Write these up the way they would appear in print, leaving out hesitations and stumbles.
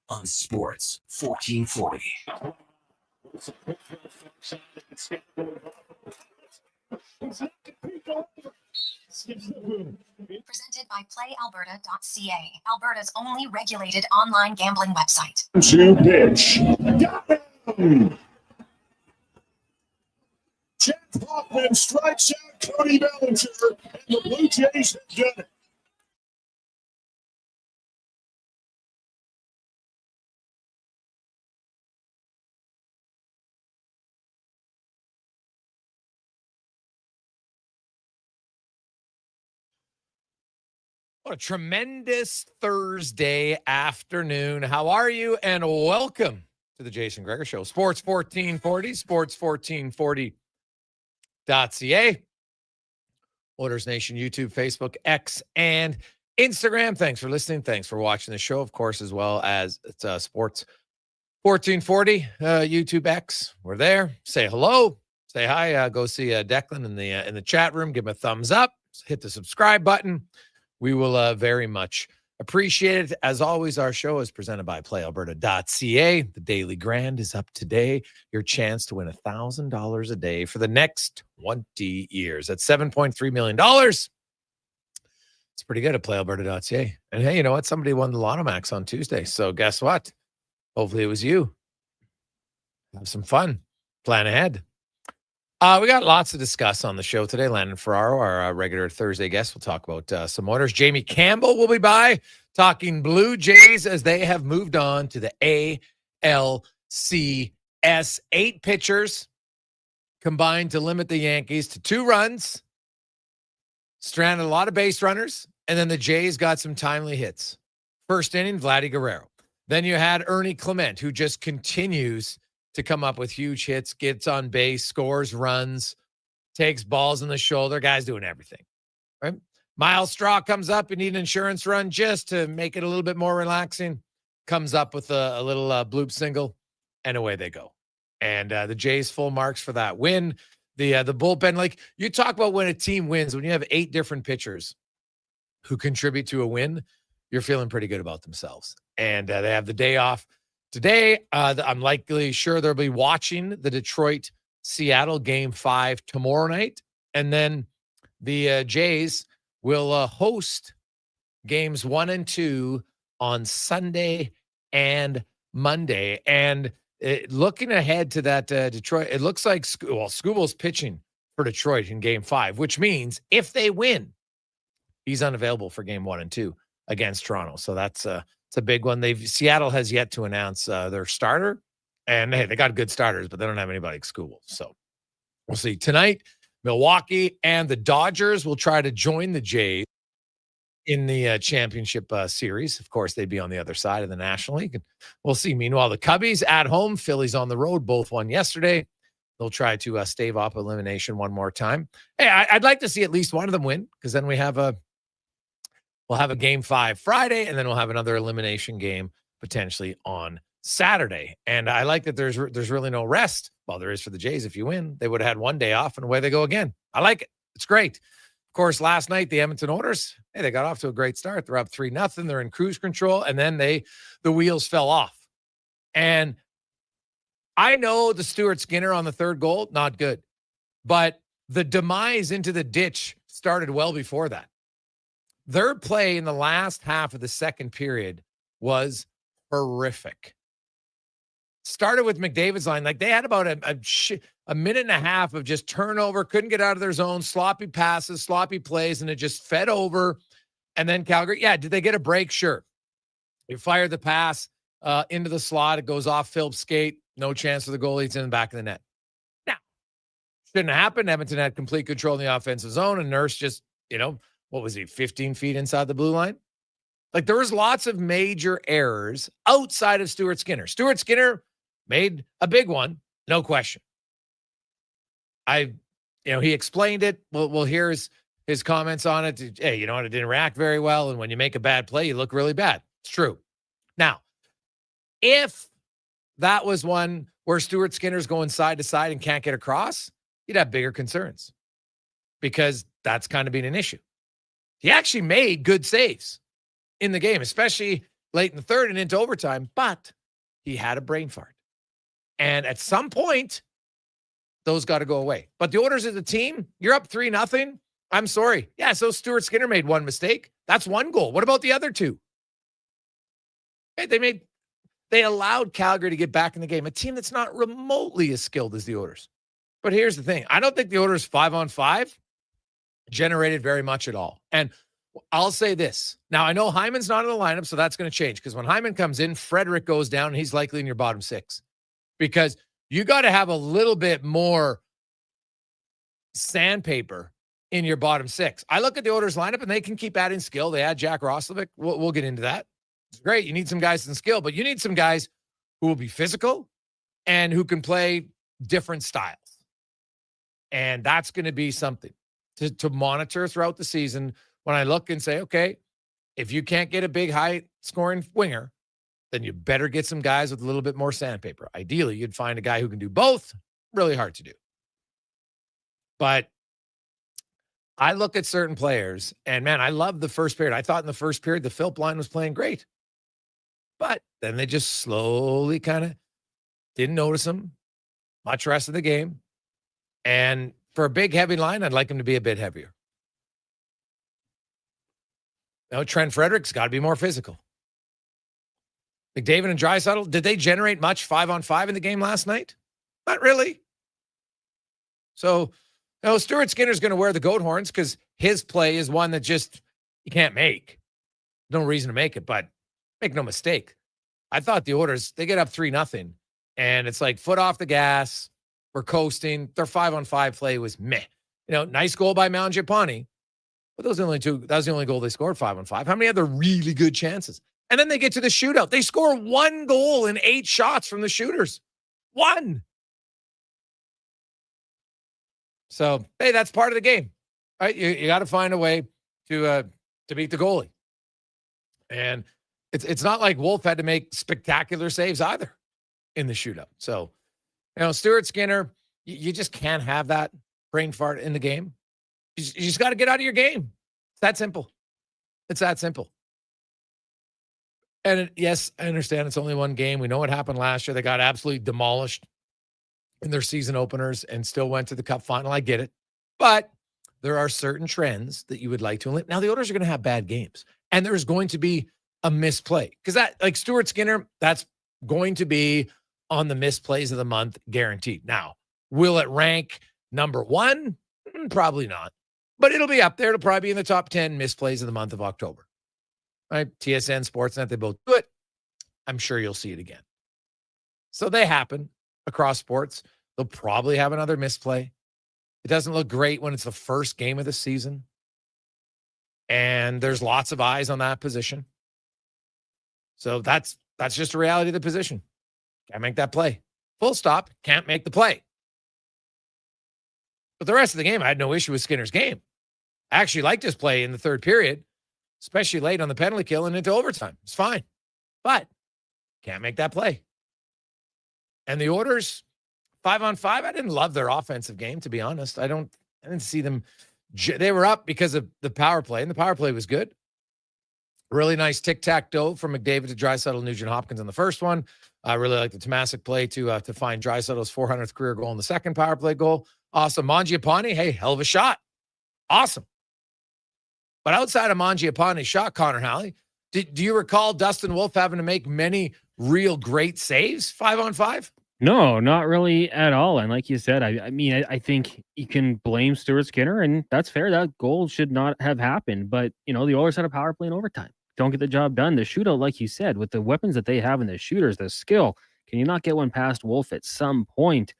on Sports 1440. Presented by PlayAlberta.ca, Alberta's only regulated online gambling website. To pitch. Got him! Jeff Hoffman strikes out Cody Bellinger, and the Blue Jays have done it. What a tremendous Thursday afternoon. How are you? And welcome to the Jason Gregor Show. Sports 1440, sports1440.ca. Oilers Nation, YouTube, Facebook, X, and Instagram. Thanks for listening. Thanks for watching the show, of course, as well as it's Sports 1440, YouTube, X. We're there. Say hello. Say hi. Go see Declan in the chat room. Give him a thumbs up. Hit the subscribe button. We will very much appreciate it. As always, our show is presented by PlayAlberta.ca. The Daily Grand is up today. Your chance to win $1,000 a day for the next 20 years. That's $7.3 million. It's pretty good at PlayAlberta.ca. And hey, you know what? Somebody won the Lotto Max on Tuesday. So guess what? Hopefully it was you. Have some fun. Plan ahead. We got lots to discuss on the show today. Landon Ferraro, our regular Thursday guest, will talk about some Oilers. Jamie Campbell will be by talking Blue Jays as they have moved on to the ALCS. 8 pitchers combined to limit the Yankees to 2 runs. Stranded a lot of base runners. And then the Jays got some timely hits. First inning, Vladdy Guerrero. Then you had Ernie Clement, who just continues to come up with huge hits, gets on base, scores runs, takes balls in the shoulder. Guy's doing everything, right? Miles Straw comes up. You need an insurance run just to make it a little bit more relaxing. Comes up with a little bloop single, and away they go. And the Jays full marks for that win. The bullpen, like you talk about when a team wins, when you have 8 different pitchers who contribute to a win, you're feeling pretty good about themselves. And they have the day off today. I'm likely sure they'll be watching the Detroit-Seattle Game 5 tomorrow night. And then the Jays will host Games 1 and 2 on Sunday and Monday. And looking ahead to that Detroit, it looks like Scubal's pitching for Detroit in Game 5, which means if they win, he's unavailable for Game 1 and 2 against Toronto. So that's it's a big one. Seattle has yet to announce their starter, and hey, they got good starters, but they don't have anybody like Skubal. So we'll see. Tonight, Milwaukee and the Dodgers will try to join the Jays in the championship series. Of course, they'd be on the other side of the National League. And we'll see. Meanwhile, the Cubbies at home, Phillies on the road, both won yesterday. They'll try to stave off elimination one more time. Hey, I'd like to see at least one of them win, because then we'll have a Game 5 Friday, and then we'll have another elimination game potentially on Saturday. And I like that there's really no rest. Well, there is for the Jays. If you win, they would have had one day off, and away they go again. I like it. It's great. Of course, last night, the Edmonton Oilers, hey, they got off to a great start. They're up 3-0. They're in cruise control, and then the wheels fell off. And I know the Stuart Skinner on the third goal, not good. But the demise into the ditch started well before that. Their play in the last half of the second period was horrific. Started with McDavid's line. Like, they had about a minute and a half of just turnover, couldn't get out of their zone, sloppy passes, sloppy plays, and it just fed over. And then Calgary, did they get a break? Sure. They fired the pass into the slot. It goes off Phil's skate. No chance for the goalie. It's in the back of the net. Now, shouldn't have happened. Edmonton had complete control in the offensive zone, and Nurse just, what was he, 15 feet inside the blue line? Like, there was lots of major errors outside of Stuart Skinner. Stuart Skinner made a big one, no question. He explained it. We'll hear his comments on it. Hey, you know what? It didn't react very well, and when you make a bad play, you look really bad. It's true. Now, if that was one where Stuart Skinner's going side to side and can't get across, you'd have bigger concerns, because that's kind of been an issue. He actually made good saves in the game, especially late in the third and into overtime, but he had a brain fart. And at some point, those got to go away. But the Oilers as a team, you're up 3-0. I'm sorry. Yeah, so Stuart Skinner made one mistake. That's one goal. What about the other two? Hey, they allowed Calgary to get back in the game, a team that's not remotely as skilled as the Oilers. But here's the thing. I don't think the Oilers 5-on-5 generated very much at all. And I'll say this. Now, I know Hyman's not in the lineup, so that's going to change, because when Hyman comes in, Frederick goes down, and he's likely in your bottom six, because you got to have a little bit more sandpaper in your bottom six. I look at the Oilers lineup, and they can keep adding skill. They add Jack Roslovic. We'll get into that. It's great. You need some guys in skill, but you need some guys who will be physical and who can play different styles. And that's going to be something to monitor throughout the season. When I look and say, okay, if you can't get a big high-scoring winger, then you better get some guys with a little bit more sandpaper. Ideally, you'd find a guy who can do both. Really hard to do. But I look at certain players, and, man, I love the first period. I thought in the first period the Philp line was playing great. But then they just slowly kind of didn't notice him much rest of the game. And for a big, heavy line, I'd like him to be a bit heavier. No, Trent Frederick's got to be more physical. McDavid and Draisaitl, did they generate much 5-on-5 in the game last night? Not really. So, Stuart Skinner's going to wear the goat horns because his play is one that just you can't make. No reason to make it, but make no mistake. I thought the Oilers, they get up 3-0, and it's like foot off the gas. We're coasting. Their 5-on-5 play was meh. Nice goal by Mangiapane. But those are the only two. That was the only goal they scored 5-on-5. How many other really good chances? And then they get to the shootout. They score 1 goal in 8 shots from the shooters. 1. So, hey, that's part of the game, right? You got to find a way to beat the goalie. And it's not like Wolf had to make spectacular saves either in the shootout. So, Stuart Skinner, you just can't have that brain fart in the game. You just got to get out of your game. It's that simple. It's that simple. And yes, I understand it's only one game. We know what happened last year. They got absolutely demolished in their season openers and still went to the Cup final. I get it. But there are certain trends that you would like to eliminate. Now, the Oilers are going to have bad games, and there's going to be a misplay. Because that, like Stuart Skinner, that's going to be on the misplays of the month, guaranteed. Now, will it rank number 1? Probably not. But it'll be up there. It'll probably be in the top 10 misplays of the month of October. Right? TSN, Sportsnet, they both do it. I'm sure you'll see it again. So they happen across sports. They'll probably have another misplay. It doesn't look great when it's the first game of the season. And there's lots of eyes on that position. So that's just a reality of the position. Can't make that play. Full stop. Can't make the play. But the rest of the game, I had no issue with Skinner's game. I actually liked his play in the third period, especially late on the penalty kill and into overtime. It's fine. But can't make that play. And the Oilers, 5-on-5, I didn't love their offensive game, to be honest. I didn't see them. They were up because of the power play, and the power play was good. Really nice tic-tac-toe from McDavid to Draisaitl, Nugent Hopkins in the first one. I really like the Tomasic play to find Draisaitl's 400th career goal in the second power play goal. Awesome. Mangiapane, hey, hell of a shot. Awesome. But outside of Mangiapane's shot, Connor Halley, do you recall Dustin Wolf having to make many real great saves 5-on-5? No, not really at all. And like you said, I think you can blame Stuart Skinner, and that's fair. That goal should not have happened. But, the Oilers had a power play in overtime. Don't get the job done. The shootout, like you said, with the weapons that they have in the shooters, the skill, can you not get one past Wolf at some point?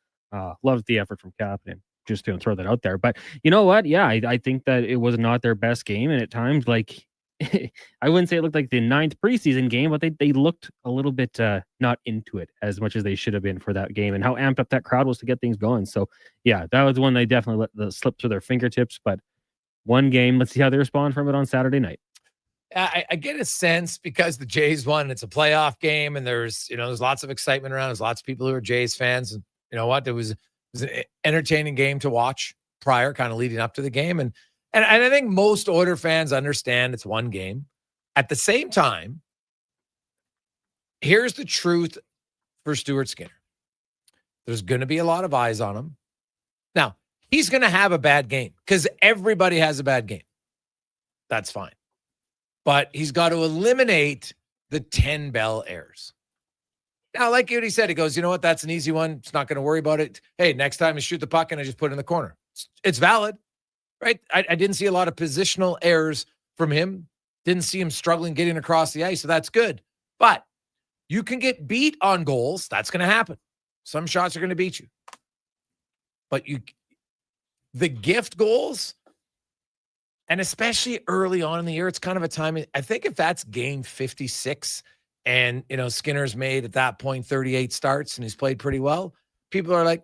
Loved the effort from Kapanen. Just to throw that out there. But you know what? Yeah, I think that it was not their best game. And at times, like, I wouldn't say it looked like the 9th preseason game, but they looked a little bit not into it as much as they should have been for that game, and how amped up that crowd was to get things going. So, yeah, that was one they definitely let slip through their fingertips. But one game, let's see how they respond from it on Saturday night. I get a sense because the Jays won. It's a playoff game, and there's lots of excitement around. There's lots of people who are Jays fans, and you know what? It was an entertaining game to watch prior, kind of leading up to the game, and I think most Oilers fans understand it's one game. At the same time, Here's the truth for Stuart Skinner. There's going to be a lot of eyes on him. Now, he's going to have a bad game because everybody has a bad game. That's fine. But he's got to eliminate the 10 bell errors. Now, like he said, he goes, you know what? That's an easy one. It's not going to worry about it. Hey, next time I shoot the puck and I just put it in the corner. It's valid, right? I didn't see a lot of positional errors from him. Didn't see him struggling getting across the ice, so that's good. But you can get beat on goals. That's going to happen. Some shots are going to beat you. But the gift goals, and especially early on in the year, it's kind of a time. I think if that's game 56 and, Skinner's made at that point 38 starts and he's played pretty well, people are like,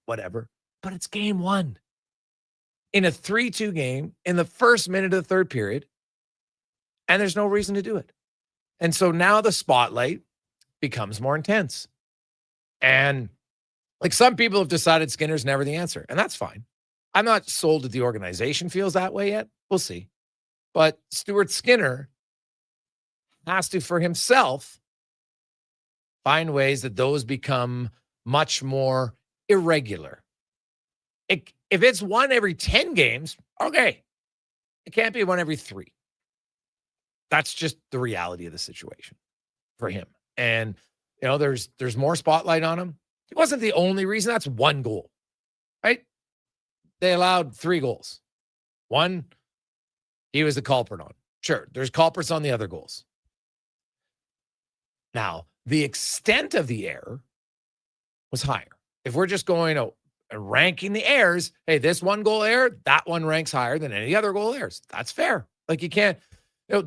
whatever. But it's game 1. In a 3-2 game, in the first minute of the third period, and there's no reason to do it. And so now the spotlight becomes more intense. And like some people have decided Skinner's never the answer, and that's fine. I'm not sold that the organization feels that way yet. We'll see. But Stuart Skinner has to, for himself, find ways that those become much more irregular. If it's one every 10 games, okay. It can't be one every 3. That's just the reality of the situation for him. And, there's more spotlight on him. It wasn't the only reason. That's one goal, right? They allowed 3 goals. One, he was the culprit on. Sure, there's culprits on the other goals. Now, the extent of the error was higher. If we're just going ranking the errors, hey, this one goal error, that one ranks higher than any other goal errors. That's fair. Like you can't,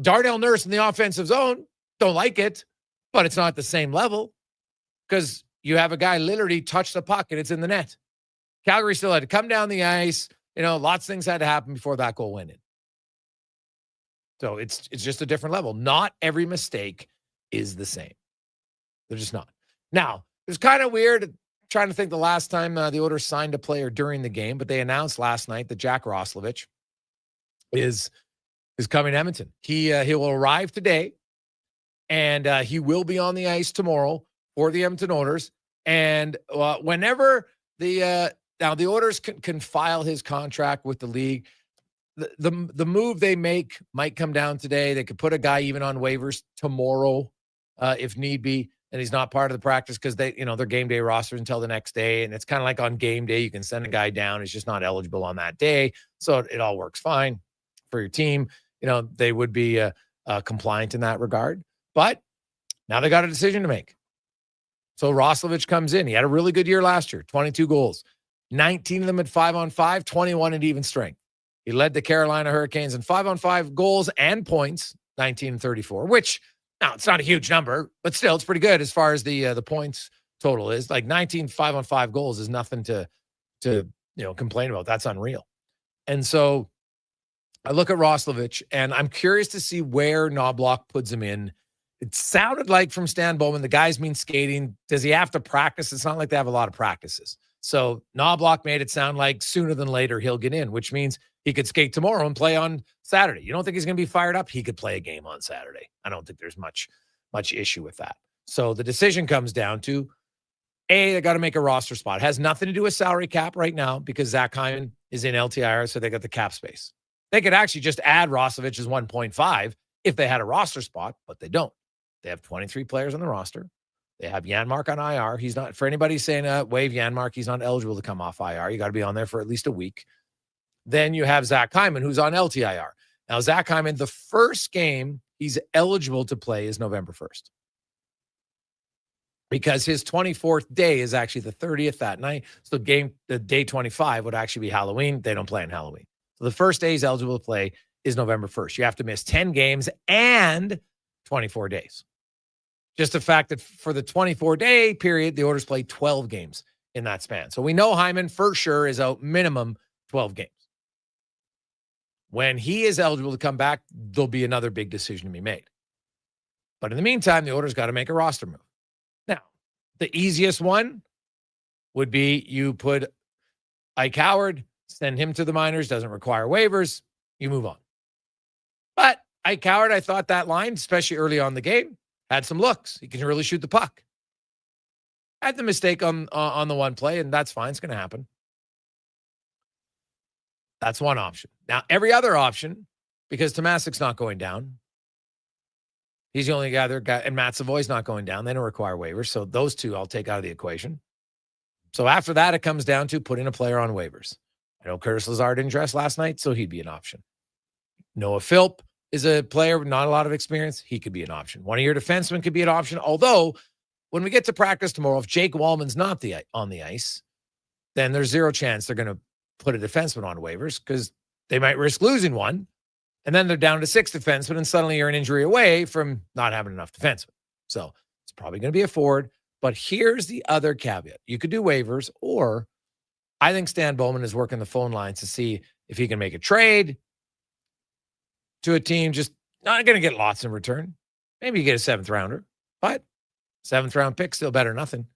Darnell Nurse in the offensive zone, don't like it, but it's not at the same level because you have a guy literally touch the puck and it's in the net. Calgary still had to come down the ice. Lots of things had to happen before that goal went in. So it's just a different level. Not every mistake is the same. They're just not. Now, it's kind of weird trying to think the last time the Oilers signed a player during the game, but they announced last night that Jack Roslovic is coming to Edmonton. He will arrive today, and he will be on the ice tomorrow for the Edmonton Oilers. And whenever the Oilers can file his contract with the league, the move they make might come down today. They could put a guy even on waivers tomorrow if need be, and he's not part of the practice because their game day roster until the next day. And it's kind of like on game day, you can send a guy down. He's just not eligible on that day. So it all works fine for your team. They would be compliant in that regard. But now they got a decision to make. So Roslovic comes in. He had a really good year last year, 22 goals, 19 of them at 5-on-5, 21 at even strength. He led the Carolina Hurricanes in 5-on-5 goals and points, 19 and 34, which now it's not a huge number, but still it's pretty good as far as the points total is. Like 19 5-on-5 goals is nothing to complain about. That's unreal. And so I look at Roslovic, and I'm curious to see where Knobloch puts him in. It sounded like from Stan Bowman, the guys mean skating. Does he have to practice? It's not like they have a lot of practices. So Knobloch made it sound like sooner than later he'll get in, which means he could skate tomorrow and play on Saturday. You don't think he's going to be fired up? He could play a game on Saturday. I don't think there's much issue with that. So the decision comes down to, they got to make a roster spot. It has nothing to do with salary cap right now because Zach Hyman is in LTIR, so they got the cap space. They could actually just add Roslovic's 1.5 if they had a roster spot, but they don't. They have 23 players on the roster. They have Janmark on IR. He's not, for anybody saying waive Janmark, he's not eligible to come off IR. You got to be on there for at least a week. Then you have Zach Hyman, who's on LTIR. Now, Zach Hyman, the first game he's eligible to play is November 1st. Because his 24th day is actually the 30th that night. So the day 25 would actually be Halloween. They don't play on Halloween. So the first day he's eligible to play is November 1st. You have to miss 10 games and 24 days. Just the fact that for the 24-day period, the Oilers play 12 games in that span. So we know Hyman for sure is out minimum 12 games. When he is eligible to come back, there'll be another big decision to be made. But in the meantime, the Oilers got to make a roster move. Now, the easiest one would be you put Ike Howard, send him to the minors, doesn't require waivers, you move on. But Ike Howard, I thought that line, especially early on in the game, Had some looks. He can really shoot the puck. Had the mistake on the one play, and that's fine. It's going to happen. That's one option. Now, every other option, because Tomasik's not going down. He's the only guy, and Matt Savoy's not going down. They don't require waivers. So those two I'll take out of the equation. So after that, it comes down to putting a player on waivers. I know Curtis Lazar didn't dress last night, so he'd be an option. Noah Philp is a player with not a lot of experience. He could be an option. One of your defensemen could be an option. Although, when we get to practice tomorrow, if Jake Wallman's not on the ice, then there's zero chance they're going to put a defenseman on waivers because they might risk losing one. And then they're down to 6 defensemen, and suddenly you're an injury away from not having enough defensemen. So it's probably going to be a forward. But here's the other caveat. You could do waivers, or I think Stan Bowman is working the phone lines to see if he can make a trade to a team just not going to get lots in return. Maybe you get a 7th rounder, but 7th round pick, still better than nothing.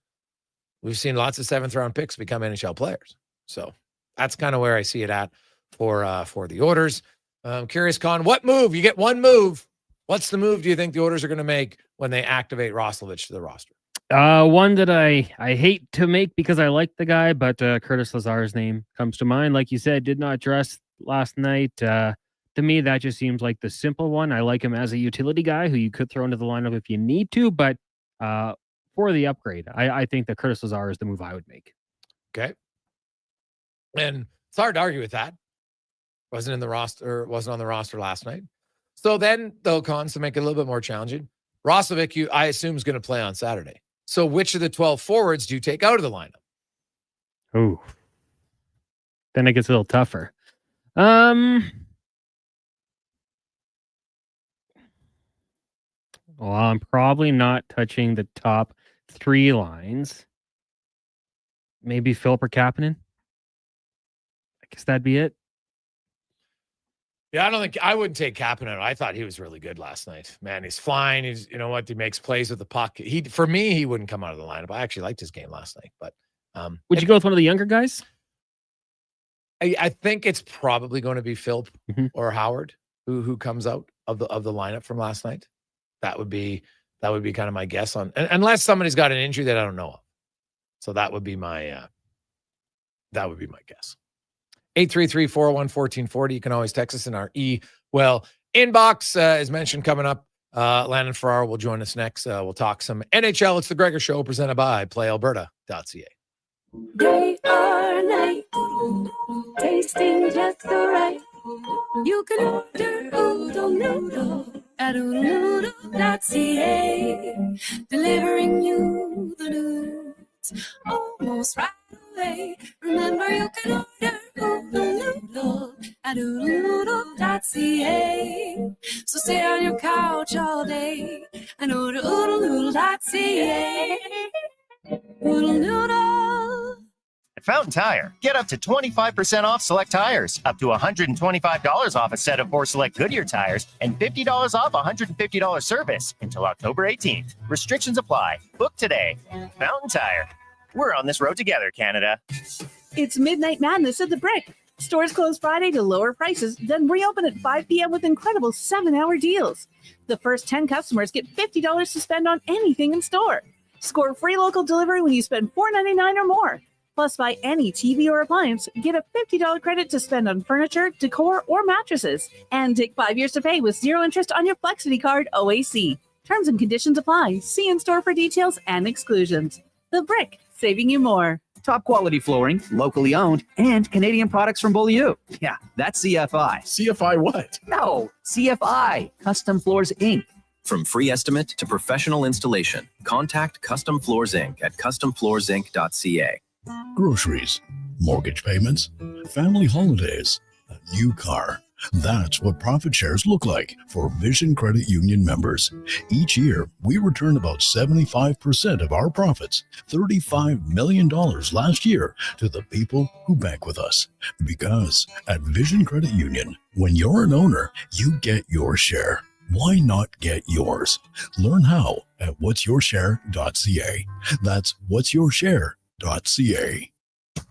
We've seen lots of 7th round picks become NHL players. So that's kind of where I see it at for the Oilers. I'm curious, Con, what move? You get one move. What's the move do you think the Oilers are going to make when they activate Roslovic to the roster? One that I hate to make because I like the guy, but Curtis Lazar's name comes to mind. Like you said, did not dress last night. To me, that just seems like the simple one. I like him as a utility guy who you could throw into the lineup if you need to, but for the upgrade, I think that Curtis Lazar is the move I would make. Okay. And it's hard to argue with that. Wasn't on the roster last night. So then, though, Cons, to make it a little bit more challenging, Roslovic, I assume, is going to play on Saturday. So which of the 12 forwards do you take out of the lineup? Oh, then it gets a little tougher. Well, I'm probably not touching the top 3 lines. Maybe Philip or Kapanen. I guess that'd be it. Yeah, I wouldn't take Kapanen. I thought he was really good last night. Man, he's flying. He's, you know what? He makes plays with the puck. For me, he wouldn't come out of the lineup. I actually liked his game last night. But would you go with one of the younger guys? I think it's probably going to be Phil or Howard who comes out of the lineup from last night. That would be kind of my guess on, unless somebody's got an injury that I don't know of. So that would be my guess. 833-401-1440. You can always text us in our inbox. As mentioned, coming up, Landon Farrar will join us next. We'll talk some NHL. It's the Gregor Show presented by PlayAlberta.ca. Day or night, tasting just so right. You can order oodle noodle at oodlenoodle.ca, delivering you the news almost right away. Remember, you can order oodle noodle at oodlenoodle.ca. So stay on your couch all day and order oodlenoodle.ca. Oodle noodle. At Fountain Tire, get up to 25% off select tires, up to $125 off a set of 4 select Goodyear tires, and $50 off $150 service until October 18th. Restrictions apply. Book today. Fountain Tire. We're on this road together, Canada. It's Midnight Madness at the Brick. Stores close Friday to lower prices, then reopen at 5 p.m. with incredible 7-hour deals. The first 10 customers get $50 to spend on anything in store. Score free local delivery when you spend $4.99 or more. Plus, buy any TV or appliance, get a $50 credit to spend on furniture, decor, or mattresses. And take 5 years to pay with 0 interest on your Flexity card OAC. Terms and conditions apply. See in store for details and exclusions. The Brick, saving you more. Top quality flooring, locally owned, and Canadian products from Beaulieu. Yeah, that's CFI. CFI what? No, CFI, Custom Floors Inc. From free estimate to professional installation, contact Custom Floors Inc. at customfloorsinc.ca. Groceries, mortgage payments, family holidays, a new car. That's what profit shares look like for Vision Credit Union members. Each year, we return about 75% of our profits, $35 million last year, to the people who bank with us. Because at Vision Credit Union, when you're an owner, you get your share. Why not get yours? Learn how at whatsyourshare.ca. That's whatsyourshare.ca.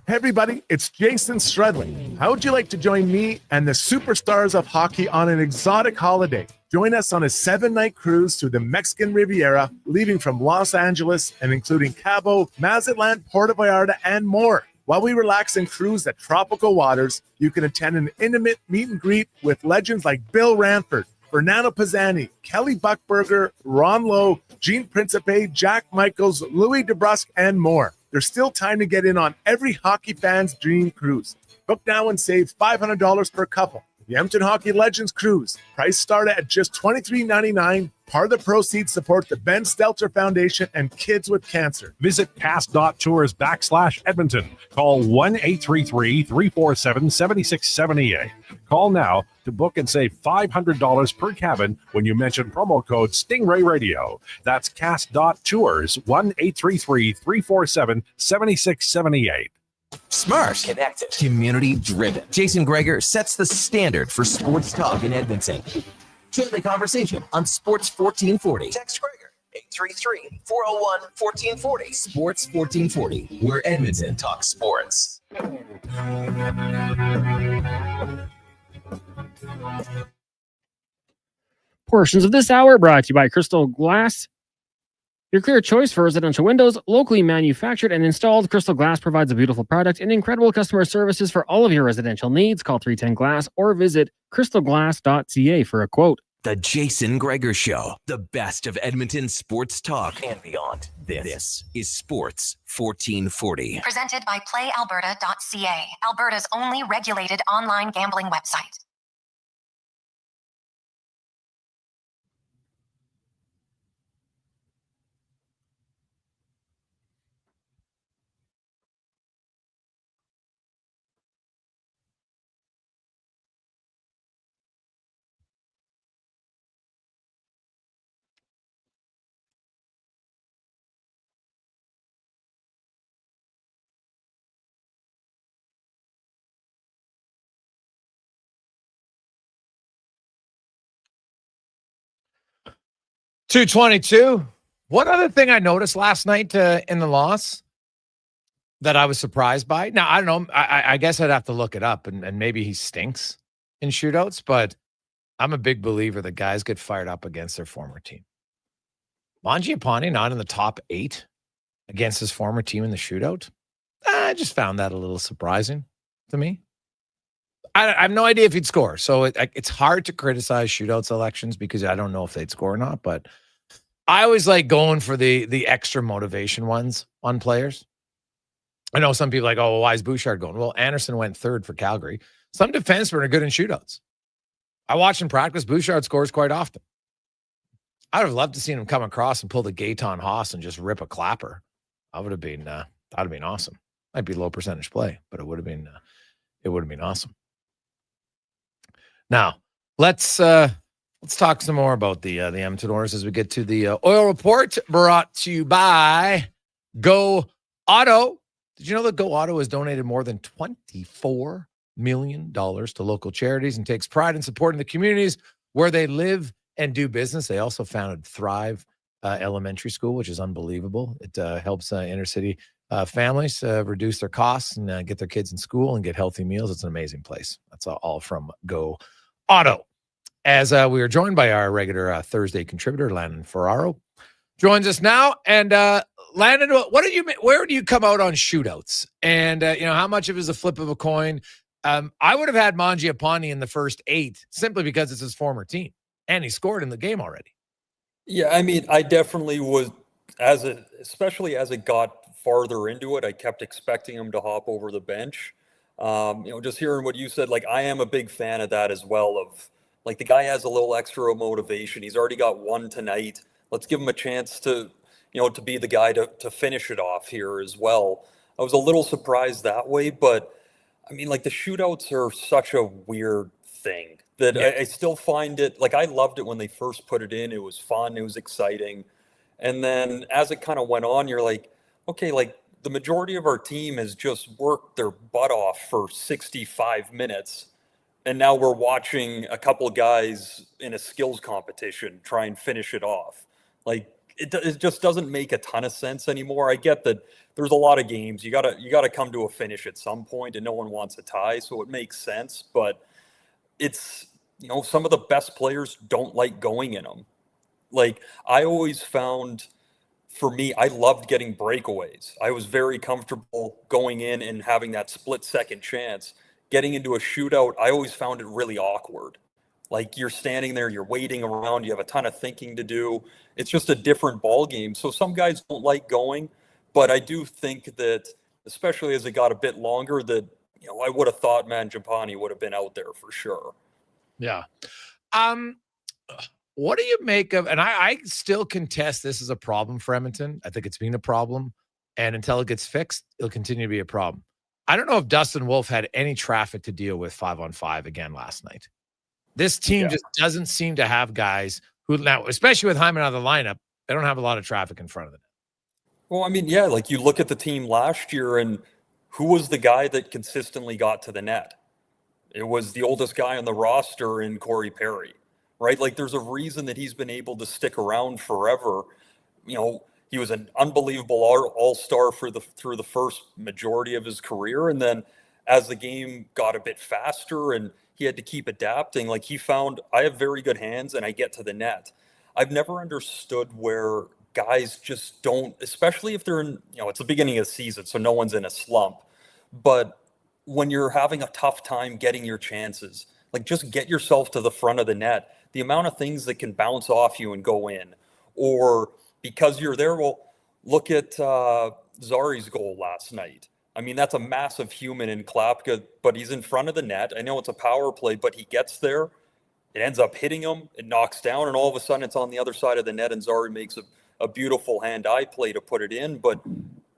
Hey everybody, it's Jason Stradling. How would you like to join me and the superstars of hockey on an exotic holiday? Join us on a 7-night cruise through the Mexican Riviera, leaving from Los Angeles and including Cabo, Mazatlan, Puerto Vallarta, and more. While we relax and cruise the tropical waters, you can attend an intimate meet and greet with legends like Bill Ranford, Fernando Pisani, Kelly Buckberger, Ron Lowe, Gene Principe, Jack Michaels, Louis DeBrusque, and more. There's still time to get in on every hockey fan's dream cruise. Book now and save $500 per couple. The Edmonton Hockey Legends Cruise. Price start at just $23.99. Part of the proceeds support the Ben Stelter Foundation and Kids with Cancer. Visit cast.tours/Edmonton. Call 1-833-347-7678. Call now to book and save $500 per cabin when you mention promo code Stingray Radio. That's cast.tours, 1-833-347-7678. Smart, connected, community driven. Jason Gregor sets the standard for sports talk in Edmonton. Join the conversation on Sports 1440. Text Gregor 833-401-1440. Sports 1440, where Edmonton talks sports. Portions of this hour brought to you by Crystal Glass. Your clear choice for residential windows, locally manufactured and installed. Crystal Glass provides a beautiful product and incredible customer services for all of your residential needs. Call 310 Glass or visit crystalglass.ca for a quote. The Jason Gregor Show, the best of Edmonton sports talk and beyond. This is Sports 1440. Presented by PlayAlberta.ca, Alberta's only regulated online gambling website. $222. One other thing I noticed last night in the loss that I was surprised by. Now, I don't know. I guess I'd have to look it up, and maybe he stinks in shootouts, but I'm a big believer that guys get fired up against their former team. Mangiapane not in the top 8 against his former team in the shootout. I just found that a little surprising to me. I have no idea if he'd score. So it's hard to criticize shootout selections because I don't know if they'd score or not. But I always like going for the extra motivation ones on players. I know some people are like, oh, well, why is Bouchard going? Well, Anderson went 3rd for Calgary. Some defensemen are good in shootouts. I watch him practice. Bouchard scores quite often. I would have loved to see him come across and pull the Gaetan Haas and just rip a clapper. That would have been awesome. Might be low percentage play, but it would have been awesome. Now, let's talk some more about the Edmonton Oilers as we get to the oil report brought to you by Go Auto. Did you know that Go Auto has donated more than $24 million to local charities and takes pride in supporting the communities where they live and do business? They also founded Thrive Elementary School, which is unbelievable. It helps inner city families reduce their costs and get their kids in school and get healthy meals. It's an amazing place. That's all from Go Auto. As we are joined by our regular Thursday contributor, Landon Ferraro, joins us now. And Landon, where do you come out on shootouts? And how much of it is a flip of a coin? I would have had Mangiapane in the first 8 simply because it's his former team, and he scored in the game already. Yeah, I mean, I definitely was, especially as it got farther into it, I kept expecting him to hop over the bench. Just hearing what you said, like, I am a big fan of that as well. Of like, the guy has a little extra motivation. He's already got one tonight. Let's give him a chance to, to be the guy to finish it off here as well. I was a little surprised that way, but I mean, like, the shootouts are such a weird thing that I still find it, like, I loved it when they first put it in. It was fun. It was exciting. And then as it kind of went on, you're like, okay, like, the majority of our team has just worked their butt off for 65 minutes. And now we're watching a couple guys in a skills competition try and finish it off. Like, it just doesn't make a ton of sense anymore. I get that there's a lot of games. You gotta come to a finish at some point, and no one wants a tie, so it makes sense. But it's some of the best players don't like going in them. Like, I always found, for me, I loved getting breakaways. I was very comfortable going in and having that split-second chance. Getting into a shootout, I always found it really awkward. Like, you're standing there, you're waiting around, you have a ton of thinking to do. It's just a different ball game. So some guys don't like going, but I do think that, especially as it got a bit longer, that I would have thought Mangiapane would have been out there for sure. Yeah. What do you make of, and I still contest this is a problem for Edmonton. I think it's been a problem, and until it gets fixed, it'll continue to be a problem. I don't know if Dustin Wolf had any traffic to deal with 5-on-5 again last night. This team just doesn't seem to have guys who, now, especially with Hyman out of the lineup, they don't have a lot of traffic in front of them. Well, I mean, yeah, like you look at the team last year, and who was the guy that consistently got to the net? It was the oldest guy on the roster in Corey Perry, right? Like, there's a reason that he's been able to stick around forever. He was an unbelievable all-star through the first majority of his career. And then as the game got a bit faster and he had to keep adapting, like, he found, I have very good hands and I get to the net. I've never understood where guys just don't, especially if they're in, it's the beginning of the season, so no one's in a slump. But when you're having a tough time getting your chances, like, just get yourself to the front of the net. The amount of things that can bounce off you and go in, or because you're there, well, look at Zari's goal last night. I mean, that's a massive human in Klapka, but he's in front of the net. I know it's a power play, but he gets there. It ends up hitting him. It knocks down, and all of a sudden it's on the other side of the net, and Zari makes a beautiful hand-eye play to put it in. But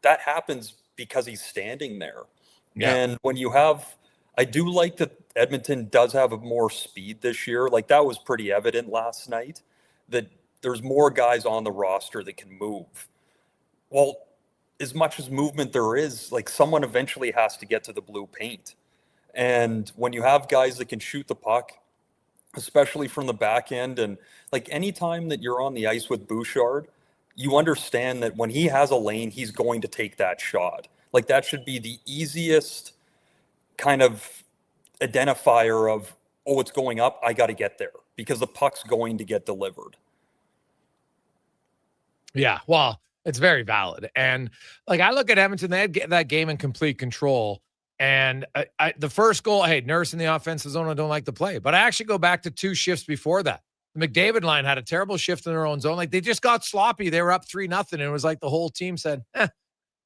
that happens because he's standing there. Yeah. And when you have, I do like that Edmonton does have more speed this year. Like, that was pretty evident last night, that there's more guys on the roster that can move. Well, as much as movement there is, like, someone eventually has to get to the blue paint. And when you have guys that can shoot the puck, especially from the back end, and like, anytime that you're on the ice with Bouchard, you understand that when he has a lane, he's going to take that shot. Like, that should be the easiest kind of identifier of, oh, it's going up, I got to get there, because the puck's going to get delivered. Yeah, well, it's very valid. And like, I look at Edmonton, they had that game in complete control. And the first goal, hey, Nurse in the offensive zone, I don't like the play. But I actually go back to 2 shifts before that. The McDavid line had a terrible shift in their own zone. Like, they just got sloppy. They were up 3-0. And it was like the whole team said,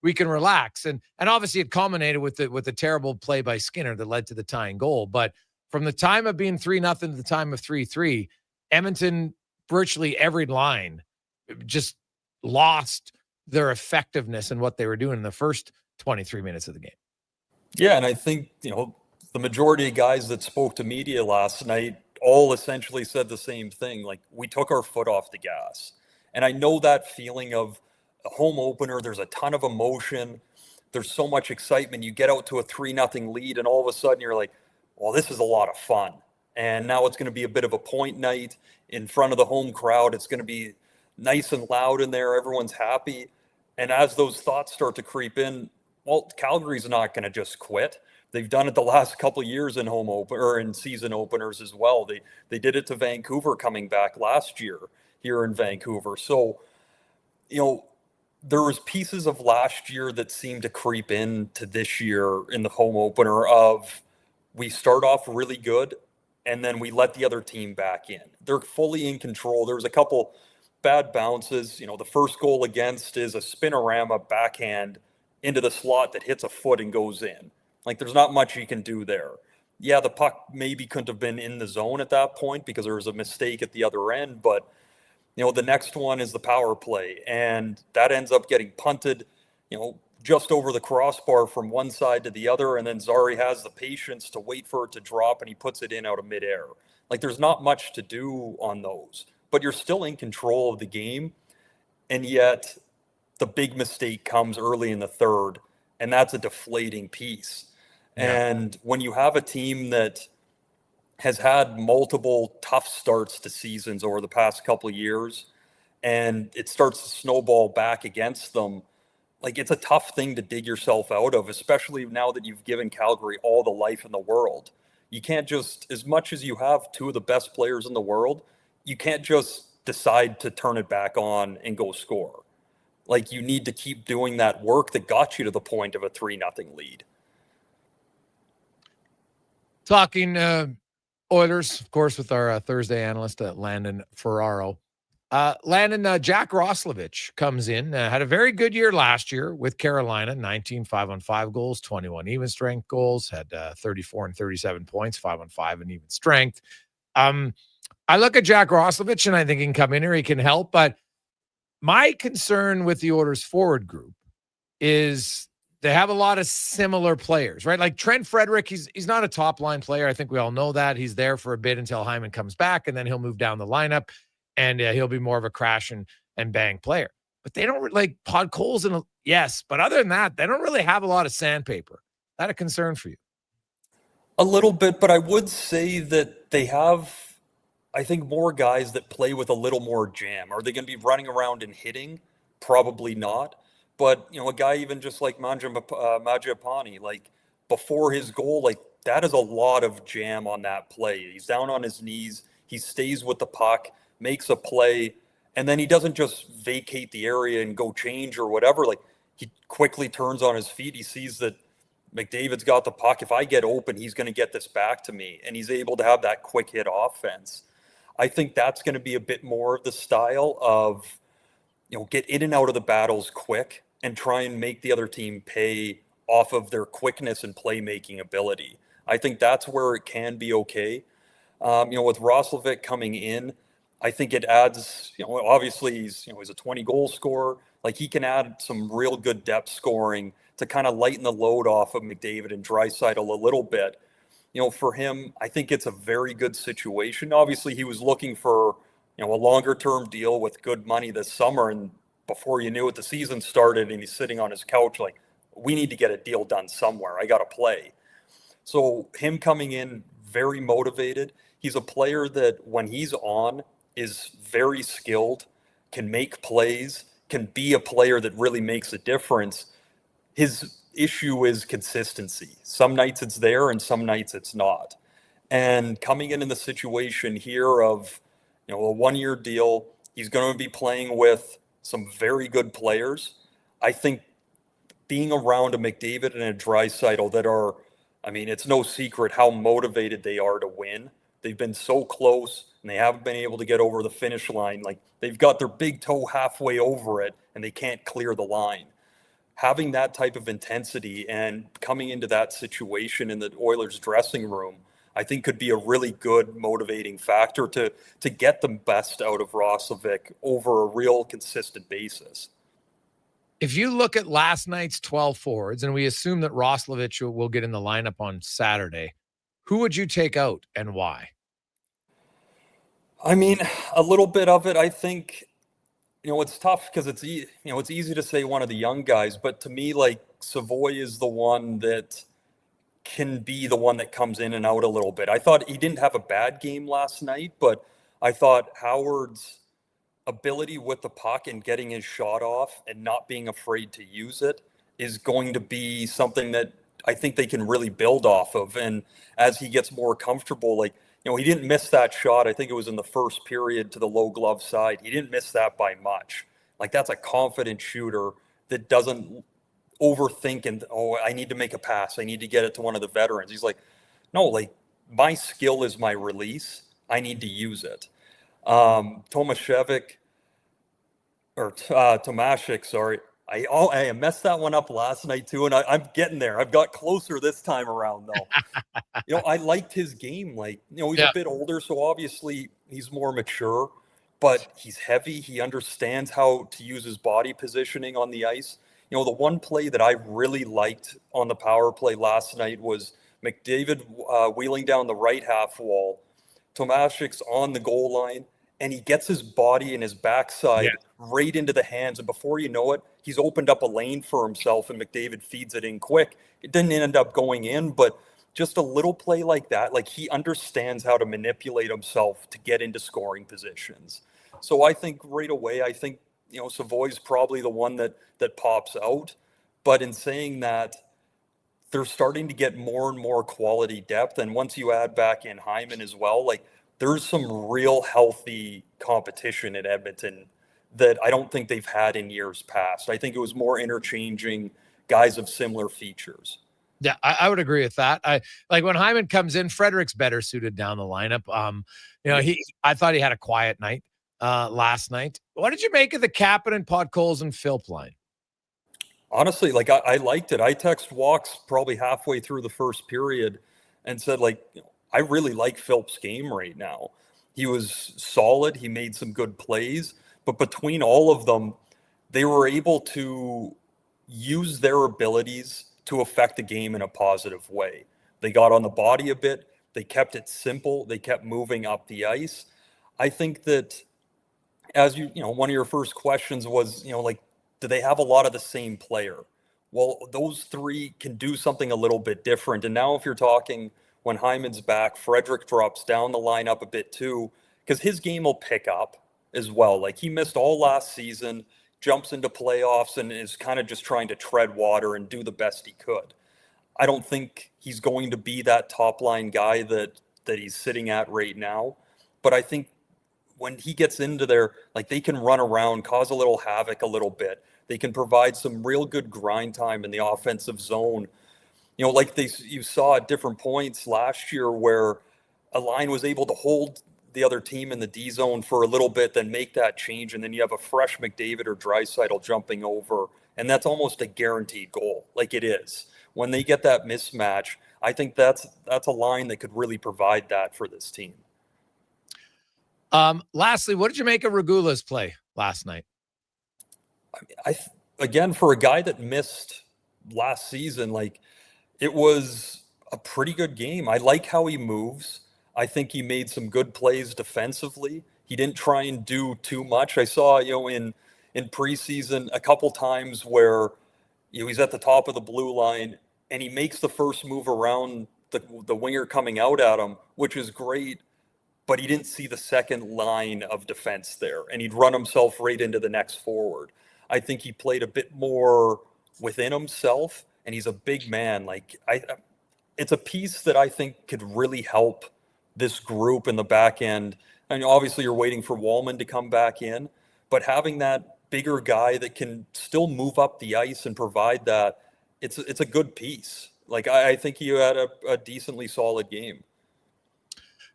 we can relax. And obviously it culminated with the terrible play by Skinner that led to the tying goal. But from the time of being 3-0 to the time of 3-3, Edmonton, virtually every line just lost their effectiveness in what they were doing in the first 23 minutes of the game. Yeah, and I think, the majority of guys that spoke to media last night all essentially said the same thing. Like, we took our foot off the gas. And I know that feeling of a home opener, there's a ton of emotion. There's so much excitement. You get out to a 3-0 lead, and all of a sudden you're like, well, this is a lot of fun. And now it's going to be a bit of a point night in front of the home crowd. It's going to be nice and loud in there. Everyone's happy. And as those thoughts start to creep in, well, Calgary's not going to just quit. They've done it the last couple of years in home opener or in season openers as well. They did it to Vancouver coming back last year here in Vancouver. So, there was pieces of last year that seemed to creep into this year in the home opener of, we start off really good and then we let the other team back in. They're fully in control. There was a couple bad bounces. The first goal against is a spinorama backhand into the slot that hits a foot and goes in. Like, there's not much you can do there. Yeah, the puck maybe couldn't have been in the zone at that point because there was a mistake at the other end, but the next one is the power play, and that ends up getting punted, just over the crossbar from one side to the other, and then Zari has the patience to wait for it to drop, and he puts it in out of midair. Like, there's not much to do on those, but you're still in control of the game, and yet the big mistake comes early in the third, and that's a deflating piece. Yeah. And when you have a team that has had multiple tough starts to seasons over the past couple of years, and it starts to snowball back against them, like, it's a tough thing to dig yourself out of, especially now that you've given Calgary all the life in the world. You can't just, as much as you have two of the best players in the world, you can't just decide to turn it back on and go score. Like, you need to keep doing that work that got you to the point of a 3-0 lead. Talking Oilers, of course, with our Thursday analyst, Landon Ferraro. Landon, Jack Roslovic comes in, had a very good year last year with Carolina, 19 5-on-5 goals, 21 even strength goals, had 34 and 37 points, 5-on-5 and even strength. I look at Jack Roslovic and I think he can come in here, he can help, but my concern with the Oilers forward group is they have a lot of similar players, right? Like Trent Frederick, he's not a top line player. I think we all know that. He's there for a bit until Hyman comes back, and then he'll move down the lineup, and he'll be more of a crash and bang player. But they don't like Podkolzin, and yes, but other than that, they don't really have a lot of sandpaper. Is that a concern for you? A little bit, but I would say that they have, I think, more guys that play with a little more jam. Are they going to be running around and hitting? Probably not. But, a guy even just like Mangiapane, like before his goal, like that is a lot of jam on that play. He's down on his knees. He stays with the puck, makes a play, and then he doesn't just vacate the area and go change or whatever. Like, he quickly turns on his feet. He sees that McDavid's got the puck. If I get open, he's going to get this back to me. And he's able to have that quick hit offense. I think that's going to be a bit more of the style of, get in and out of the battles quick and try and make the other team pay off of their quickness and playmaking ability. I think that's where it can be okay. With Roslovic coming in, I think it adds, obviously he's a 20-goal scorer. Like, he can add some real good depth scoring to kind of lighten the load off of McDavid and Draisaitl a little bit. For him, I think it's a very good situation. Obviously, he was looking for, a longer-term deal with good money this summer, and before you knew it, the season started, and he's sitting on his couch like, we need to get a deal done somewhere. I got to play. So him coming in, very motivated. He's a player that when he's on is very skilled, can make plays, can be a player that really makes a difference. His issue is consistency. Some nights it's there and some nights it's not. And coming in the situation here of, a one-year deal, he's going to be playing with some very good players. I think being around a McDavid and a Draisaitl that are, it's no secret how motivated they are to win. They've been so close and they haven't been able to get over the finish line. Like, they've got their big toe halfway over it and they can't clear the line. Having that type of intensity and coming into that situation in the Oilers dressing room, I think could be a really good motivating factor to get the best out of Roslovic over a real consistent basis. If you look at last night's 12 forwards, and we assume that Roslovic will get in the lineup on Saturday, who would you take out and why? A little bit of it, I think, it's tough because it's easy to say one of the young guys, but to me, like, Savoy is the one that can be the one that comes in and out a little bit. I thought he didn't have a bad game last night, but I thought Howard's ability with the puck and getting his shot off and not being afraid to use it is going to be something that I think they can really build off of. And as he gets more comfortable, like, he didn't miss that shot. I think it was in the first period to the low glove side. He didn't miss that by much. Like, that's a confident shooter that doesn't overthink and, I need to make a pass. I need to get it to one of the veterans. He's like, no, like, my skill is my release. I need to use it. Tomashik, sorry. I messed that one up last night too, and I'm getting there. I've got closer this time around though. I liked his game. Like, he's a bit older, so obviously he's more mature, but he's heavy. He understands how to use his body positioning on the ice. The one play that I really liked on the power play last night was McDavid wheeling down the right half wall. Tomashik's on the goal line, and he gets his body and his backside right into the hands. And before you know it, he's opened up a lane for himself, and McDavid feeds it in quick. It didn't end up going in, but just a little play like that, like, he understands how to manipulate himself to get into scoring positions. So I think right away, Savoy's probably the one that pops out. But in saying that, they're starting to get more and more quality depth. And once you add back in Hyman as well, like there's some real healthy competition in Edmonton that I don't think they've had in years past. I think it was more interchanging guys of similar features. Yeah, I would agree with that. I like when Hyman comes in, Frederick's better suited down the lineup. I thought he had a quiet night last night. What did you make of the Kapanen, Podkolzin, and Philp line? Honestly, like I liked it. I text Walks probably halfway through the first period and said, like, I really like Philp's game right now. He was solid. He made some good plays, but between all of them, they were able to use their abilities to affect the game in a positive way. They got on the body a bit. They kept it simple. They kept moving up the ice. I think that as one of your first questions was, like, do they have a lot of the same player? Well, those three can do something a little bit different. And now if you're talking when Hyman's back, Frederick drops down the lineup a bit too, because his game will pick up as well. Like he missed all last season, jumps into playoffs and is kind of just trying to tread water and do the best he could. I don't think he's going to be that top line guy that he's sitting at right now. But I think when he gets into there, like they can run around, cause a little havoc a little bit. They can provide some real good grind time in the offensive zone. Like you saw at different points last year where a line was able to hold the other team in the D zone for a little bit, then make that change. And then you have a fresh McDavid or Draisaitl jumping over. And that's almost a guaranteed goal. Like it is. When they get that mismatch, I think that's a line that could really provide that for this team. Lastly, what did you make of Regula's play last night? Again, for a guy that missed last season, like it was a pretty good game. I like how he moves. I think he made some good plays defensively. He didn't try and do too much. I saw, in preseason a couple times where he's at the top of the blue line and he makes the first move around the winger coming out at him, which is great. But he didn't see the second line of defense there, and he'd run himself right into the next forward. I think he played a bit more within himself, and he's a big man. Like it's a piece that I think could really help this group in the back end. And obviously you're waiting for Wallman to come back in, but having that bigger guy that can still move up the ice and provide that, it's a good piece. Like I think he had a decently solid game.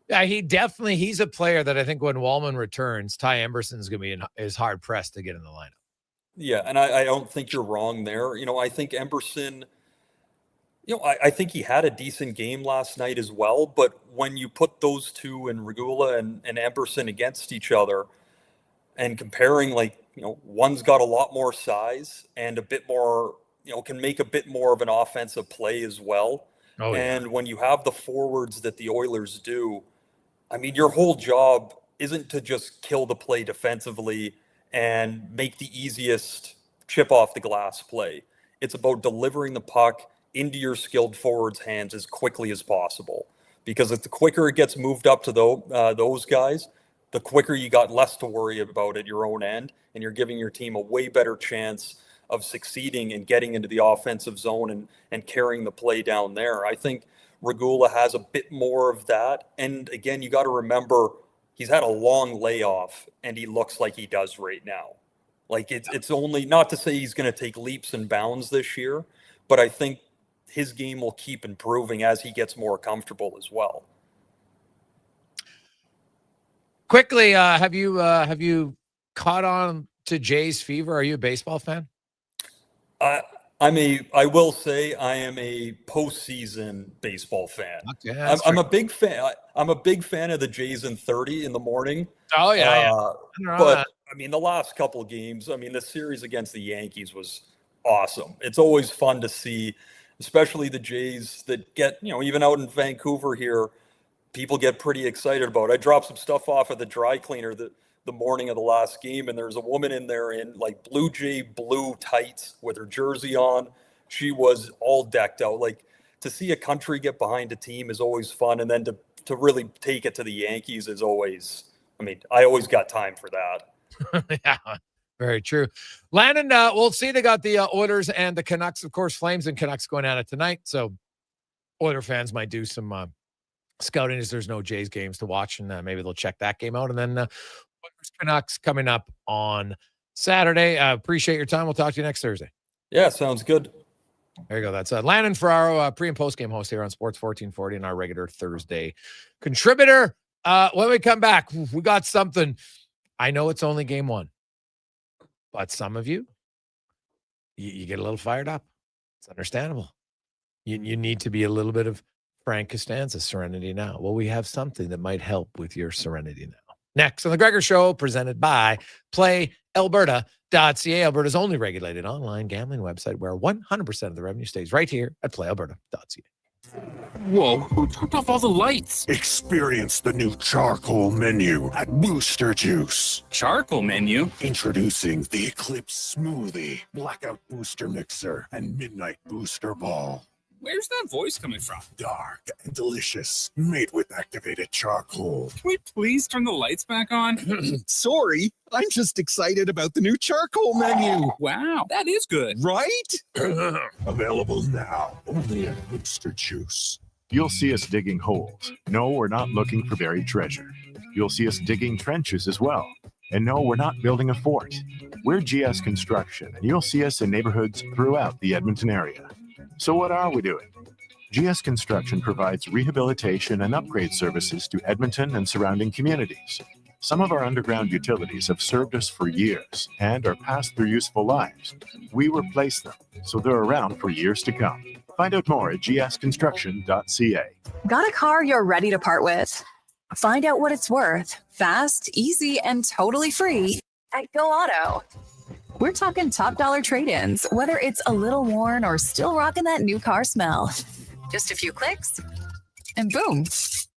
Yeah, he's a player that I think when Wallman returns, Ty Emberson's going to be hard pressed to get in the lineup. Yeah, and I don't think you're wrong there. I think Emberson, I think he had a decent game last night as well. But when you put those two in Regula and Emberson against each other and comparing, one's got a lot more size and a bit more, can make a bit more of an offensive play as well. Oh, yeah. And when you have the forwards that the Oilers do, I mean, your whole job isn't to just kill the play defensively and make the easiest chip off the glass play. It's about delivering the puck into your skilled forwards' hands as quickly as possible. Because if the quicker it gets moved up to those guys, the quicker you got less to worry about at your own end, and you're giving your team a way better chance of succeeding and getting into the offensive zone and carrying the play down there. I think Regula has a bit more of that. And again, you got to remember he's had a long layoff and he looks like he does right now. Like it's only, not to say he's going to take leaps and bounds this year, but I think his game will keep improving as he gets more comfortable as well. Quickly, have you caught on to Jay's fever? Are you a baseball fan? I will say I am a postseason baseball fan. Okay, I'm a big fan. I'm a big fan of the Jays in 30 in the morning. Oh yeah. But I mean, the last couple of games, the series against the Yankees was awesome. It's always fun to see, especially the Jays that get, even out in Vancouver here, people get pretty excited about. I dropped some stuff off at the dry cleaner the morning of the last game, and there's a woman in there in like Blue Jay blue tights with her jersey on. She was all decked out. Like, to see a country get behind a team is always fun, and then to really take it to the Yankees is always, I always got time for that. Yeah, Very true. Landon, we'll see. They got the Oilers and the Canucks, of course, Flames and Canucks going at it tonight. So Oiler fans might do some scouting as there's no Jays games to watch, and maybe they'll check that game out. And then Oilers Canucks coming up on Saturday. Appreciate your time. We'll talk to you next Thursday. Yeah, sounds good. There you go. That's Landon Ferraro, pre and post game host here on Sports 1440 and our regular Thursday contributor. When we come back, we got something. I know it's only game one, but some of you get a little fired up. It's understandable. You need to be a little bit of Frank Costanza serenity now. Well, we have something that might help with your serenity now. Next on the Gregor Show, presented by PlayAlberta.ca, Alberta's only regulated online gambling website where 100% of the revenue stays right here at PlayAlberta.ca. Whoa, who turned off all the lights? Experience the new charcoal menu at Booster Juice. Charcoal menu? Introducing the Eclipse Smoothie, Blackout Booster Mixer, and Midnight Booster Ball. Where's that voice coming from? Dark and delicious, made with activated charcoal. Can we please turn the lights back on? Sorry, I'm just excited about the new charcoal menu. Wow, that is good. Right? Available now, only at Booster Juice. You'll see us digging holes. No, we're not looking for buried treasure. You'll see us digging trenches as well. And no, we're not building a fort. We're GS Construction, and you'll see us in neighborhoods throughout the Edmonton area. So what are we doing? GS Construction provides rehabilitation and upgrade services to Edmonton and surrounding communities. Some of our underground utilities have served us for years and are past their useful lives. We replace them, so they're around for years to come. Find out more at gsconstruction.ca. Got a car you're ready to part with? Find out what it's worth, fast, easy, and totally free at Go Auto. We're talking top dollar trade-ins, whether it's a little worn or still rocking that new car smell. Just a few clicks, and boom,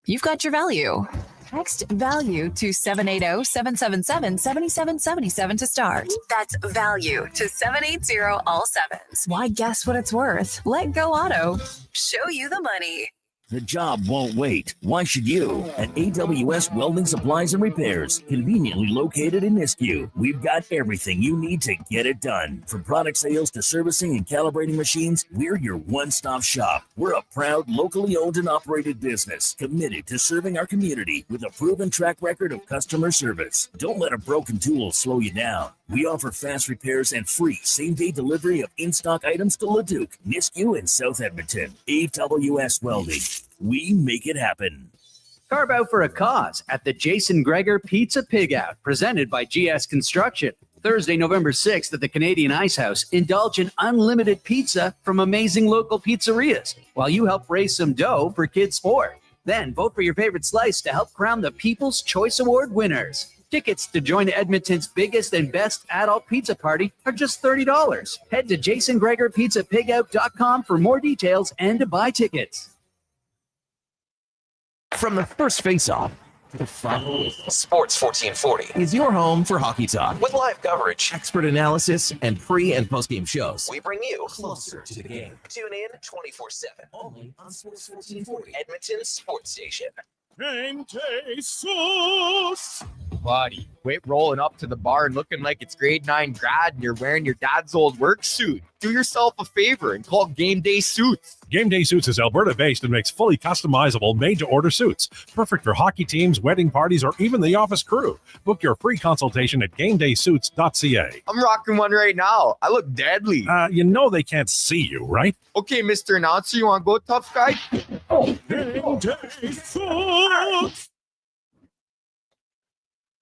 you've got your value. Text value to 780-777-7777 to start. That's value to 780 all sevens. Why guess what it's worth? Let Go Auto show you the money. The job won't wait. Why should you? At AWS Welding Supplies and Repairs, conveniently located in Nisku, we've got everything you need to get it done. From product sales to servicing and calibrating machines, we're your one-stop shop. We're a proud, locally owned and operated business, committed to serving our community with a proven track record of customer service. Don't let a broken tool slow you down. We offer fast repairs and free same-day delivery of in-stock items to Leduc, Nisku, and South Edmonton. AWS Welding. We make it happen. Carve out for a cause at the Jason Gregor Pizza Pig Out, presented by GS Construction. Thursday, November 6th at the Canadian Ice House. Indulge in unlimited pizza from amazing local pizzerias while you help raise some dough for kids' sport. Then vote for your favorite slice to help crown the People's Choice Award winners. Tickets to join Edmonton's biggest and best adult pizza party are just $30. Head to jasongregorpizzapigout.com for more details and to buy tickets. From the first face-off to the final, Sports 1440 is your home for hockey talk with live coverage, expert analysis, and pre- and post-game shows. We bring you closer to the game. Tune in 24/7 only on Sports 1440, Edmonton's sports station. Game day sauce. Buddy, quit rolling up to the bar and looking like it's grade 9 grad and you're wearing your dad's old work suit. Do yourself a favor and call Game Day Suits. Game Day Suits is Alberta-based and makes fully customizable, made-to-order suits. Perfect for hockey teams, wedding parties, or even the office crew. Book your free consultation at GameDaySuits.ca. I'm rocking one right now. I look deadly. You know they can't see you, right? Okay, Mr. Announcer, you want to go, tough guy? Oh, Game Day Suits.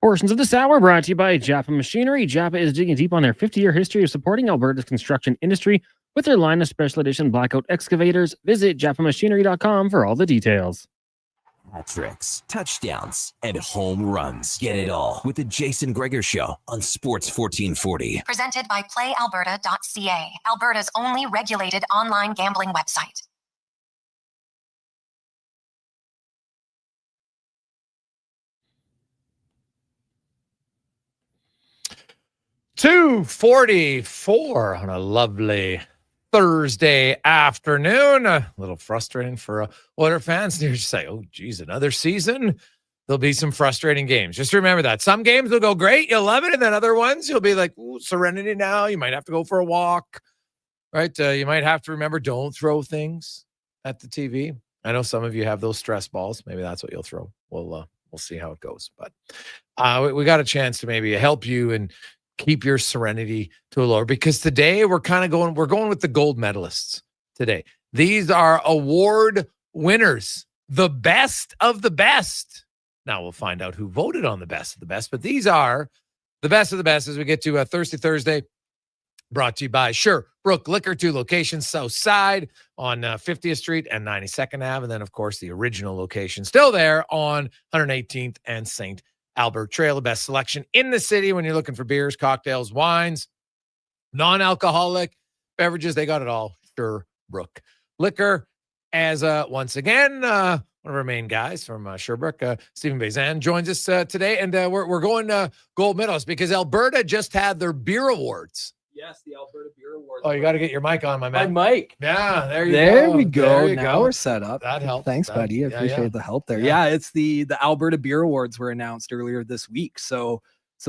Portions of this hour brought to you by Jaffa Machinery. Jaffa is digging deep on their 50-year history of supporting Alberta's construction industry with their line of special edition blackout excavators. Visit jaffamachinery.com for all the details. Hat-tricks, touchdowns, and home runs. Get it all with the Jason Gregor Show on Sports 1440. Presented by PlayAlberta.ca, Alberta's only regulated online gambling website. $2:44 on a lovely Thursday afternoon. A little frustrating for Oiler fans. You're just say, oh, geez, another season. there'll be some frustrating games. Just remember that. Some games will go great. You'll love it. And then other ones, you'll be like, ooh, serenity now. You might have to go for a walk, right? You might have to remember, don't throw things at the TV. I know some of you have those stress balls. Maybe that's what you'll throw. We'll see how it goes. But we got a chance to maybe help you and keep your serenity to a lower, because today we're going with the gold medalists today. These are award winners, the best of the best. Now we'll find out who voted on the best of the best, but these are the best of the best as we get to Thirsty Thursday, brought to you by Sherbrooke Liquor, 2 locations, South Side on 50th Street and 92nd Ave. And then, of course, the original location still there on 118th and St. Albert Trail, the best selection in the city when you're looking for beers, cocktails, wines, non-alcoholic beverages. They got it all. Sherbrooke Liquor. As once again, one of our main guys from Sherbrooke, Stephen Bazan, joins us today. And we're going gold medals because Alberta just had their beer awards. Yes, the Alberta Beer Awards. Oh, you got to get your mic on, my man. My mic. Yeah, there you there go. We go. There you Now go. we're set up. That helps. Thanks, buddy. I appreciate the help there. Yeah, it's the Alberta Beer Awards were announced earlier this week. So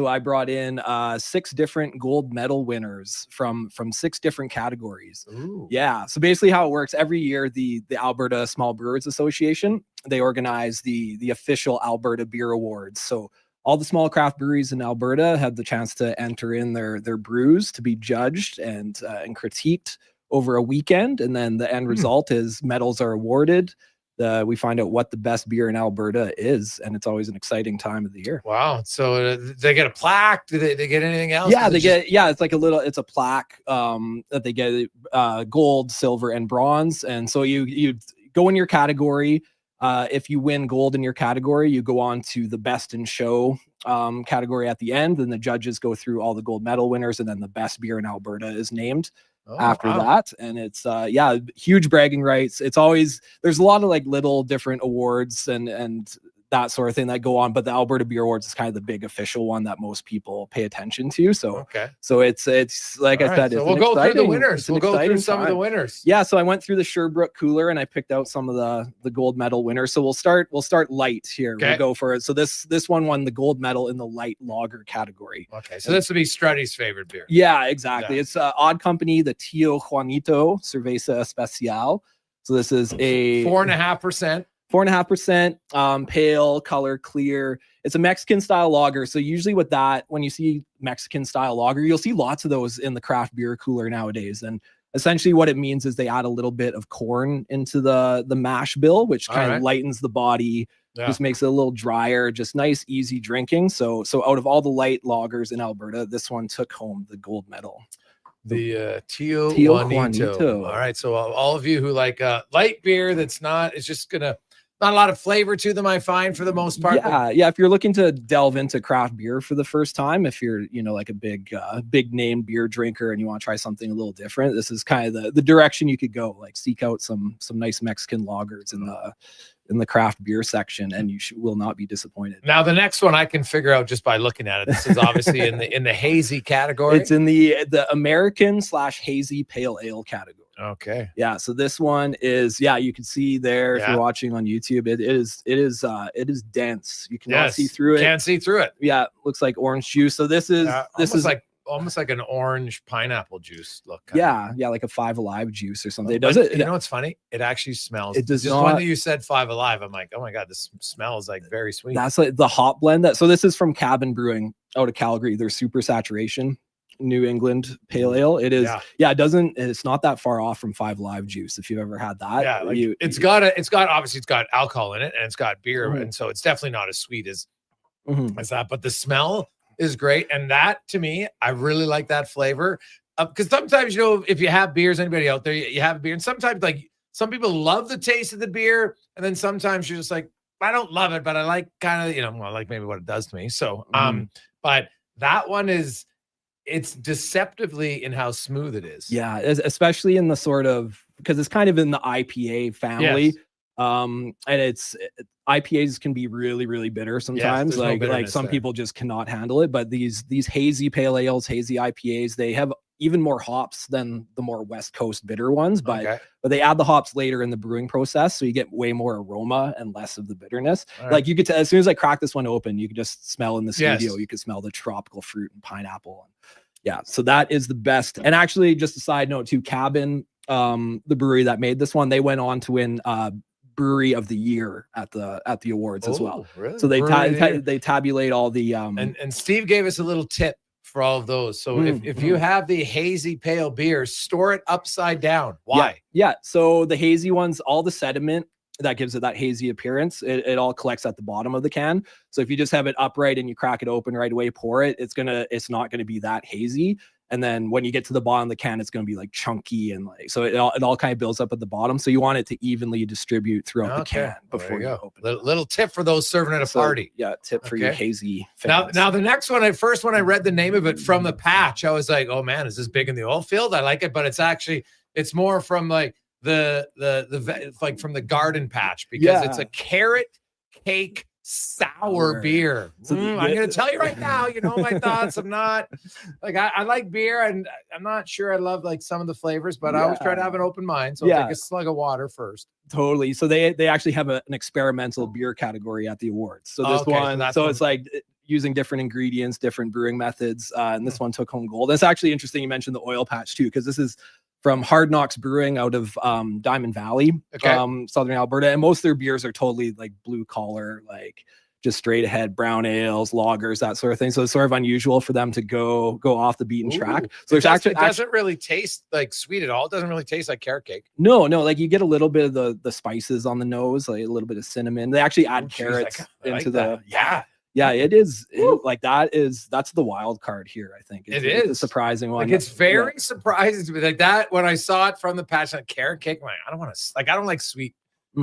I brought in 6 different gold medal winners from 6 different categories. Ooh. Yeah. So basically how it works, every year the Alberta Small Brewers Association, they organize the official Alberta Beer Awards. So all the small craft breweries in Alberta had the chance to enter in their brews to be judged and critiqued over a weekend. And then the end result is medals are awarded. We find out what the best beer in Alberta is, and it's always an exciting time of the year. Wow. So they get a plaque? Do they get anything else? Yeah, it's like it's a plaque that they get gold, silver, and bronze. And so you go in your category. If you win gold in your category, you go on to the best in show category at the end. Then the judges go through all the gold medal winners, and then the best beer in Alberta is named after that. And it's huge bragging rights. It's always, there's a lot of like little different awards and that sort of thing that go on, but the Alberta Beer Awards is kind of the big official one that most people pay attention to. So it's like I said, so we'll go through the winners. We'll go through some of the winners. Yeah, so I went through the Sherbrooke cooler and I picked out some of the gold medal winners. So we'll start light here. Okay. We'll go for it. So this one won the gold medal in the light lager category. Okay, so this would be Strutty's favorite beer. Yeah, exactly. Yeah. It's Odd Company, the Tío Juanito Cerveza Especial. So this is a 4.5%. 4.5%, pale, color, clear. It's a Mexican style lager. So usually with that, when you see Mexican style lager, you'll see lots of those in the craft beer cooler nowadays. And essentially what it means is they add a little bit of corn into the mash bill, which kind of lightens the body, just makes it a little drier, just nice, easy drinking. So out of all the light lagers in Alberta, this one took home the gold medal. The Tío Juanito. All right. So all of you who like light beer that's not, it's just going to, not a lot of flavor to them, I find, for the most part. Yeah. If you're looking to delve into craft beer for the first time, if you're, like a big name beer drinker and you want to try something a little different, this is kind of the direction you could go. Like seek out some nice Mexican lagers in the craft beer section, and you will not be disappointed. Now, the next one I can figure out just by looking at it. This is obviously in the hazy category. It's in the American/hazy pale ale category. Okay. Yeah. So this one is, you can see there if you're watching on YouTube, it is dense. You cannot see through it. Can't see through it. Yeah. Looks like orange juice. So this is like almost like an orange pineapple juice look. Yeah. Like a 5 Alive juice or something. You know what's funny? It actually smells. It does just not. When you said 5 Alive, I'm like, oh my God, this smells like very sweet. That's like the hop blend. So this is from Cabin Brewing out of Calgary. They're super saturation New England pale ale. It is. It's not that far off from 5 Alive juice. If you've ever had that. Yeah. It's got alcohol in it and it's got beer. And so it's definitely not as sweet as that, but the smell is great. And that, to me, I really like that flavor. Because sometimes, if you have beers, anybody out there, you have a beer, and sometimes like some people love the taste of the beer, and then sometimes you're just like, I don't love it, but I like kind of, I like maybe what it does to me. So, but that one it's deceptively in how smooth it is. Yeah, especially in the sort of, because it's kind of in the IPA family. Yes. And IPAs can be really, really bitter sometimes. Like some people just cannot handle it. But these hazy pale ales, hazy IPAs, they have even more hops than the more West Coast bitter ones, but Okay. they add the hops later in the brewing process, so you get way more aroma and less of the bitterness. All right. Like you could as soon as I crack this one open, you could just smell in the Yes. studio. You could smell the tropical fruit and pineapple. Yeah, so that is the best. And actually, just a side note too, Cabin, the brewery that made this one, they went on to win Brewery of the Year at the awards as well. Really? So they Brewery of the Year. they tabulate all the And Steve gave us a little tip for all of those. So if you have the hazy pale beer, store it upside down. Why? Yeah. So the hazy ones, all the sediment that gives it that hazy appearance, it all collects at the bottom of the can. So if you just have it upright and you crack it open right away, pour it, it's not gonna be that hazy. And then when you get to the bottom of the can, it's going to be like chunky and like, so it all kind of builds up at the bottom. So you want it to evenly distribute throughout the can before you open it. Little tip for those serving at a party. Yeah, tip for your hazy fans. Now the next one, when I read the name of it from the patch, I was like, oh man, is this big in the oil field? I like it, but it's more from like like from the garden patch because it's a carrot cake sour beer. So I'm going to tell you right now, my thoughts. I'm not like, I like beer and I'm not sure I love like some of the flavors, but I always try to have an open mind. So I'll take a slug of water first. Totally. So they actually have an experimental beer category at the awards. So this it's like using different ingredients, different brewing methods. And this one took home gold. It's actually interesting. You mentioned the oil patch too, because this is from Hard Knocks Brewing out of Diamond Valley, Southern Alberta. And most of their beers are totally like blue collar, like just straight ahead brown ales, lagers, that sort of thing. So it's sort of unusual for them to go off the beaten track. So it doesn't really taste like sweet at all. It doesn't really taste like carrot cake. No, like you get a little bit of the spices on the nose, like a little bit of cinnamon. They actually add carrots into the Yeah, it is that's the wild card here. I think it's a surprising one. Like it's very surprising to me like that when I saw it from the patch on carrot cake. I'm like, I don't like sweet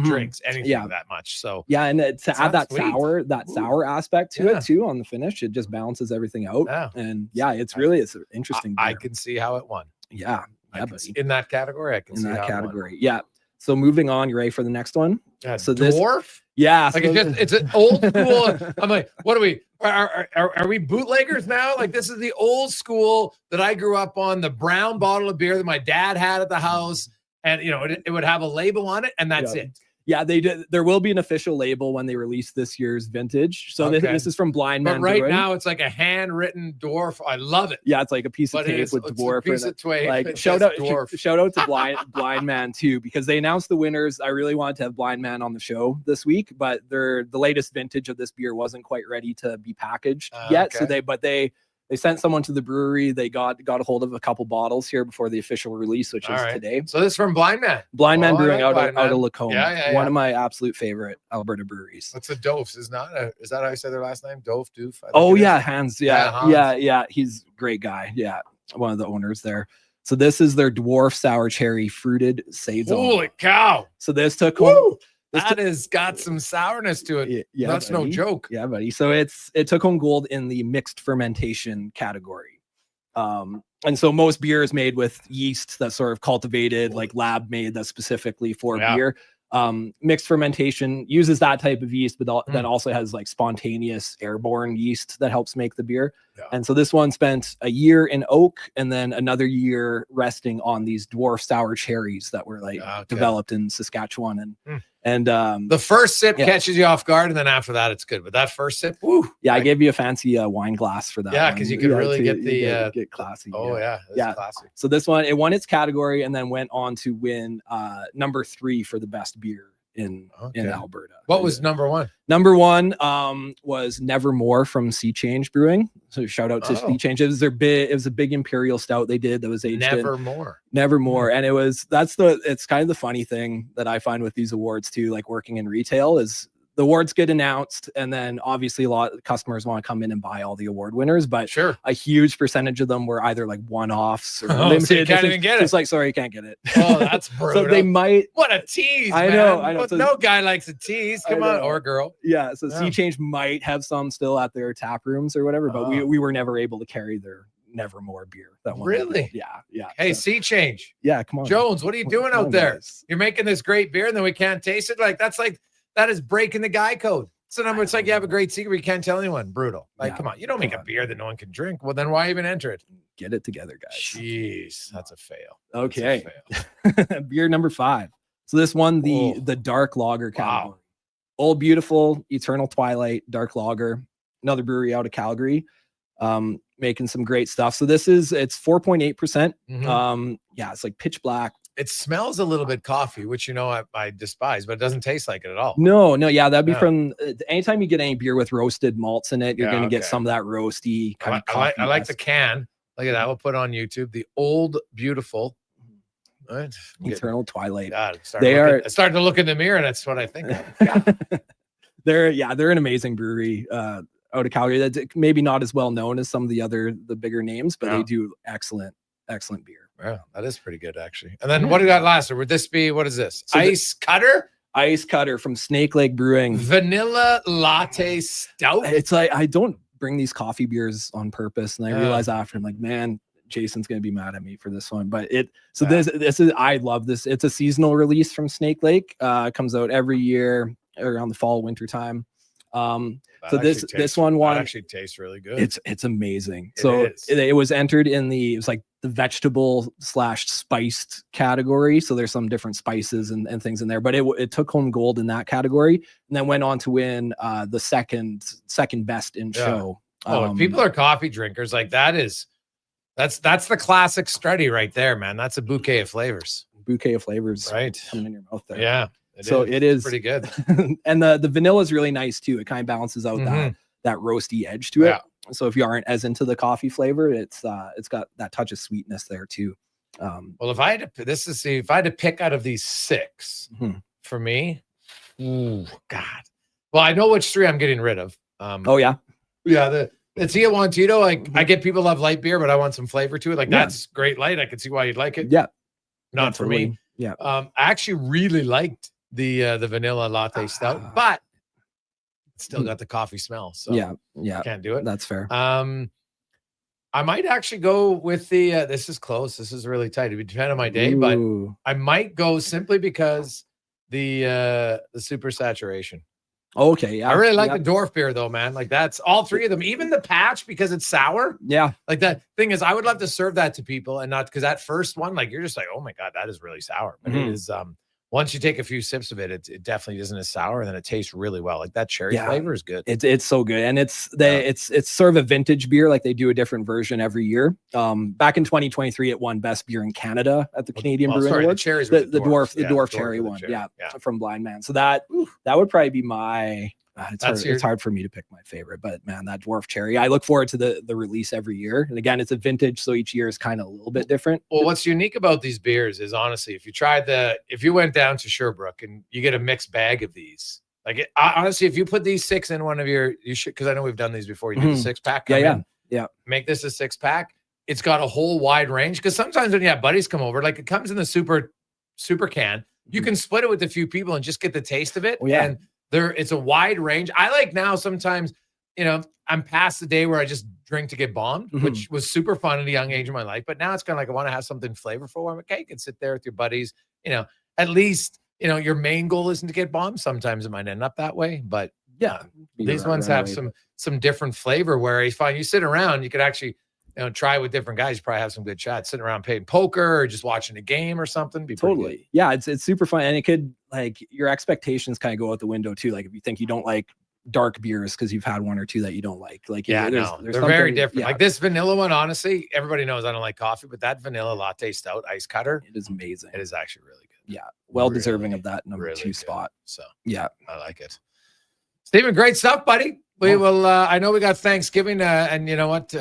drinks anything that much. So and to add that sour aspect to it too on the finish, it just balances everything out. And it's an interesting beer. I can see how it won. In that category, I can see that category. Yeah. So moving on, you ready for the next one? So dwarf. Like it's an old school. I'm like, what are we? Are we bootleggers now? Like this is the old school that I grew up on. The brown bottle of beer that my dad had at the house, and it would have a label on it, and that's it. Yeah, they did. There will be an official label when they release this year's vintage. So this is from Blind Man. But right now, it's like a handwritten dwarf. I love it. Yeah, it's like a piece of tape with dwarf. Piece of tape. Like shout out to Blind Man too, because they announced the winners. I really wanted to have Blind Man on the show this week, but the latest vintage of this beer wasn't quite ready to be packaged yet. So they sent someone to the brewery. They got a hold of a couple bottles here before the official release, which is today. So this is from Blind Man. Blind Man Brewing out of Lacombe. One of my absolute favorite Alberta breweries. What's the Doofs? Is that how I say their last name? Doof. Hans. Yeah. He's a great guy. Yeah, one of the owners there. So this is their dwarf sour cherry fruited saison. Holy cow! So this took home. That has got some sourness to it. Yeah, that's no joke. Yeah, buddy. So it took home gold in the mixed fermentation category. And so most beer is made with yeast that's sort of cultivated, like lab made, that's specifically for beer. Mixed fermentation uses that type of yeast, but that also has like spontaneous airborne yeast that helps make the beer. And so this one spent a year in oak and then another year resting on these dwarf sour cherries that were like developed in Saskatchewan. And the first sip catches you off guard, and then after that it's good. But that first sip, I gave you a fancy wine glass for that. Yeah, because you could really get the get classy. Classic. So this one, it won its category and then went on to win number 3 for the best beer in Alberta. What was number 1? Number 1 was Nevermore from Sea Change Brewing. So shout out to Sea Change. It was a big imperial stout they did that was aged Nevermore. And it's kind of the funny thing that I find with these awards too, like working in retail, is the awards get announced and then obviously a lot of customers want to come in and buy all the award winners, but a huge percentage of them were either like one-offs or limited. So you can't even get it. It's like, sorry, you can't get it. Oh, that's brutal. So they might. What a tease, I man. know. So, no guy likes a tease. Come on, or girl. Yeah. So Sea Change might have some still at their tap rooms or whatever, but we were never able to carry their Nevermore beer. That one. Really? Yeah. Hey, Sea Change. Yeah, come on. Jones, what are you doing out there? You're making this great beer and then we can't taste it. That is breaking the guy code. So number, it's like you have a great secret, but you can't tell anyone. Brutal. Like, come on, you don't make a beer that no one can drink. Well, then why even enter it? Get it together, guys. Jeez, that's a fail. Okay. Beer number 5. So this one, the dark lager category. Old Beautiful, Eternal Twilight, dark lager. Another brewery out of Calgary, making some great stuff. So it's 4.8%. Yeah, it's like pitch black. It smells a little bit coffee, which I despise, but it doesn't taste like it at all. No, yeah, that'd be from anytime you get any beer with roasted malts in it, you're going to get some of that roasty kind of coffee. I like the can. Look at that. We'll put it on YouTube. The Old Beautiful. Right. Eternal Twilight. God, I started to look in the mirror, and that's what I think of. They're an amazing brewery out of Calgary. That's maybe not as well known as some of the bigger names, but they do excellent beer. Wow, that is pretty good, actually. And then what do we got last? Or would this be, what is this? So Ice Cutter? Ice Cutter from Snake Lake Brewing. Vanilla Latte Stout. It's like, I don't bring these coffee beers on purpose. And I realize after, I'm like, man, Jason's going to be mad at me for this one. But this is, I love this. It's a seasonal release from Snake Lake. It comes out every year around the fall, winter time. This one actually tastes really good. It's amazing. It was entered in the vegetable / spiced category. So there's some different spices and things in there, but it took home gold in that category and then went on to win the second best in show. If people are coffee drinkers, like that's the classic Strutty right there, man. That's a bouquet of flavors. Right coming in your mouth there. Yeah. It is pretty good. And the vanilla is really nice too. It kind of balances out that roasty edge to it. So if you aren't as into the coffee flavor, it's got that touch of sweetness there too. Well, if I had to pick out of these 6 for me, God. Well, I know which 3 I'm getting rid of. Yeah. The Tijuanito, I get people love light beer, but I want some flavor to it. Like that's great light. I can see why you'd like it. Yeah. Not for me. Yeah. I actually really liked the vanilla latte stout, but it's still got the coffee smell. So yeah, can't do it. That's fair. I might actually go with the this is close. This is really tight. It would depend on my day, but I might go simply because the super saturation. Okay, yeah. I really like the dwarf beer though, man. Like that's all 3 of them. Even the patch because it's sour. Yeah. Like that thing is, I would love to serve that to people and not because that first one, like you're just like, oh my God, that is really sour. But it is once you take a few sips of it, it definitely isn't as sour, and then it tastes really well. Like that cherry flavor is good. It's so good, and it's sort of a vintage beer. Like they do a different version every year. Back in 2023, it won best beer in Canada at the Canadian Brewing Awards. The dwarf cherry one, from Blind Man. So that would probably be my. It's hard for me to pick my favorite, but man, that dwarf cherry. I look forward to the release every year, and again, it's a vintage, so each year is kind of a little bit different. Well, what's unique about these beers is honestly, if you went down to Sherbrooke and you get a mixed bag of these, like honestly, if you put these 6 in one of you should, because I know we've done these before. You do the 6-pack. Yeah. Make this a 6-pack. It's got a whole wide range because sometimes when you have buddies come over, like it comes in the super can, you can split it with a few people and just get the taste of it. And it's a wide range. I like now sometimes, I'm past the day where I just drink to get bombed, which was super fun at a young age in my life. But now it's kind of like I want to have something flavorful. I'm okay. You can sit there with your buddies. At least your main goal isn't to get bombed. Sometimes it might end up that way, but these ones have some different flavor. Where you find you sit around, you could actually try with different guys. You probably have some good shots sitting around playing poker or just watching a game or something. Totally. Yeah. It's super fun. And it could, like, your expectations kind of go out the window too. Like if you think you don't like dark beers because you've had 1 or 2 that you don't like, there's they're very different. Like this vanilla one, honestly, everybody knows I don't like coffee, but that vanilla latte stout Ice Cutter, it is amazing. It is actually really good. Yeah. Well deserving of that number 2 spot. So yeah, I like it. Stephen, great stuff, buddy. We will, I know we got Thanksgiving and you know what,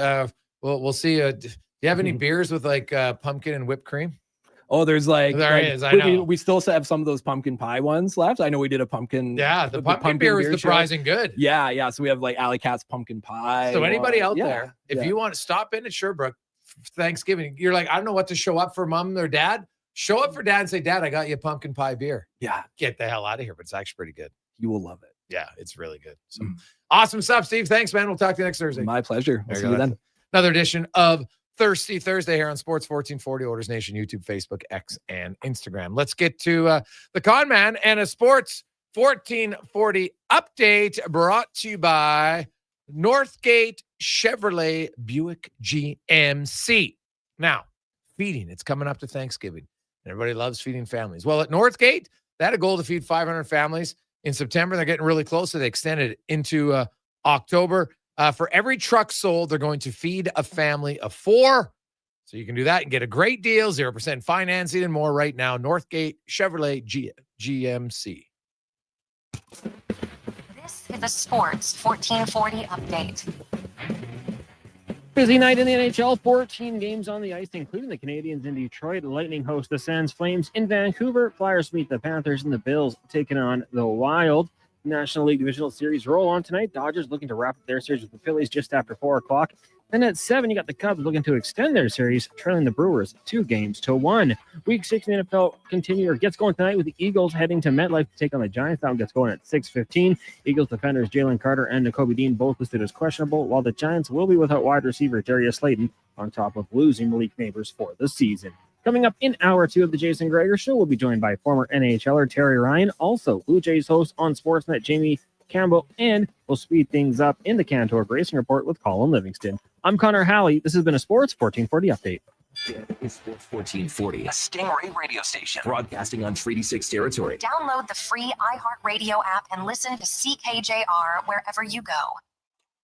we'll see. Do you have any beers with like pumpkin and whipped cream? Oh, there's like is. I know. We still have some of those pumpkin pie ones left. I know we did a pumpkin. Yeah, the pumpkin beer was surprising good. Yeah. So we have like Alley Cat's pumpkin pie. So anybody out there, if you want to stop in at Sherbrooke for Thanksgiving, you're like, I don't know what to show up for mom or dad. Show up for dad and say, Dad, I got you a pumpkin pie beer. Yeah. Get the hell out of here. But it's actually pretty good. You will love it. Yeah, it's really good. So awesome stuff, Steve. Thanks, man. We'll talk to you next Thursday. My pleasure. I'll see you then. Another edition of Thirsty Thursday here on Sports 1440, Orders Nation, YouTube, Facebook, X, and Instagram. Let's get to the con man and a Sports 1440 update brought to you by Northgate Chevrolet Buick GMC. Now, feeding, it's coming up to Thanksgiving. Everybody loves feeding families. Well, at Northgate, they had a goal to feed 500 families in September. They're getting really close, so they extended it into October. For every truck sold, they're going to feed a family of 4. So you can do that and get a great deal, 0% financing and more right now. Northgate Chevrolet GMC. This is a Sports 1440 update. Busy night in the NHL, 14 games on the ice, including the Canadiens in Detroit. Lightning host the Sens, Flames in Vancouver. Flyers meet the Panthers, and the Bills taking on the Wild. National League Divisional Series roll on tonight. Dodgers looking to wrap up their series with the Phillies just after 4 o'clock. Then at 7, you got the Cubs looking to extend their series, trailing the Brewers 2-1. Week 6 in the NFL gets going tonight with the Eagles heading to MetLife to take on the Giants. That one gets going at 6:15. Eagles defenders Jalen Carter and Nakobe Dean both listed as questionable, while the Giants will be without wide receiver Darius Slayton on top of losing Malik Neighbors for the season. Coming up in hour 2 of the Jason Gregor Show, we'll be joined by former NHLer Terry Ryan, also Blue Jays host on Sportsnet Jamie Campbell, and we'll speed things up in the Cantor Racing Report with Colin Livingston. I'm Connor Halley. This has been a Sports 1440 update. It's Sports 1440, a Stingray radio station broadcasting on Treaty 6 territory. Download the free iHeartRadio app and listen to CKJR wherever you go.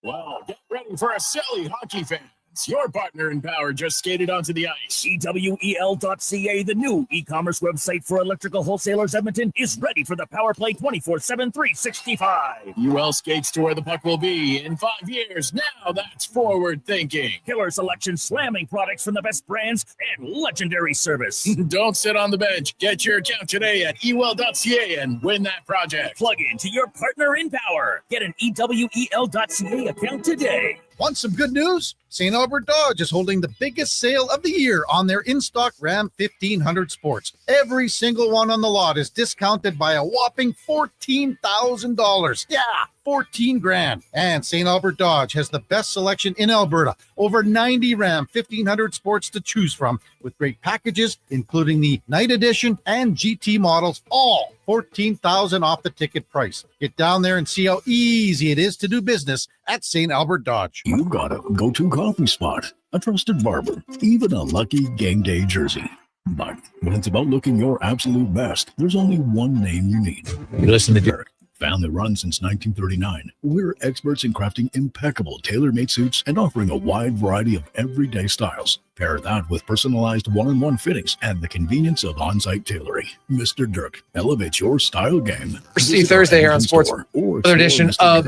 Wow, get ready for a silly hockey fan. Your partner in power just skated onto the ice. EWEL.ca, the new e-commerce website for electrical wholesalers Edmonton, is ready for the power play 24/7, 365. UL skates to where the puck will be in 5 years. Now that's forward thinking. Killer selection, slamming products from the best brands, and legendary service. Don't sit on the bench. Get your account today at ewell.ca and win that project. Plug into your partner in power. Get an EWEL.ca account today. Want some good news? St. Albert Dodge is holding the biggest sale of the year on their in-stock Ram 1500 Sports. Every single one on the lot is discounted by a whopping $14,000. Yeah, 14 grand. And St. Albert Dodge has the best selection in Alberta. Over 90 Ram 1500 Sports to choose from with great packages, including the Night Edition and GT models, all $14,000 off the ticket price. Get down there and see how easy it is to do business at St. Albert Dodge. You've got a go-to coffee spot, a trusted barber, even a lucky game day jersey. But when it's about looking your absolute best, there's only one name you need. You listen to Dirk. Family run since 1939. We're experts in crafting impeccable tailor-made suits and offering a wide variety of everyday styles. Pair that with personalized one-on-one fittings and the convenience of on-site tailoring. Mr. Dirk elevates your style game. See Thursday here on Sports. Another edition of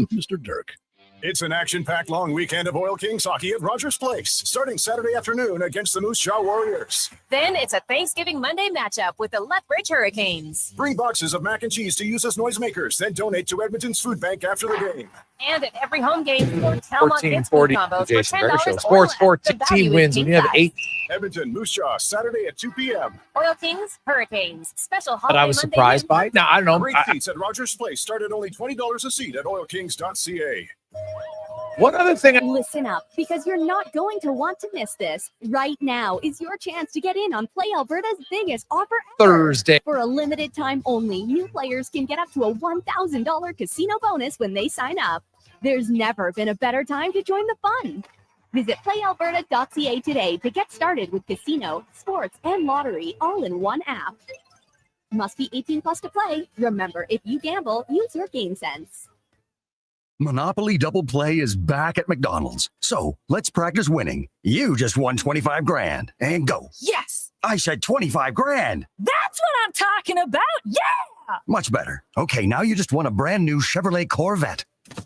Mr. Dirk. It's an action-packed long weekend of Oil Kings hockey at Rogers Place, starting Saturday afternoon against the Moose Jaw Warriors. Then it's a Thanksgiving Monday matchup with the Lethbridge Hurricanes. Bring boxes of mac and cheese to use as noisemakers, then donate to Edmonton's food bank after the game. And at every home game, Sports Helmut gets food 1440 combos for Jason Gregor Show. $10 Sports or less. The 14 value wins. is When you have 8. Edmonton, Moose Jaw, Saturday at 2 p.m. Oil Kings, Hurricanes. Special But holiday I was Monday surprised by it. No, I don't know. Great seats at Rogers Place start at only $20 a seat at oilkings.ca. One other thing. Listen up, because you're not going to want to miss this. Right now is your chance to get in on Play Alberta's biggest offer ever. Thursday. For a limited time only, new players can get up to a $1,000 casino bonus when they sign up. There's never been a better time to join the fun. Visit playalberta.ca today to get started with casino, sports, and lottery all in one app. Must be 18 plus to play. Remember, if you gamble, use your game sense. Monopoly Double Play is back at McDonald's. So let's practice winning. You just won 25 grand. And go. Yes! I said 25 grand. That's what I'm talking about! Yeah! Much better. Okay, now you just won a brand new Chevrolet Corvette. I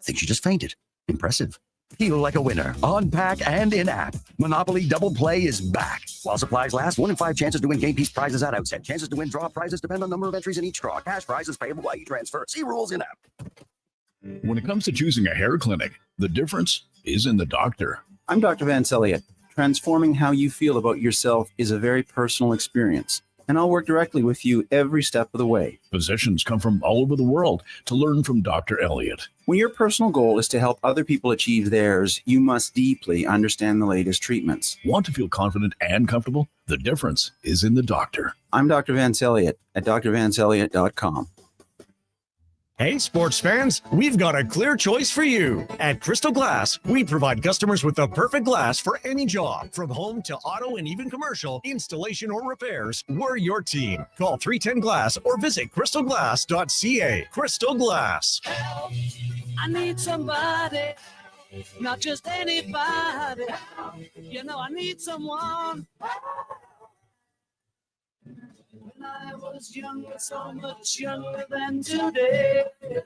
think she just fainted. Impressive. Feel like a winner on pack and in-app. Monopoly Double Play is back. While supplies last, 1 in 5 chances to win game piece prizes at outset. Chances to win draw prizes depend on number of entries in each draw. Cash prizes payable by e-transfer. See rules in-app. When it comes to choosing a hair clinic, the difference is in the doctor. I'm Dr. Vance Elliott. Transforming how you feel about yourself is a very personal experience. and I'll work directly with you every step of the way. Physicians come from all over the world to learn from Dr. Elliott. When your personal goal is to help other people achieve theirs, you must deeply understand the latest treatments. Want to feel confident and comfortable? The difference is in the doctor. I'm Dr. Vance Elliott at drvanceelliott.com. Hey, sports fans, we've got a clear choice for you. At Crystal Glass, we provide customers with the perfect glass for any job. From home to auto and even commercial, installation or repairs, we're your team. Call 310 Glass or visit crystalglass.ca. Crystal Glass. Help. I need somebody, not just anybody. You know, I need someone. When I was younger, so much younger than today, I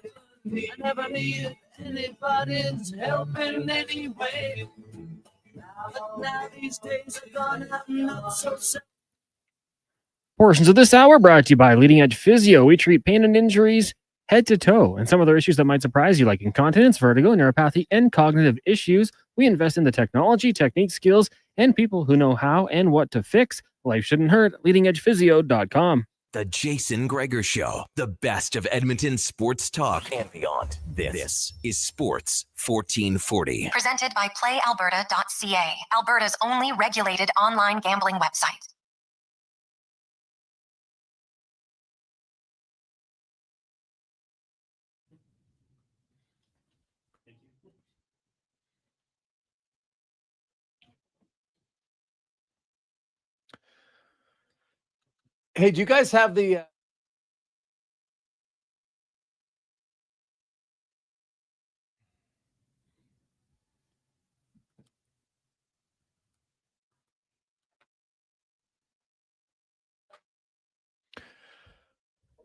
never needed anybody's help in any way. But now these days are gone, I'm not so sad. Portions of this hour brought to you by Leading Edge Physio. We treat pain and injuries head to toe and some other issues that might surprise you, like incontinence, vertigo, neuropathy, and cognitive issues. We invest in the technology, technique, skills, and people who know how and what to fix. Life shouldn't hurt. LeadingEdgePhysio.com. The Jason Gregor Show, the best of Edmonton sports talk and beyond. This is Sports 1440. Presented by PlayAlberta.ca, Alberta's only regulated online gambling website. Hey, do you guys have the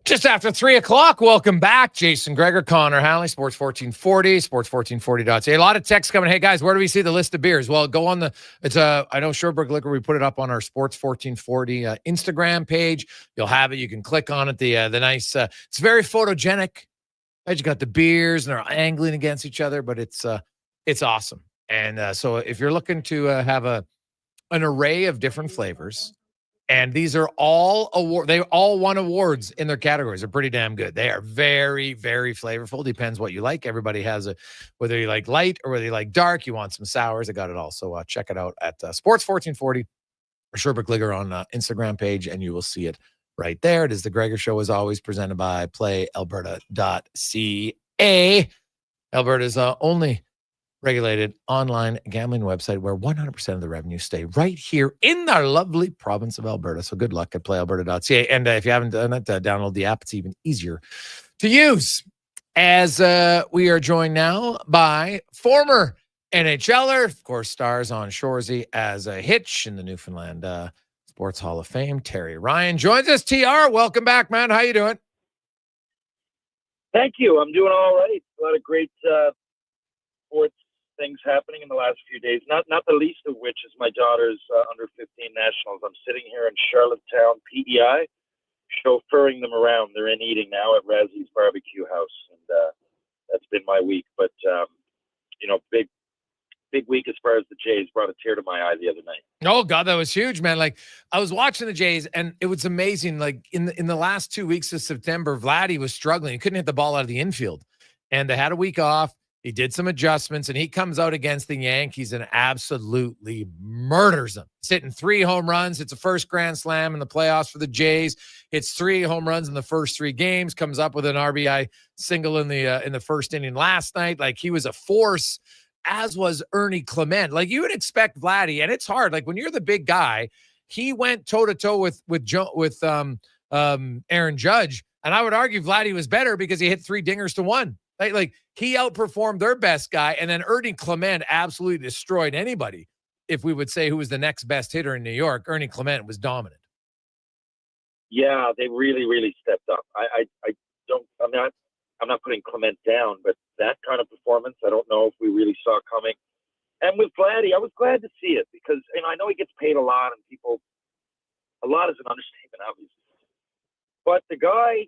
just after 3 o'clock? Welcome back. Jason Gregor, Connor Halley, Sports 1440, sports1440.ca. A lot of texts coming. Hey, guys, where do we see the list of beers? Well, go on I know Sherbrooke Liquor, we put it up on our Sports 1440 Instagram page. You'll have it. You can click on it. The nice, it's very photogenic. You got the beers and they're angling against each other, but it's awesome. And so if you're looking to have an array of different flavors, and these are all they all won awards in their categories. They're pretty damn good. They are very, very flavorful. Depends what you like. Everybody has whether you like light or whether you like dark, you want some sours. I got it all. So check it out at Sports 1440 or Sherbrooke Liquor on Instagram page, and you will see it right there. It is the Gregor Show, as always, presented by PlayAlberta.ca. Alberta's only regulated online gambling website where 100% of the revenue stay right here in our lovely province of Alberta. So good luck at playalberta.ca. And if you haven't done it, download the app. It's even easier to use. As we are joined now by former NHLer, of course, stars on Shoresy as a Hitch in the Newfoundland Sports Hall of Fame. Terry Ryan joins us. TR, welcome back, man. How you doing? Thank you. I'm doing all right. A lot of great sports things happening in the last few days, not the least of which is my daughter's under 15 nationals. I'm sitting here in Charlottetown, PEI, chauffeuring them around. They're in eating now at Razzie's Barbecue House, and that's been my week. But big week as far as the Jays. Brought a tear to my eye the other night. Oh God, that was huge, man. Like I was watching the Jays and it was amazing. Like in the last 2 weeks of September, Vladdy was struggling. He couldn't hit the ball out of the infield, and they had a week off. He did some adjustments, and he comes out against the Yankees and absolutely murders them. He's hitting 3 home runs. It's a first grand slam in the playoffs for the Jays. Hits 3 home runs in the first 3 games. Comes up with an RBI single in the first inning last night. Like he was a force, as was Ernie Clement. Like you would expect Vladdy, and it's hard. Like when you're the big guy, he went toe to toe with Aaron Judge, and I would argue Vladdy was better because he hit 3 dingers to 1. Like he outperformed their best guy, and then Ernie Clement absolutely destroyed anybody. If we would say who was the next best hitter in New York, Ernie Clement was dominant. Yeah, they really, really stepped up. I'm not putting Clement down, but that kind of performance, I don't know if we really saw coming. And with Vladdy, I was glad to see it because, I know he gets paid a lot, and a lot is an understatement, obviously. But the guy,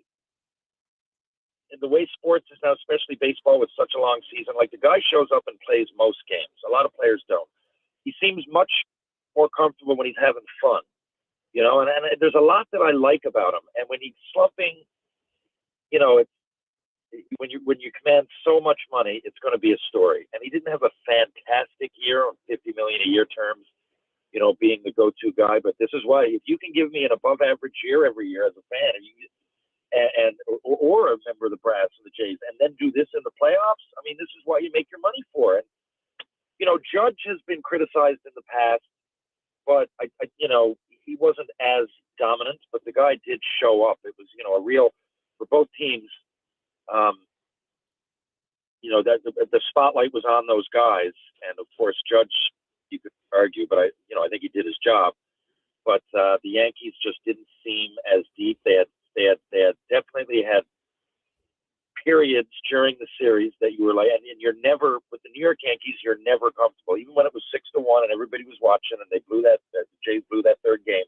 and the way sports is now, especially baseball with such a long season, like the guy shows up and plays most games. A lot of players don't. He seems much more comfortable when he's having fun. You know, and there's a lot that I like about him. And when he's slumping, you know, it's when you command so much money, it's going to be a story. And he didn't have a fantastic year on $50 million a year terms, you know, being the go-to guy. But this is why, if you can give me an above-average year every year as a fan, or a member of the brass of the Jays, and then do this in the playoffs, I mean, this is why you make your money for it. You know, Judge has been criticized in the past, but you know, he wasn't as dominant. But the guy did show up. It was, you know, a real for both teams. You know, that the spotlight was on those guys, and of course, Judge, you could argue, but I think he did his job. But the Yankees just didn't seem as deep. They had definitely had periods during the series that you were like, and you're never with the New York Yankees, you're never comfortable, even when it was 6-1 and everybody was watching, and they blew that. The Jays blew that third game.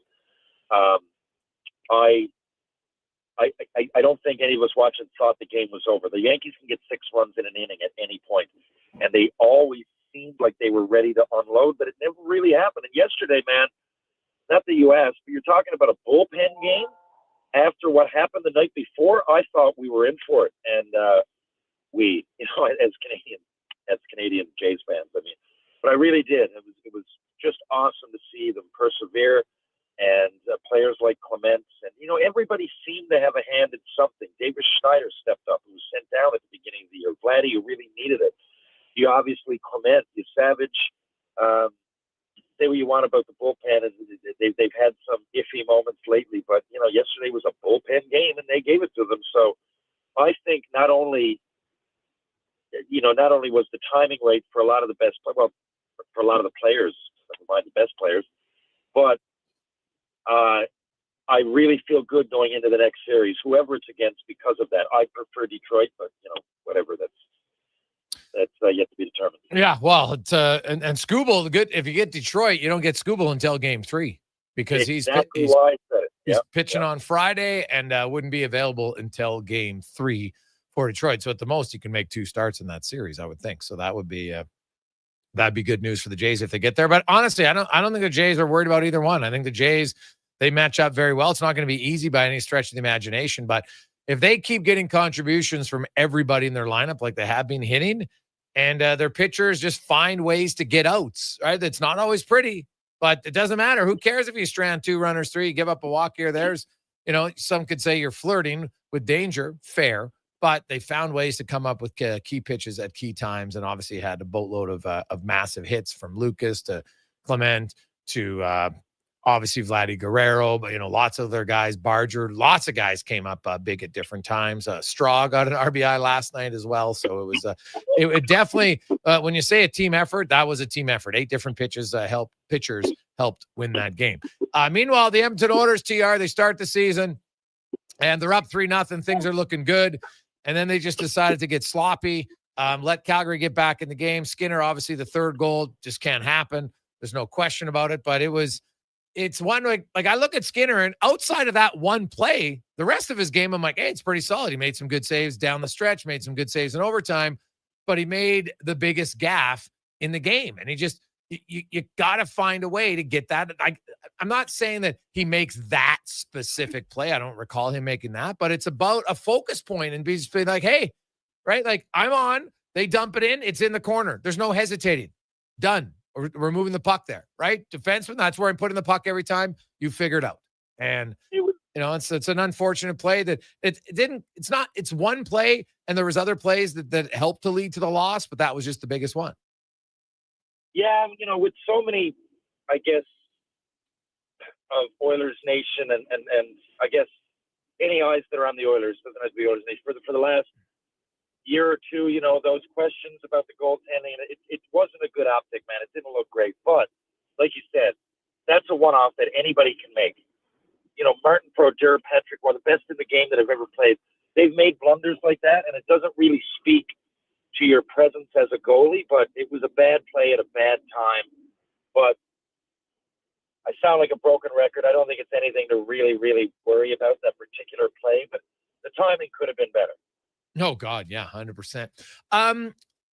I don't think any of us watching thought the game was over. The Yankees can get 6 runs in an inning at any point, and they always seemed like they were ready to unload, but it never really happened. And yesterday, man, not the U.S., but you're talking about a bullpen game after what happened the night before. I thought we were in for it, and we, you know, as Canadian Jays fans, I mean, but I really did. It was just awesome to see them persevere. And players like Clements, and, you know, everybody seemed to have a hand in something. Davis Schneider stepped up, who was sent down at the beginning of the year. Vladdy, who really needed it. You obviously, Clement, you Savage, say what you want about the bullpen, and they've had some iffy moments lately, but, you know, yesterday was a bullpen game, and they gave it to them. So I think not only was the timing right for a lot of the best, for a lot of the players, never mind the best players, but I really feel good going into the next series, whoever it's against, because of that. I prefer Detroit, but, you know, whatever, that's yet to be determined. Yeah, well, it's and Skubal, good. If you get Detroit, you don't get Skubal until Game 3 because he's why I said it. He's pitching on Friday and wouldn't be available until Game 3 for Detroit. So at the most, you can make 2 starts in that series, I would think. So that would be that'd be good news for the Jays if they get there. But honestly, I don't think the Jays are worried about either one. I think the Jays, they match up very well. It's not going to be easy by any stretch of the imagination, but if they keep getting contributions from everybody in their lineup like they have been hitting, and their pitchers just find ways to get outs, right? It's not always pretty, but it doesn't matter. Who cares if you strand 2 runners, 3, you give up a walk here? There's, you know, some could say you're flirting with danger, fair, but they found ways to come up with key pitches at key times, and obviously had a boatload of massive hits from Lucas to Clement to obviously Vladdy Guerrero, but, you know, lots of other guys, Barger, lots of guys came up big at different times. Straw got an RBI last night as well. So it was it definitely, when you say a team effort, that was a team effort. 8 different pitchers helped win that game. Meanwhile, the Edmonton Oilers, TR, they start the season and they're up 3-0. Things are looking good. And then they just decided to get sloppy, let Calgary get back in the game. Skinner, obviously the 3rd goal just can't happen. There's no question about it, but it's one like I look at Skinner, and outside of that one play, the rest of his game, I'm like, hey, it's pretty solid. He made some good saves down the stretch, made some good saves in overtime, but he made the biggest gaffe in the game. And he just, you got to find a way to get that. I'm not saying that he makes that specific play. I don't recall him making that, but it's about a focus point and be like, hey, right? Like, I'm on, they dump it in, it's in the corner. There's no hesitating. Done. We're moving the puck there, right? Defenseman, that's where I'm putting the puck every time. You figure it out. And, you know, it's an unfortunate play that it's one play, and there was other plays that helped to lead to the loss, but that was just the biggest one. Yeah, you know, with so many, I guess, of Oilers Nation and I guess any eyes that are on the Oilers, doesn't have to be Oilers Nation, for the last year or two, you know, those questions about the goaltending, it wasn't a good optic, man. It didn't look great. But, like you said, that's a one-off that anybody can make. You know, Martin Brodeur, Patrick, one of the best in the game that I've ever played. They've made blunders like that, and it doesn't really speak to your presence as a goalie, but it was a bad play at a bad time. But I sound like a broken record. I don't think it's anything to really, really worry about, that particular play, but the timing could have been better. No, God, yeah, 100%.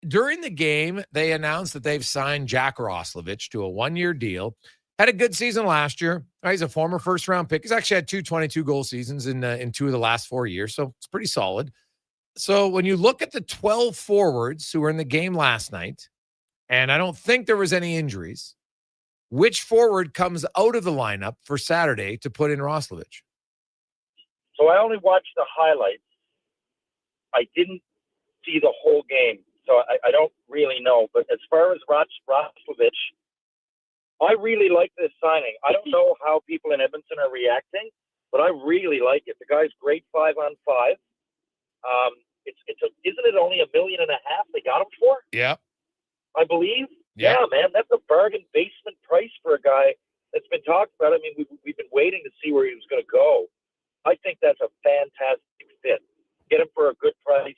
During the game, they announced that they've signed Jack Roslovich to a 1-year deal. Had a good season last year. He's a former first-round pick. He's actually had 2 22-goal seasons in 2 of the last 4 years, so it's pretty solid. So when you look at the 12 forwards who were in the game last night, and I don't think there was any injuries, which forward comes out of the lineup for Saturday to put in Roslovic? So I only watched the highlights. I didn't see the whole game, so I don't really know. But as far as Roslovic, I really like this signing. I don't know how people in Edmonton are reacting, but I really like it. The guy's great 5-on-5. Isn't it only $1.5 million they got him for? Yeah, I believe. Yeah. Yeah, man, that's a bargain basement price for a guy that's been talked about. I mean, we've been waiting to see where he was going to go. I think that's a fantastic fit. Get him for a good price,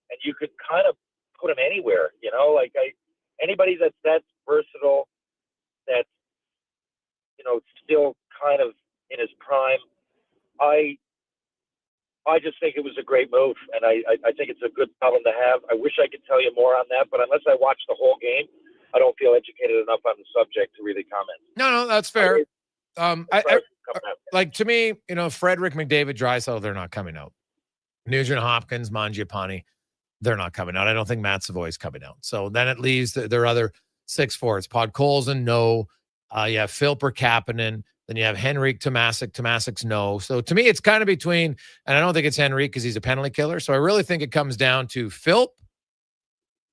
and you could kind of put him anywhere. Anybody that's versatile, that's still kind of in his prime. I just think it was a great move, and I think it's a good problem to have. I wish I could tell you more on that, but unless I watch the whole game, I don't feel educated enough on the subject to really comment. No, that's fair. To me, Frederick, McDavid, Draisaitl, they're not coming out. Nugent Hopkins, Mangiapane, they're not coming out. I don't think Matt Savoy's coming out. So then it leaves their other 6 forwards. Podkolzin, no. You have Philper, Kapanen. Then you have Henrique, Tomasic's no. So to me, it's kind of between, and I don't think it's Henrique because he's a penalty killer. So I really think it comes down to Philp,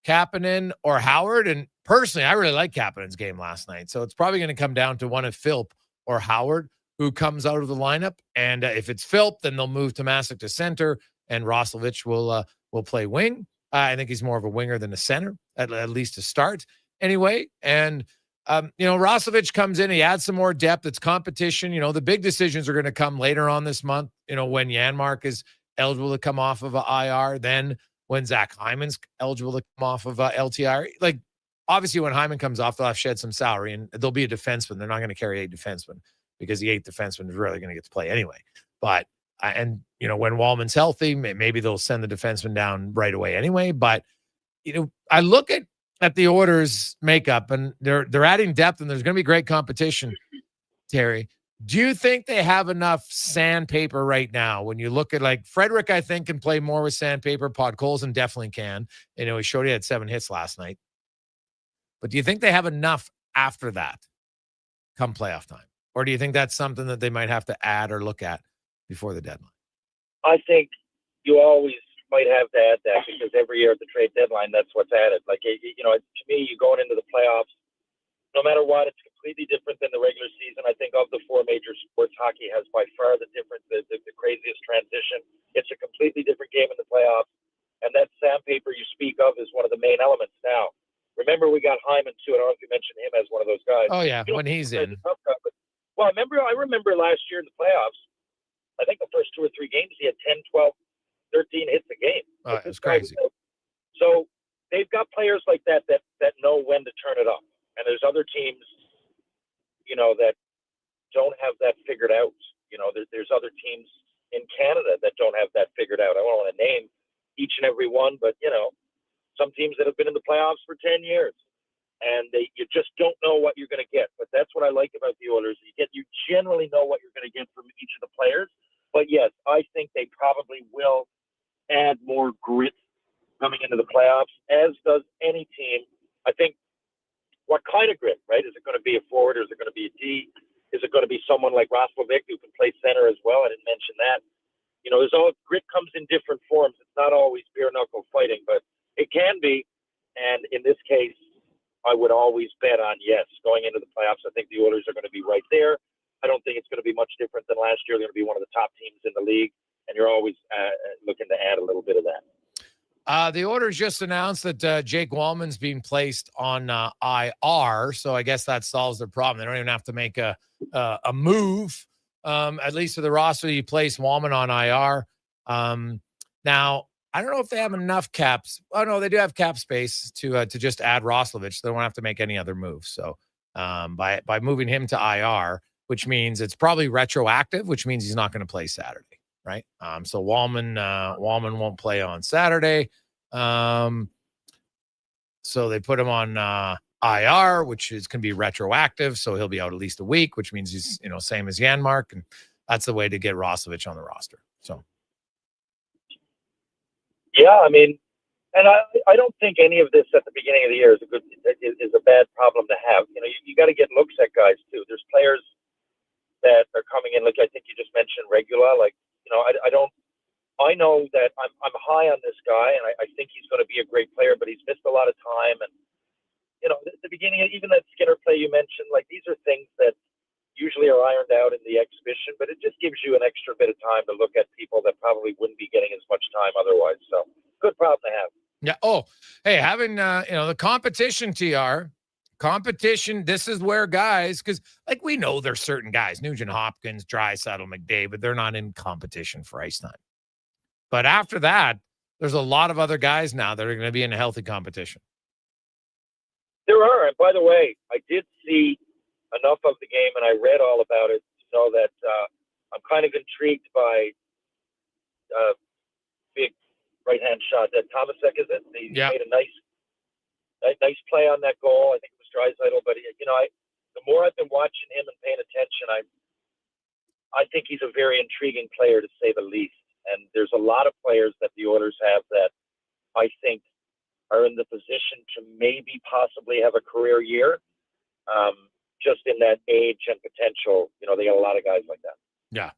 Kapanen, or Howard. And personally, I really like Kapanen's game last night. So it's probably going to come down to one of Philp or Howard who comes out of the lineup. And if it's Philp, then they'll move Tomasic to center, and Roslovic will play wing. I think he's more of a winger than a center, at least to start anyway. And Roslovic comes in, he adds some more depth. It's competition. The big decisions are going to come later on this month, when Janmark is eligible to come off of a IR, then when Zach Hyman's eligible to come off of LTIR. Obviously, when Hyman comes off, they'll have shed some salary, and there'll be a defenseman. They're not going to carry 8 defensemen because the 8th defenseman is really going to get to play anyway. But, when Wallman's healthy, maybe they'll send the defenseman down right away anyway. But, I look at the Oilers' makeup, and they're adding depth, and there's going to be great competition, Terry. Do you think they have enough sandpaper right now? When you look at Frederick, I think can play more with sandpaper. Podkolzin definitely can. He showed he had 7 hits last night. But do you think they have enough after that come playoff time? Or do you think that's something that they might have to add or look at before the deadline? I think you always might have to add that because every year at the trade deadline, that's what's added. To me, you going into the playoffs, no matter what, it's completely different than the regular season. I think of the 4 major sports, hockey has by far the craziest transition. It's a completely different game in the playoffs. And that sandpaper you speak of is one of the main elements now. Remember, we got Hyman, too. I don't know if you mentioned him as one of those guys. Oh, yeah, when he's in. Well, I remember last year in the playoffs, I think the first 2 or 3 games, he had 10, 12, 13 hits a game. Oh, it's crazy. So they've got players like that know when to turn it up. And there's other teams, that don't have that figured out. There's other teams in Canada that don't have that figured out. I don't want to name each and every one, but, some teams that have been in the playoffs for 10 years. And you just don't know what you're going to get. But that's what I like about the Oilers. You generally know what you're going to get from each of the players. But, yes, I think they probably will add more grit coming into the playoffs, as does any team. I think what kind of grit, right? Is it going to be a forward or is it going to be a D? Is it going to be someone like Roslovic who can play center as well? I didn't mention that. There's grit comes in different forms. It's not always bare-knuckle fighting, but it can be. And in this case, I would always bet on yes. Going into the playoffs, I think the Oilers are going to be right there. I don't think it's going to be much different than last year. They're going to be one of the top teams in the league, and you're always looking to add a little bit of that. The Oilers just announced that Jake Wallman's being placed on IR, so I guess that solves their problem. They don't even have to make a move, at least to the roster. You place Wallman on IR. Now, I don't know if they have enough caps. Oh, no, they do have cap space to just add Roslovic. So they won't have to make any other moves. So by moving him to IR, which means it's probably retroactive, which means he's not going to play Saturday, right? So Wallman won't play on Saturday. So they put him on IR, which can be retroactive. So he'll be out at least a week, which means he's, same as Janmark. And that's the way to get Roslovic on the roster. So. Yeah, I mean, and I don't think any of this at the beginning of the year is a bad problem to have. You got to get looks at guys too. There's players that are coming in, like I think you just mentioned, Regula. I know that I'm high on this guy, and I think he's going to be a great player, but he's missed a lot of time. And at the beginning, even that Skinner play you mentioned, like these are things that usually are ironed out in the exhibition, but it just gives you an extra bit of time to look at people that probably wouldn't be getting as much time otherwise. So good problem to have. Yeah. Oh, hey, having the competition, TR competition. This is where guys, because like we know there's certain guys, Nugent Hopkins, Draisaitl, McDavid, they're not in competition for ice time. But after that, there's a lot of other guys now that are going to be in a healthy competition. There are, and by the way, I did see enough of the game, and I read all about it to know that I'm kind of intrigued by big right-hand shot. That Tomasek, is it? He made a nice play on that goal. I think it was Draisaitl, but the more I've been watching him and paying attention, I think he's a very intriguing player, to say the least. And there's a lot of players that the Oilers have that I think are in the position to maybe possibly have a career year, just in that age and potential. They got a lot of guys like that. Yeah.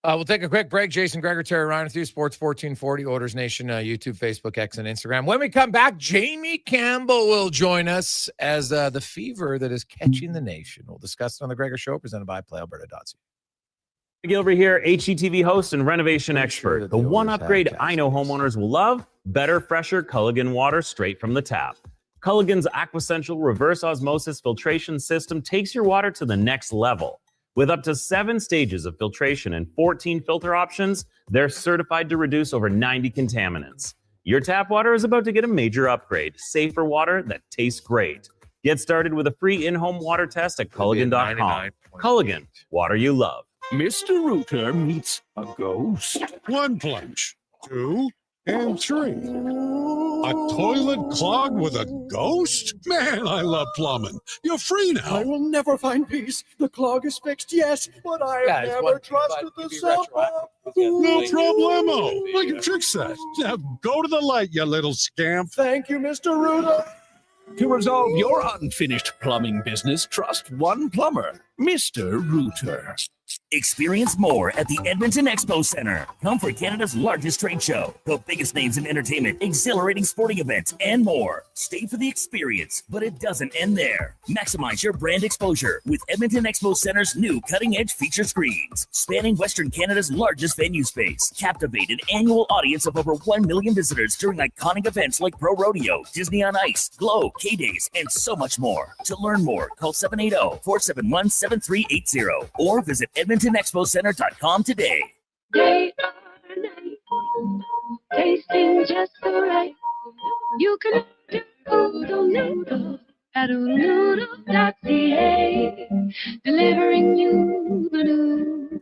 We'll take a quick break. Jason Gregor, Terry Ryan with you, Sports 1440, Oilers Nation, YouTube, Facebook, X, and Instagram. When we come back, Jamie Campbell will join us as the fever that is catching the nation. We'll discuss it on the Gregor Show, presented by PlayAlberta.ca. Gilbert here, HGTV host and renovation expert. The one upgrade I know homeowners will love: better, fresher Culligan water straight from the tap. Culligan's Aquasential reverse osmosis filtration system takes your water to the next level. With up to 7 stages of filtration and 14 filter options, they're certified to reduce over 90 contaminants. Your tap water is about to get a major upgrade: safer water that tastes great. Get started with a free in-home water test at Culligan.com. Culligan, water you love. Mr. Rooter meets a ghost. 1 plunge, 2, and 3. A toilet clogged with a ghost? Man, I love plumbing. You're free now. I will never find peace. The clog is fixed, yes, but I have never trusted the summer. No problemo. I can fix that. Now go to the light, you little scamp. Thank you, Mr. Rooter. To resolve your unfinished plumbing business, trust one plumber, Mr. Rooter. Experience more at the Edmonton Expo Center. Come for Canada's largest trade show, the biggest names in entertainment, exhilarating sporting events, and more. Stay for the experience, but it doesn't end there. Maximize your brand exposure with Edmonton Expo Center's new cutting-edge feature screens, spanning Western Canada's largest venue space. Captivate an annual audience of over 1 million visitors during iconic events like Pro Rodeo, Disney on Ice, Glow, K-Days, and so much more. To learn more, call 780-471-7380 or visit EdmontonExpoCenter.com today. Day or night, tasting just so right. You can order noodle at oodle-noodle.ca, delivering you the news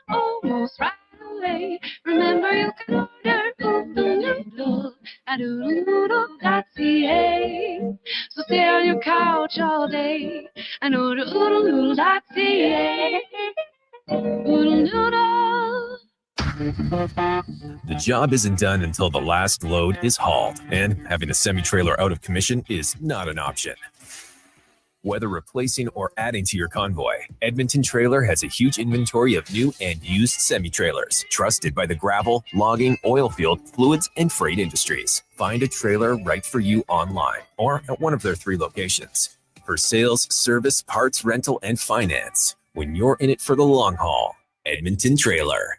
almost right away. Remember, you can order oodle-noodle at oodle-noodle.ca. So stay on your couch all day and order oodle-noodle.ca. Oodle-noodle. The job isn't done until the last load is hauled, and having a semi-trailer out of commission is not an option. Whether replacing or adding to your convoy, Edmonton Trailer has a huge inventory of new and used semi-trailers, trusted by the gravel, logging, oil field, fluids, and freight industries. Find a trailer right for you online or at one of their 3 locations. For sales, service, parts, rental, and finance, when you're in it for the long haul, Edmonton Trailer.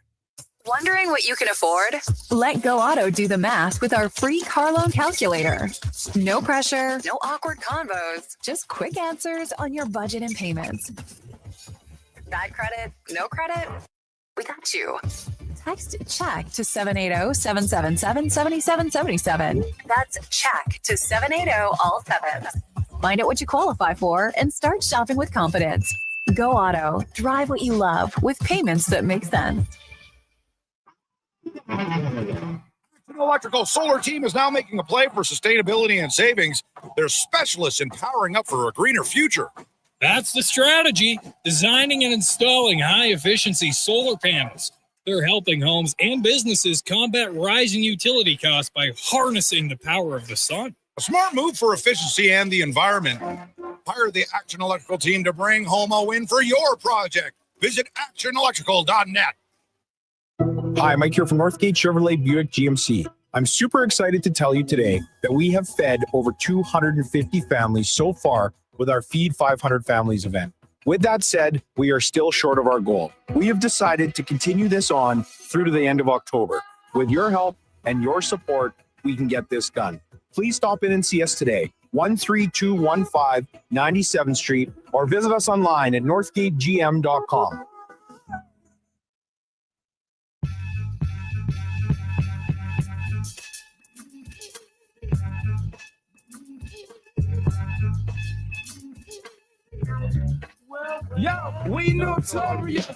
Wondering what you can afford? Let Go Auto do the math with our free car loan calculator. No pressure, no awkward convos, just quick answers on your budget and payments. Bad credit? No credit? We got you. Text CHECK to 780-777-7777. That's CHECK to 780 all 7. Find out what you qualify for and start shopping with confidence. Go Auto. Drive what you love with payments that make sense. The Electrical Solar Team is now making a play for sustainability and savings. They're specialists in powering up for a greener future. That's the strategy, designing and installing high-efficiency solar panels. They're helping homes and businesses combat rising utility costs by harnessing the power of the sun. A smart move for efficiency and the environment. Hire the Action Electrical team to bring home a win for your project. Visit actionelectrical.net. Hi, Mike here from Northgate Chevrolet Buick GMC. I'm super excited to tell you today that we have fed over 250 families so far with our Feed 500 Families event. With that said, we are still short of our goal. We have decided to continue this on through to the end of October. With your help and your support, we can get this done. Please stop in and see us today, 13215 97th Street, or visit us online at northgategm.com. Yo, we notorious.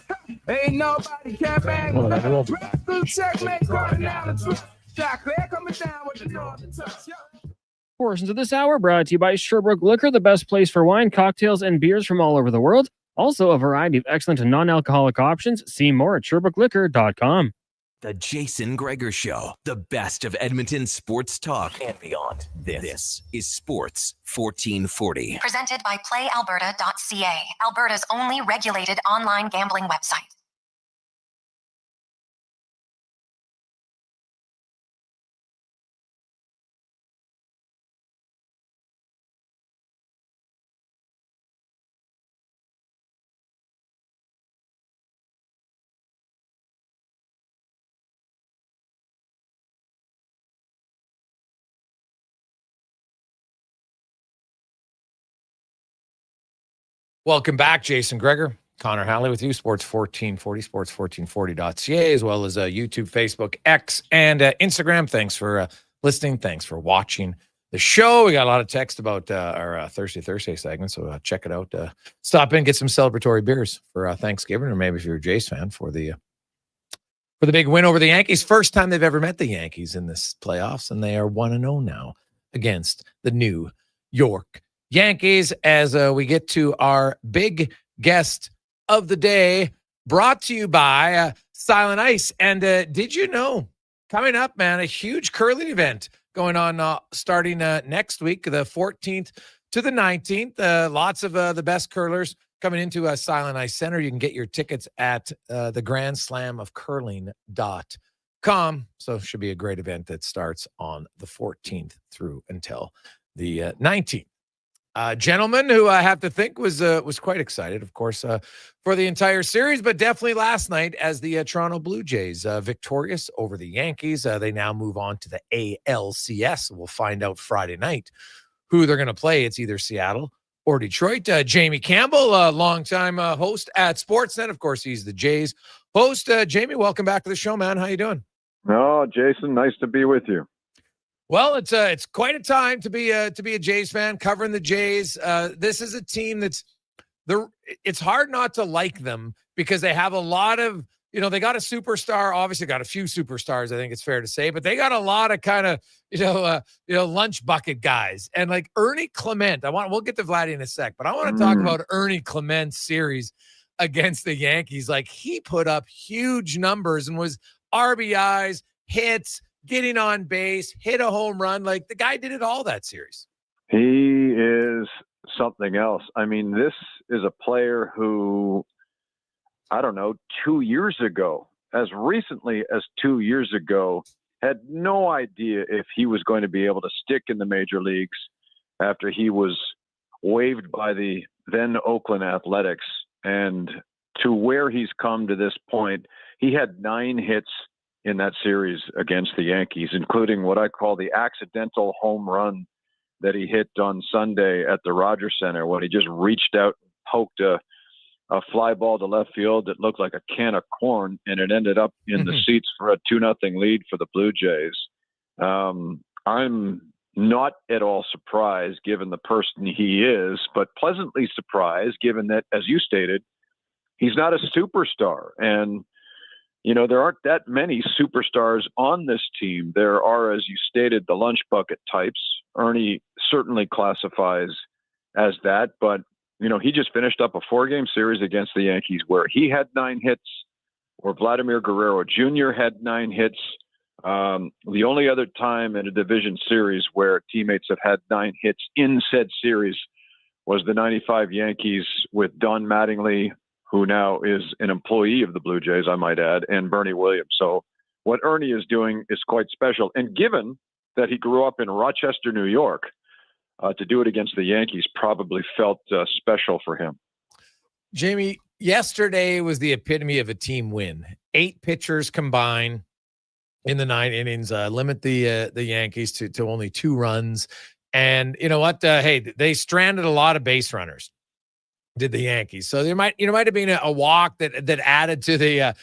Ain't nobody can bang. Portions of this hour brought to you by Sherbrooke Liquor, the best place for wine, cocktails, and beers from all over the world. Also, a variety of excellent and non-alcoholic options. See more at SherbrookeLiquor.com. The Jason Gregor Show, the best of Edmonton sports talk and beyond. This is Sports 1440. Presented by PlayAlberta.ca, Alberta's only regulated online gambling website. Welcome back, Jason Gregor. Connor Halley with you, Sports 1440, sports1440.ca, as well as YouTube, Facebook, X, and Instagram. Thanks for listening. Thanks for watching the show. We got a lot of text about our Thursday segment, so check it out. Stop in, get some celebratory beers for Thanksgiving, or maybe if you're a Jays fan, for the big win over the Yankees. First time they've ever met the Yankees in this playoffs, and they are 1-0 now against the New York Yankees. As we get to our big guest of the day, brought to you by Silent Ice. And did you know, coming up, man, a huge curling event going on starting next week, the 14th to the 19th. Lots of the best curlers coming into Silent Ice Center. You can get your tickets at the Grand Slam of Curling.com. So it should be a great event that starts on the 14th through until the 19th. Gentleman who I have to think was quite excited, of course, for the entire series, but definitely last night as the Toronto Blue Jays victorious over the Yankees. They now move on to the ALCS. We'll find out Friday night who they're going to play. It's either Seattle or Detroit. Jamie Campbell, a longtime host at Sportsnet. Of course, he's the Jays host. Jamie, welcome back to the show, man. How you doing? Oh, Jason, nice to be with you. Well, it's quite a time to be a Jays fan, covering the Jays. This is a team it's hard not to like them because they have a lot of, they got a superstar, obviously got a few superstars, I think it's fair to say, but they got a lot of kind of, lunch bucket guys. And like Ernie Clement, we'll get to Vladdy in a sec, but I want to talk about Ernie Clement's series against the Yankees. Like, he put up huge numbers and was RBIs, hits, getting on base, hit a home run. Like, the guy did it all that series. He is something else. I mean, this is a player who, I don't know, 2 years ago, as recently as 2 years ago, had no idea if he was going to be able to stick in the major leagues after he was waived by the then Oakland Athletics. And to where he's come to this point, he had 9 hits in that series against the Yankees, including what I call the accidental home run that he hit on Sunday at the Rogers Center when he just reached out and poked a fly ball to left field that looked like a can of corn, and it ended up in the seats for a 2-0 lead for the Blue Jays. I'm not at all surprised given the person he is, but pleasantly surprised given that, as you stated, he's not a superstar. And there aren't that many superstars on this team. There are, as you stated, the lunch bucket types. Ernie certainly classifies as that. But, he just finished up a 4-game series against the Yankees where he had 9 hits, or Vladimir Guerrero Jr. had 9 hits. The only other time in a division series where teammates have had 9 hits in said series was the 95 Yankees with Don Mattingly, who now is an employee of the Blue Jays, I might add, and Bernie Williams. So what Ernie is doing is quite special. And given that he grew up in Rochester, New York, to do it against the Yankees probably felt special for him. Jamie, yesterday was the epitome of a team win. 8 pitchers combined in the 9 innings, limit the Yankees to only 2 runs. And you know what? Hey, they stranded a lot of base runners, did the Yankees. So there might have been a walk that added to the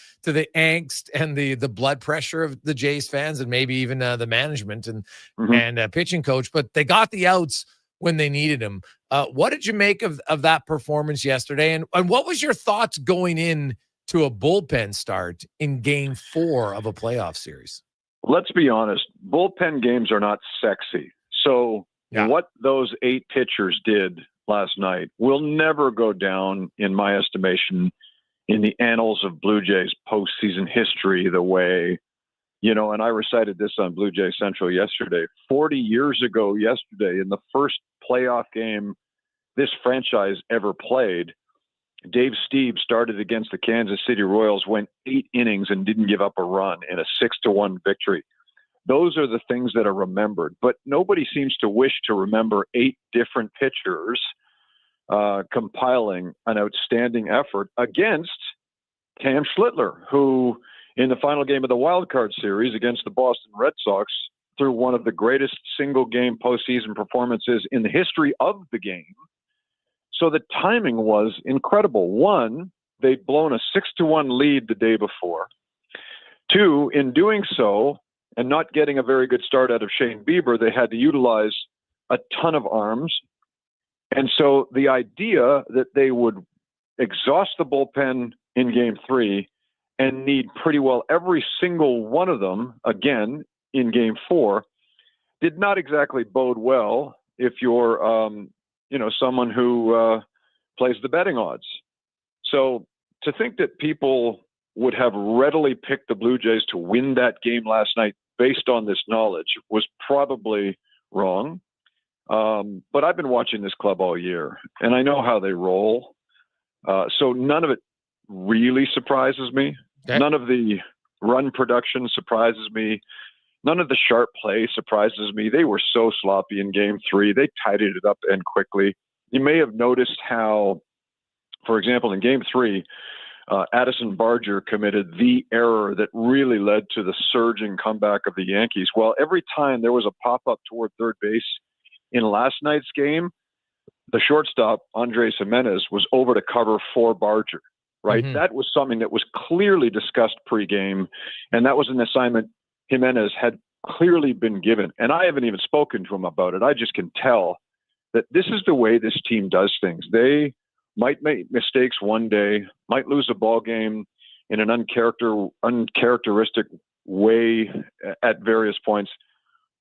angst and the blood pressure of the Jays fans, and maybe even the management and pitching coach. But they got the outs when they needed them. What did you make of that performance yesterday? And what was your thoughts going in to a bullpen start in Game 4 of a playoff series? Let's be honest. Bullpen games are not sexy. So what those 8 pitchers did last night will never go down, in my estimation, in the annals of Blue Jays postseason history the way, and I recited this on Blue Jay Central yesterday. 40 years ago yesterday, in the first playoff game this franchise ever played, Dave Steeb started against the Kansas City Royals, went 8 innings and didn't give up a run in a 6-1 victory. Those are the things that are remembered, but nobody seems to wish to remember 8 different pitchers compiling an outstanding effort against Cam Schlittler, who in the final game of the wild card series against the Boston Red Sox threw one of the greatest single game postseason performances in the history of the game. So the timing was incredible. 1, they'd blown a 6-1 lead the day before. 2, in doing so, and not getting a very good start out of Shane Bieber, they had to utilize a ton of arms. And so the idea that they would exhaust the bullpen in Game 3 and need pretty well every single one of them again in Game 4 did not exactly bode well if you're, someone who plays the betting odds. So to think that people would have readily picked the Blue Jays to win that game last night based on this knowledge was probably wrong. But I've been watching this club all year, and I know how they roll. So none of it really surprises me. Okay. None of the run production surprises me. None of the sharp play surprises me. They were so sloppy in Game 3. They tidied it up and quickly. You may have noticed how, for example, in Game 3, Addison Barger committed the error that really led to the surging comeback of the Yankees. Well, every time there was a pop-up toward third base in last night's game, the shortstop, Andres Jimenez, was over to cover for Barger, right? Mm-hmm. That was something that was clearly discussed pregame, and that was an assignment Jimenez had clearly been given. And I haven't even spoken to him about it. I just can tell that this is the way this team does things. They might make mistakes one day, might lose a ball game in an uncharacteristic way at various points.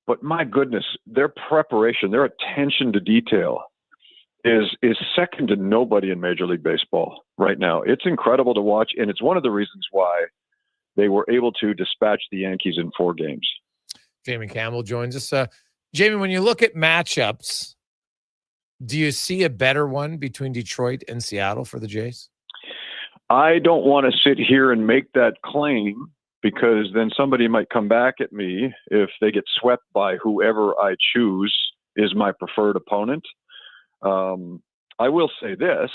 But my goodness, their preparation, their attention to detail is second to nobody in Major League Baseball right now. It's incredible to watch, and it's one of the reasons why they were able to dispatch the Yankees in 4 games. Jamie Campbell joins us. Jamie, when you look at matchups, do you see a better one between Detroit and Seattle for the Jays? I don't want to sit here and make that claim, because then somebody might come back at me if they get swept by whoever I choose is my preferred opponent. I will say this,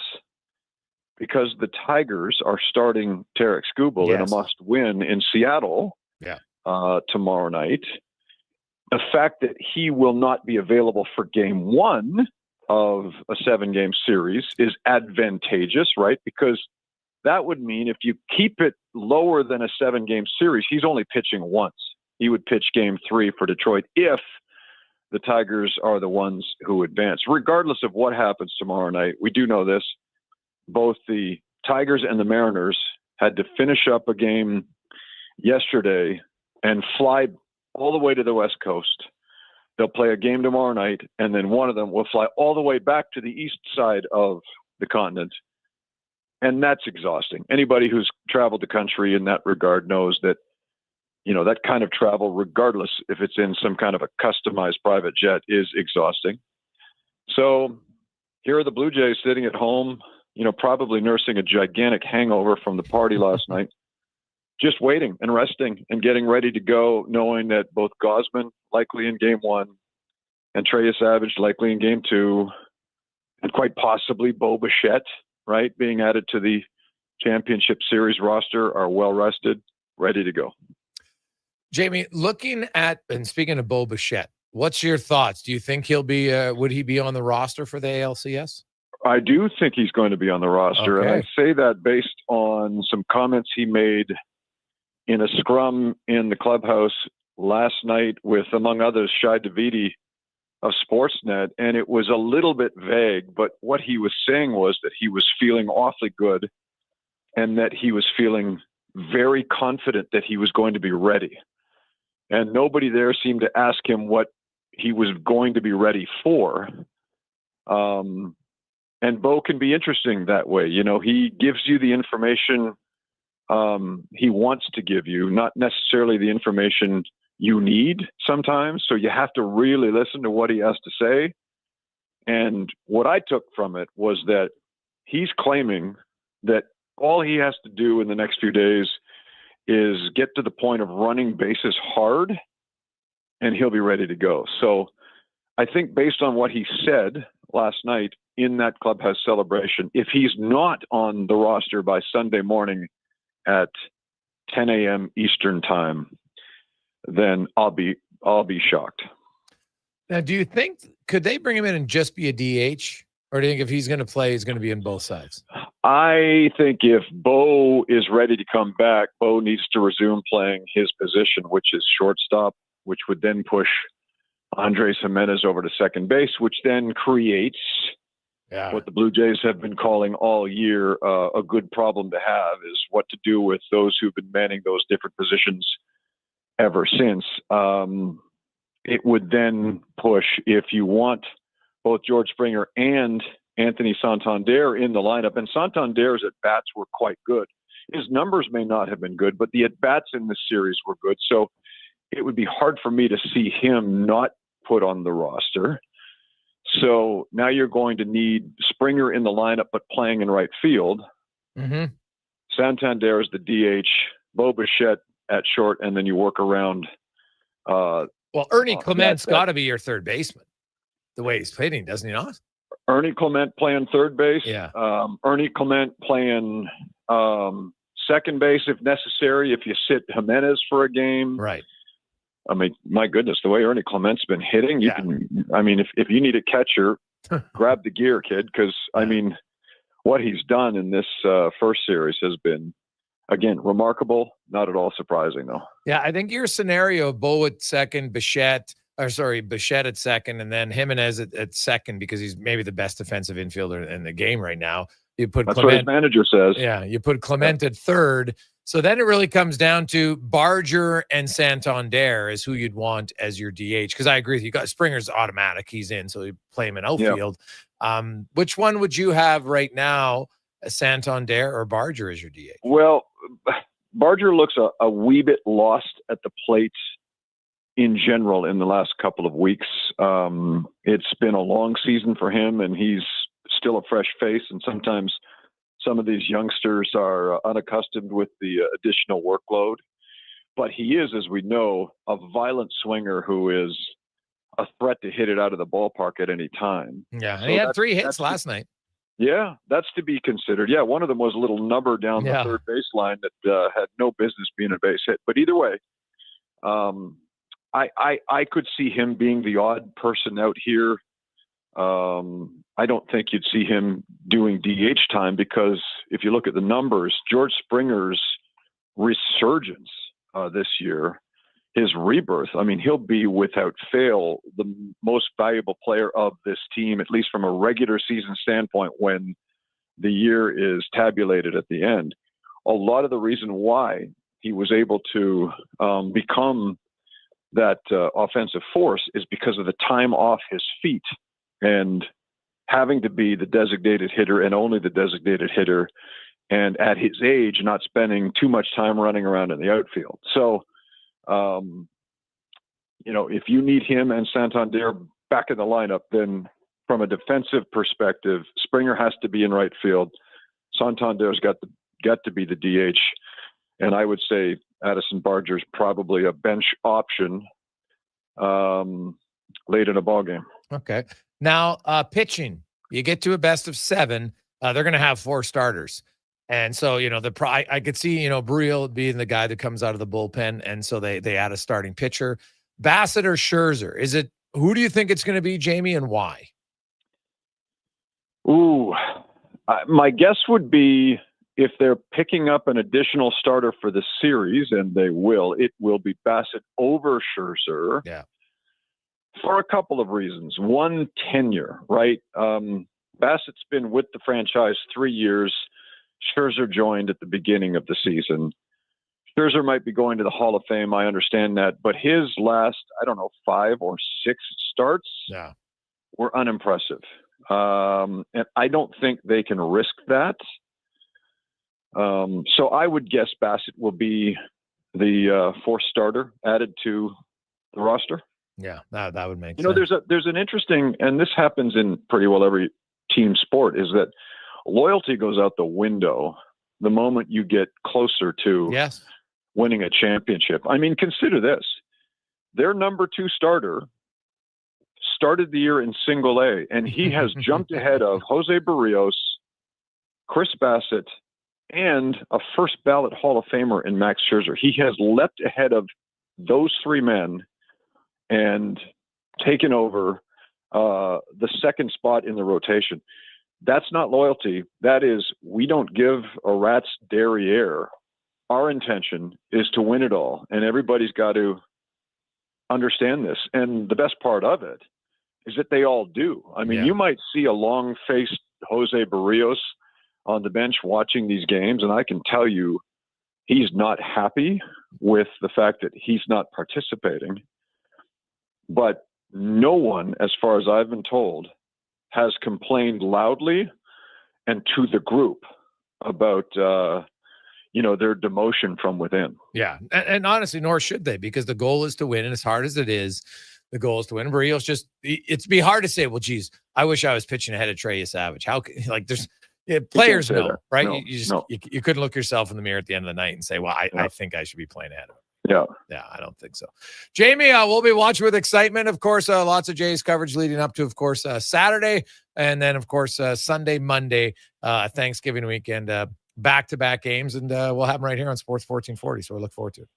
because the Tigers are starting Tarek Skubal in a must-win in Seattle tomorrow night. The fact that he will not be available for Game 1 of a 7-game series is advantageous, right? Because that would mean if you keep it lower than a 7-game series, he's only pitching once. He would pitch Game 3 for Detroit if the Tigers are the ones who advance. Regardless of what happens tomorrow night, we do know this. Both the Tigers and the Mariners had to finish up a game yesterday and fly all the way to the West Coast They'll play a game tomorrow night, and then one of them will fly all the way back to the east side of the continent. And that's exhausting. Anybody who's traveled the country in that regard knows that, that kind of travel, regardless if it's in some kind of a customized private jet, is exhausting. So here are the Blue Jays sitting at home, probably nursing a gigantic hangover from the party last night, just waiting and resting and getting ready to go, knowing that both Gausman, likely in game 1, and Trey Savage, likely in game 2, and quite possibly Bo Bichette, right, being added to the championship series roster, are well rested, ready to go. Jamie, looking at, and speaking of Bo Bichette, what's your thoughts? Do you think he'll be, would he be on the roster for the ALCS? I do think he's going to be on the roster. Okay. And I say that based on some comments he made in a scrum in the clubhouse last night with, among others, Shai Davidi of Sportsnet. And it was a little bit vague, but what he was saying was that he was feeling awfully good and that he was feeling very confident that he was going to be ready. And nobody there seemed to ask him what he was going to be ready for. And Bo can be interesting that way. He gives you the information he wants to give you, not necessarily the information you need sometimes. So you have to really listen to what he has to say. And what I took from it was that he's claiming that all he has to do in the next few days is get to the point of running bases hard, and he'll be ready to go. So I think based on what he said last night in that clubhouse celebration, if he's not on the roster by Sunday morning at 10 a.m. Eastern time, then I'll be shocked. Now, do you think, could they bring him in and just be a DH? Or do you think if he's going to play, he's going to be on both sides? I think if Bo is ready to come back, Bo needs to resume playing his position, which is shortstop, which would then push Andres Jimenez over to second base, which then creates what the Blue Jays have been calling all year a good problem to have, is what to do with those who've been manning those different positions ever since. It would then push, if you want both George Springer and Anthony Santander in the lineup, and Santander's at-bats were quite good. His numbers may not have been good, but the at-bats in this series were good. So it would be hard for me to see him not put on the roster. So now you're going to need Springer in the lineup, but playing in right field. Mm-hmm. Santander is the DH, Bo Bichette at short, and then you work around. Well, Ernie Clement's got to be your third baseman, the way he's hitting, doesn't he not? Ernie Clement playing third base. Yeah. Ernie Clement playing second base if necessary, if you sit Jimenez for a game. Right. I mean, my goodness, the way Ernie Clement's been hitting, you can, I mean, if you need a catcher, grab the gear, kid, because, I mean, what he's done in this first series has been, again, remarkable, not at all surprising, though. Yeah, I think your scenario, Bo at second, Bichette at second, and then Jimenez at second, because he's maybe the best defensive infielder in the game right now. You put That's Clement, what his manager says. Yeah, you put Clement at third. So then it really comes down to Barger and Santander is who you'd want as your DH. Because I agree with you. Got Springer's automatic. He's in, so you play him in outfield. Which one would you have right now, Santander or Barger as your DH? Well, Barger looks a wee bit lost at the plate in general in the last couple of weeks. It's been a long season for him, and he's still a fresh face, and sometimes some of these youngsters are unaccustomed with the additional workload. But he is, as we know, a violent swinger who is a threat to hit it out of the ballpark at any time. Yeah, and So he had 3 hits last night. Yeah, that's to be considered. Yeah, one of them was a little number down the third baseline that had no business being a base hit. But either way, I could see him being the odd person out here. I don't think you'd see him doing DH time, because if you look at the numbers, George Springer's resurgence this year, his rebirth, I mean, he'll be without fail the most valuable player of this team, at least from a regular season standpoint, when the year is tabulated at the end. A lot of the reason why he was able to become that offensive force is because of the time off his feet and having to be the designated hitter and only the designated hitter, and at his age, not spending too much time running around in the outfield. So, if you need him and Santander back in the lineup, then from a defensive perspective, Springer has to be in right field. Santander's got to be the DH, and I would say Addison Barger's probably a bench option late in a ball game. Okay. Now, pitching, you get to a best of 7. They're going to have 4 starters. And so, I could see, Breuil being the guy that comes out of the bullpen. And so they add a starting pitcher. Bassett or Scherzer? Who do you think it's going to be, Jamie, and why? Ooh, my guess would be if they're picking up an additional starter for the series, and they will, it will be Bassett over Scherzer. Yeah. For a couple of reasons. One, tenure, right? Bassett's been with the franchise 3 years. Scherzer joined at the beginning of the season. Scherzer might be going to the Hall of Fame. I understand that. But his last, 5 or 6 starts were unimpressive. And I don't think they can risk that. So I would guess Bassett will be the 4th starter added to the roster. Yeah, that would make sense. There's an interesting, and this happens in pretty well every team sport, is that loyalty goes out the window the moment you get closer to winning a championship. I mean, consider this. Their number 2 starter started the year in single A, and he has jumped ahead of Jose Barrios, Chris Bassett, and a first ballot Hall of Famer in Max Scherzer. He has leapt ahead of those 3 men and taken over the 2nd spot in the rotation. That's not loyalty. That is, we don't give a rat's derriere. Our intention is to win it all, and everybody's got to understand this. And the best part of it is that they all do. I mean, you might see a long-faced Jose Barrios on the bench watching these games, and I can tell you he's not happy with the fact that he's not participating. But no one, as far as I've been told, has complained loudly and to the group about, their demotion from within. Yeah. And honestly, nor should they, because the goal is to win. And as hard as it is, the goal is to win. Barrios it'd be hard to say, well, geez, I wish I was pitching ahead of Trey Savage. How, there's players know, that. right? No, you couldn't look yourself in the mirror at the end of the night and say, well, I think I should be playing ahead of him. Yeah, I don't think so. Jamie, we'll be watching with excitement. Of course, lots of Jays coverage leading up to, of course, Saturday. And then, of course, Sunday, Monday, Thanksgiving weekend, back-to-back games. And we'll have them right here on Sports 1440. So we look forward to it.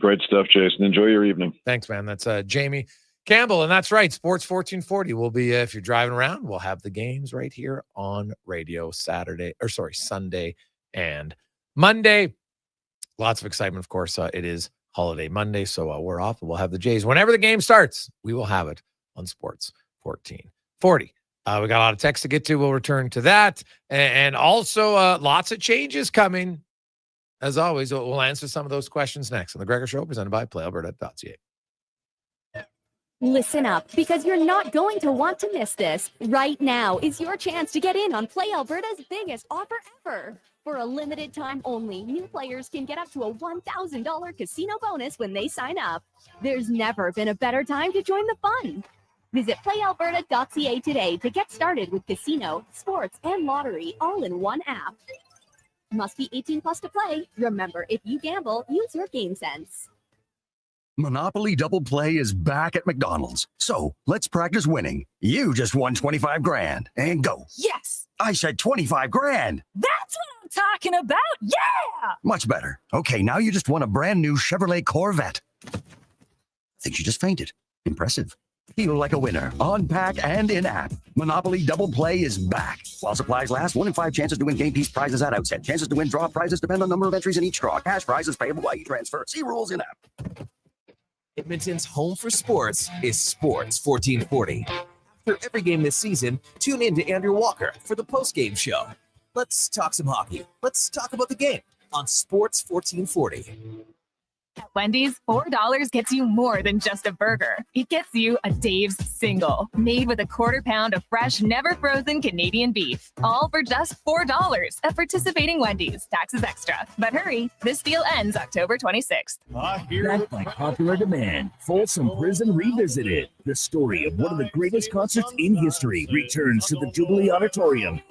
Great stuff, Jason. Enjoy your evening. Thanks, man. That's Jamie Campbell. And that's right. Sports 1440 will be, if you're driving around, we'll have the games right here on radio Sunday and Monday. Lots of excitement, of course. It is Holiday Monday, so we're off. We'll have the Jays. Whenever the game starts, we will have it on Sports 1440. We got a lot of text to get to. We'll return to that. And also lots of changes coming. As always, we'll answer some of those questions next on The Gregor Show, presented by PlayAlberta.ca. Listen up, because you're not going to want to miss this. Right now is your chance to get in on Play Alberta's biggest offer ever. For a limited time only, new players can get up to a $1,000 casino bonus when they sign up. There's never been a better time to join the fun. Visit playalberta.ca today to get started with casino, sports, and lottery all in one app. Must be 18 plus to play. Remember, if you gamble, use your game sense. Monopoly Double Play is back at McDonald's. So let's practice winning. You just won 25 grand and go. Yes! I said 25 grand. That's what I'm talking about. Yeah! Much better. Okay, now you just won a brand new Chevrolet Corvette. I think she just fainted. Impressive. Feel like a winner on pack and in app. Monopoly Double Play is back. While supplies last, 1 in 5 chances to win game piece prizes at outset. Chances to win draw prizes depend on number of entries in each draw. Cash prizes payable by e-transfer. See rules in app. Edmonton's home for sports is Sports 1440. After every game this season, tune in to Andrew Walker for the post-game show. Let's talk some hockey. Let's talk about the game on Sports 1440. At Wendy's, $4 gets you more than just a burger. It gets you a Dave's Single, made with a quarter-pound of fresh, never-frozen Canadian beef. All for just $4 at participating Wendy's. Taxes extra. But hurry, this deal ends October 26th. Backed by popular demand, Folsom Prison Revisited. The story of one of the greatest concerts in history returns to the Jubilee Auditorium.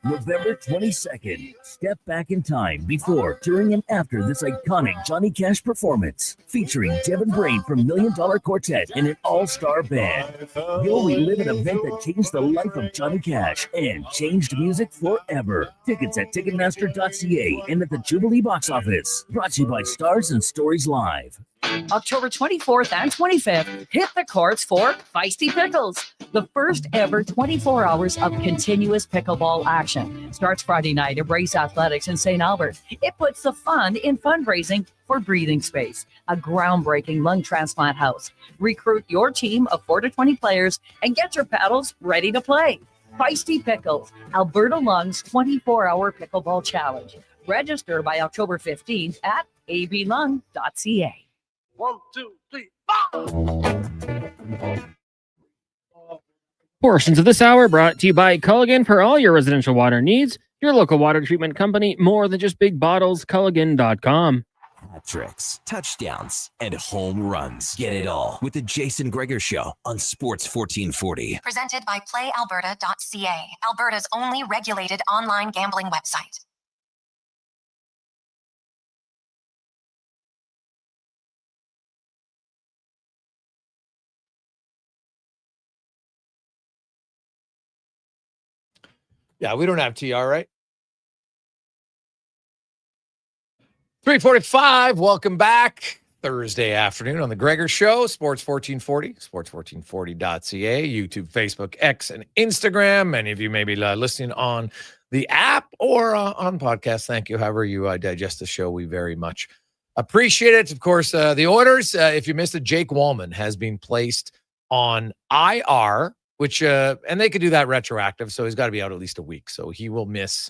November 22nd. Step back in time before, during, and after this iconic Johnny Cash performance, featuring Devin Brain from $1 Million Quartet and an all-star band. You'll relive an event that changed the life of Johnny Cash and changed music forever. Tickets at Ticketmaster.ca and at the Jubilee box office. Brought to you by Stars and Stories Live. October 24th and 25th, hit the courts for Feisty Pickles, the first ever 24 hours of continuous pickleball action. Starts Friday night at Brace Athletics in St. Albert. It puts the fun in fundraising for Breathing Space, a groundbreaking lung transplant house. Recruit your team of 4 to 20 players and get your paddles ready to play. Feisty Pickles, Alberta Lungs 24-hour pickleball challenge. Register by October 15th at ablung.ca. 1, 2, 3, 4. Portions of this hour brought to you by Culligan for all your residential water needs. Your local water treatment company, more than just big bottles, Culligan.com. Hat tricks, touchdowns, and home runs. Get it all with the Jason Gregor Show on Sports 1440. Presented by PlayAlberta.ca, Alberta's only regulated online gambling website. Yeah, we don't have TR, right? 3:45. Welcome back. Thursday afternoon on the Gregor Show, Sports 1440, sports1440.ca, YouTube, Facebook, X, and Instagram. Many of you may be listening on the app or on podcast. Thank you. However you digest the show, we very much appreciate it. Of course, the orders, if you missed it, Jake Wallman has been placed on IR, which, and they could do that retroactive, so he's got to be out at least a week. So he will miss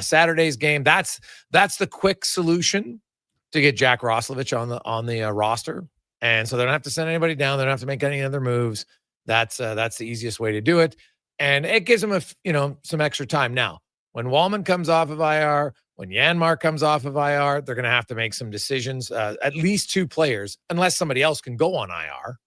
Saturday's game. That's the quick solution to get Jack Roslovich on the roster, and so they don't have to send anybody down. They don't have to make any other moves. That's the easiest way to do it, and it gives them some extra time. Now, when Wallman comes off of IR, when Janmark comes off of IR, they're going to have to make some decisions. At least 2 players, unless somebody else can go on IR,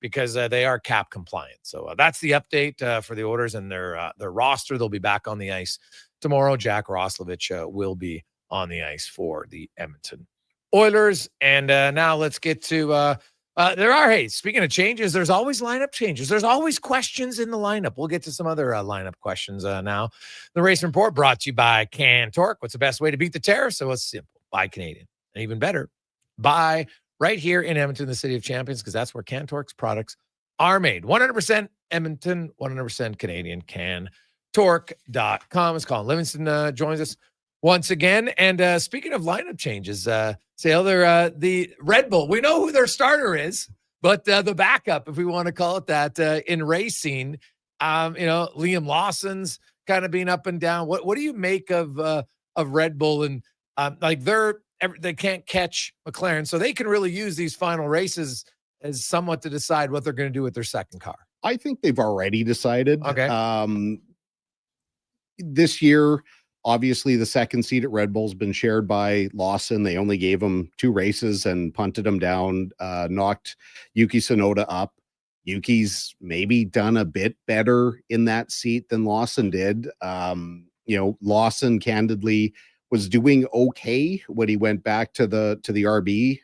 because they are cap compliant. So that's the update for the orders and their roster. They'll be back on the ice tomorrow. Jack Roslovich will be on the ice for the Edmonton Oilers. And now let's get to speaking of changes, there's always lineup changes. There's always questions in the lineup. We'll get to some other lineup questions now. The Race Report brought to you by Cantork. What's the best way to beat the tariff? So it's simple. Buy Canadian. And even better, buy right here in Edmonton, the city of champions, because that's where Cantork's products are made. 100% Edmonton, 100% Canadian. Cantork.com. As Colin Livingston joins us once again. And speaking of lineup changes, Sale, the Red Bull, we know who their starter is, but the backup, if we want to call it that, in racing, Liam Lawson's kind of being up and down. What do you make of Red Bull? And they can't catch McLaren, so they can really use these final races as somewhat to decide what they're going to do with their second car. I think they've already decided. Okay. This year, obviously, the second seat at Red Bull's been shared by Lawson. They only gave him 2 races and punted him down, knocked Yuki Tsunoda up. Yuki's maybe done a bit better in that seat than Lawson did. Lawson candidly was doing okay when he went back to the RB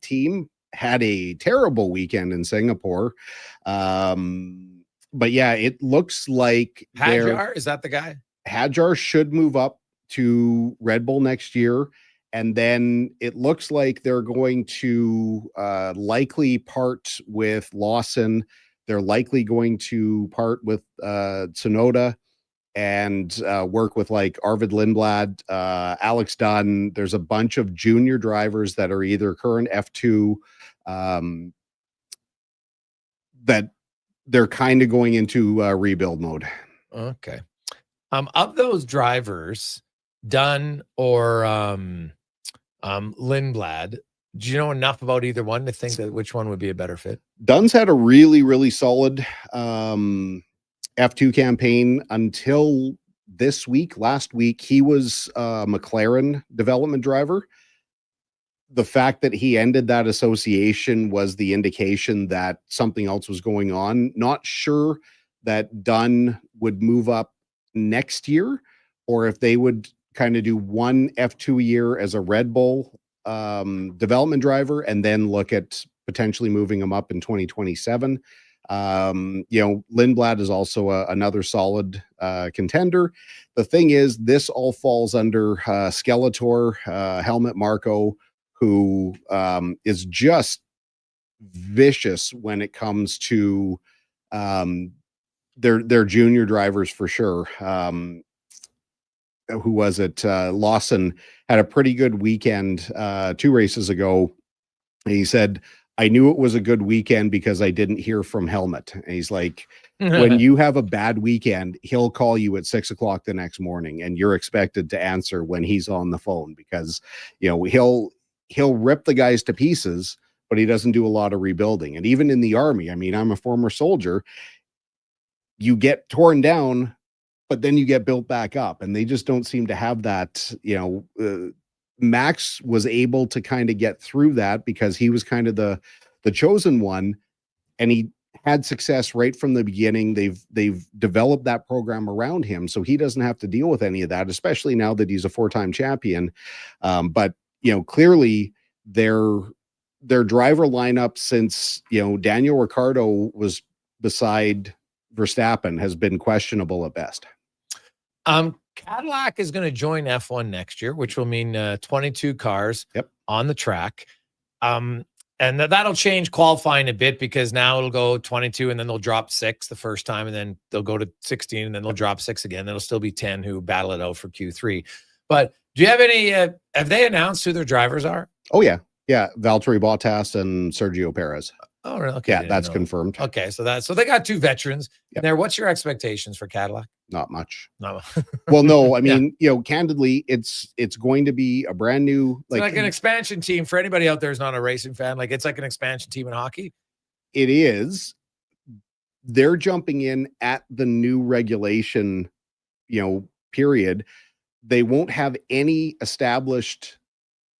team. Had a terrible weekend in Singapore. But yeah, it looks like Hadjar, is that the guy? Hadjar should move up to Red Bull next year. And then it looks like they're going to likely part with Lawson. They're likely going to part with Tsunoda and work with like Arvid Lindblad, Alex Dunn. There's a bunch of junior drivers that are either current F2 that they're kind of going into rebuild mode. Okay. Of those drivers, Dunn or Lindblad, Do you know enough about either one to think that which one would be a better fit? Dunn's had a really, really solid F2 campaign until this week. Last week, he was a McLaren development driver. The fact that he ended that association was the indication that something else was going on. Not sure that Dunn would move up next year or if they would kind of do one F2 year as a Red Bull development driver and then look at potentially moving him up in 2027. Lindblad is also another solid contender. The thing is, this all falls under Skeletor, Helmut Marko, who is just vicious when it comes to their junior drivers for sure. Who was it? Lawson had a pretty good weekend 2 races ago. And he said, I knew it was a good weekend because I didn't hear from Helmut. And he's like, when you have a bad weekend, he'll call you at 6 o'clock the next morning and you're expected to answer when he's on the phone because, he'll rip the guys to pieces, but he doesn't do a lot of rebuilding. And even in the Army, I mean, I'm a former soldier. You get torn down, but then you get built back up, and they just don't seem to have that. Max was able to kind of get through that because he was kind of the chosen one, and he had success right from the beginning. They've developed that program around him, so he doesn't have to deal with any of that, especially now that he's a 4-time champion. But clearly their driver lineup since Daniel Ricciardo was beside Verstappen has been questionable at best. Cadillac is going to join F1 next year, which will mean 22 cars on the track. And that'll change qualifying a bit because now it'll go 22 and then they'll drop 6 the first time and then they'll go to 16 and then they'll drop 6 again. There'll still be 10 who battle it out for Q3. But do you have any, have they announced who their drivers are? Oh, yeah. Yeah. Valtteri Bottas and Sergio Perez. Oh, really? Okay. Yeah, that's confirmed. Okay. So they got 2 veterans in there. What's your expectations for Cadillac? Not much. No. Well, no, I mean, candidly, it's going to be a brand new, like an expansion team for anybody out there who's not a racing fan. Like it's like an expansion team in hockey. It is. They're jumping in at the new regulation, period. They won't have any established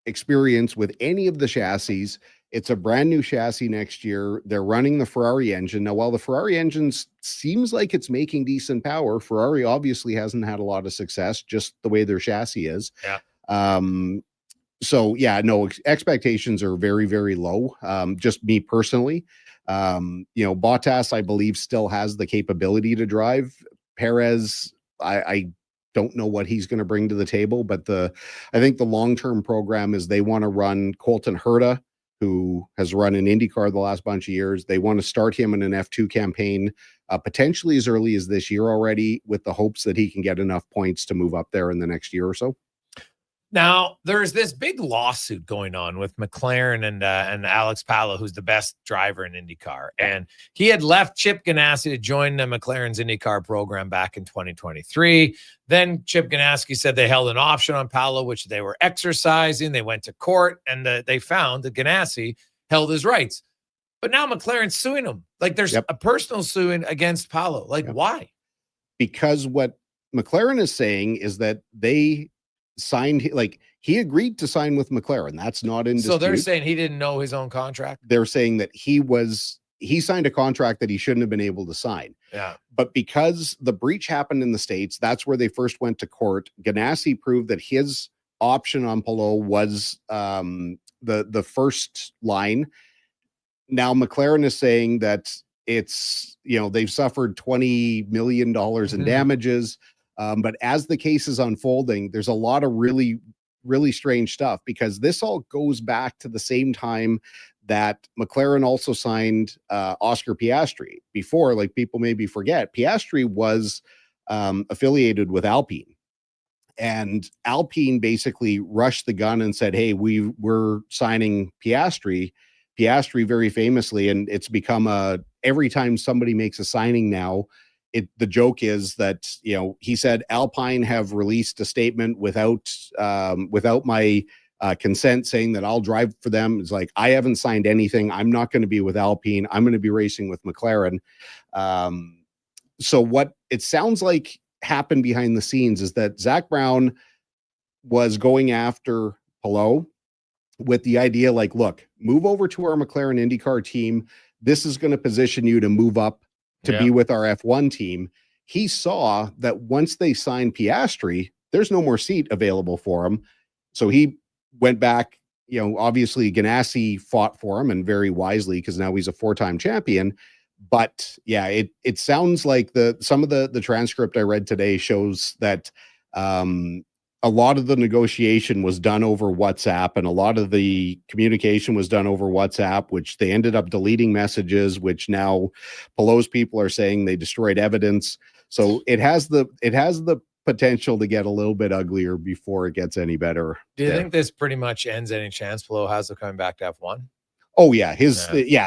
experience with any of the chassis. It's a brand new chassis next year. They're running the Ferrari engine. Now, while the Ferrari engine seems like it's making decent power, Ferrari obviously hasn't had a lot of success, just the way their chassis is. Yeah. So, expectations are very, very low. Just me personally. Bottas, I believe, still has the capability to drive. Perez, I don't know what he's going to bring to the table, but I think the long-term program is they want to run Colton Herta, who has run an IndyCar the last bunch of years. They want to start him in an F2 campaign, potentially as early as this year already, with the hopes that he can get enough points to move up there in the next year or so. Now, there's this big lawsuit going on with McLaren and Alex Palou, who's the best driver in IndyCar. And he had left Chip Ganassi to join McLaren's IndyCar program back in 2023. Then Chip Ganassi said they held an option on Palou, which they were exercising. They went to court, and they found that Ganassi held his rights. But now McLaren's suing him. Like there's a personal suing against Palou. Like why? Because what McLaren is saying is that they signed, he agreed to sign with McLaren. That's not in dispute. So they're saying he didn't know his own contract? They're saying that he signed a contract that he shouldn't have been able to sign. Yeah. But because the breach happened in the States, that's where they first went to court. Ganassi proved that his option on Palou was the first line. Now McLaren is saying that it's, they've suffered $20 million in damages. But as the case is unfolding, there's a lot of really, really strange stuff because this all goes back to the same time that McLaren also signed Oscar Piastri. Before, like people maybe forget, Piastri was affiliated with Alpine. And Alpine basically rushed the gun and said, hey, we're signing Piastri. Piastri very famously, and it's become every time somebody makes a signing now, the joke is that, he said Alpine have released a statement without my consent saying that I'll drive for them. It's like, I haven't signed anything. I'm not going to be with Alpine. I'm going to be racing with McLaren. So what it sounds like happened behind the scenes is that Zach Brown was going after Palou with the idea like, look, move over to our McLaren IndyCar team. This is going to position you to move up to be with our F1 team. He saw that once they signed Piastri, there's no more seat available for him. So he went back, obviously Ganassi fought for him, and very wisely, because now he's a 4-time champion. But yeah, it sounds like some of the transcript I read today shows that a lot of the negotiation was done over WhatsApp, and a lot of the communication was done over WhatsApp, which they ended up deleting messages, which now Palou's people are saying they destroyed evidence. So it has the potential to get a little bit uglier before it gets any better. Do you think this pretty much ends any chance Palou has of coming back to F1? Oh yeah,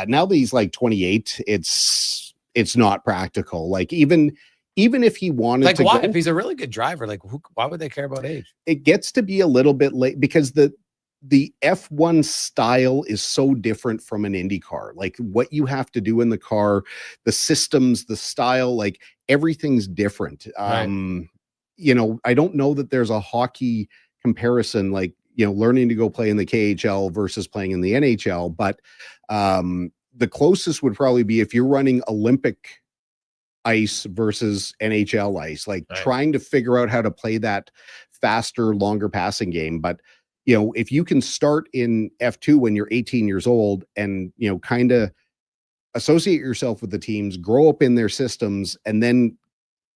now that he's like 28, it's not practical. Like even if he wanted to why? go, If he's a really good driver, why would they care about age? it gets to be a little bit late, because the F1 style is so different from an Indy car. Like what you have to do in the car, the systems, the style, like everything's different. Right. I don't know that there's a hockey comparison, like, learning to go play in the KHL versus playing in the NHL. But the closest would probably be if you're running Olympic ice versus NHL ice, like trying to figure out how to play that faster, longer passing game. But, if you can start in F2 when you're 18 years old and, kind of associate yourself with the teams, grow up in their systems, and then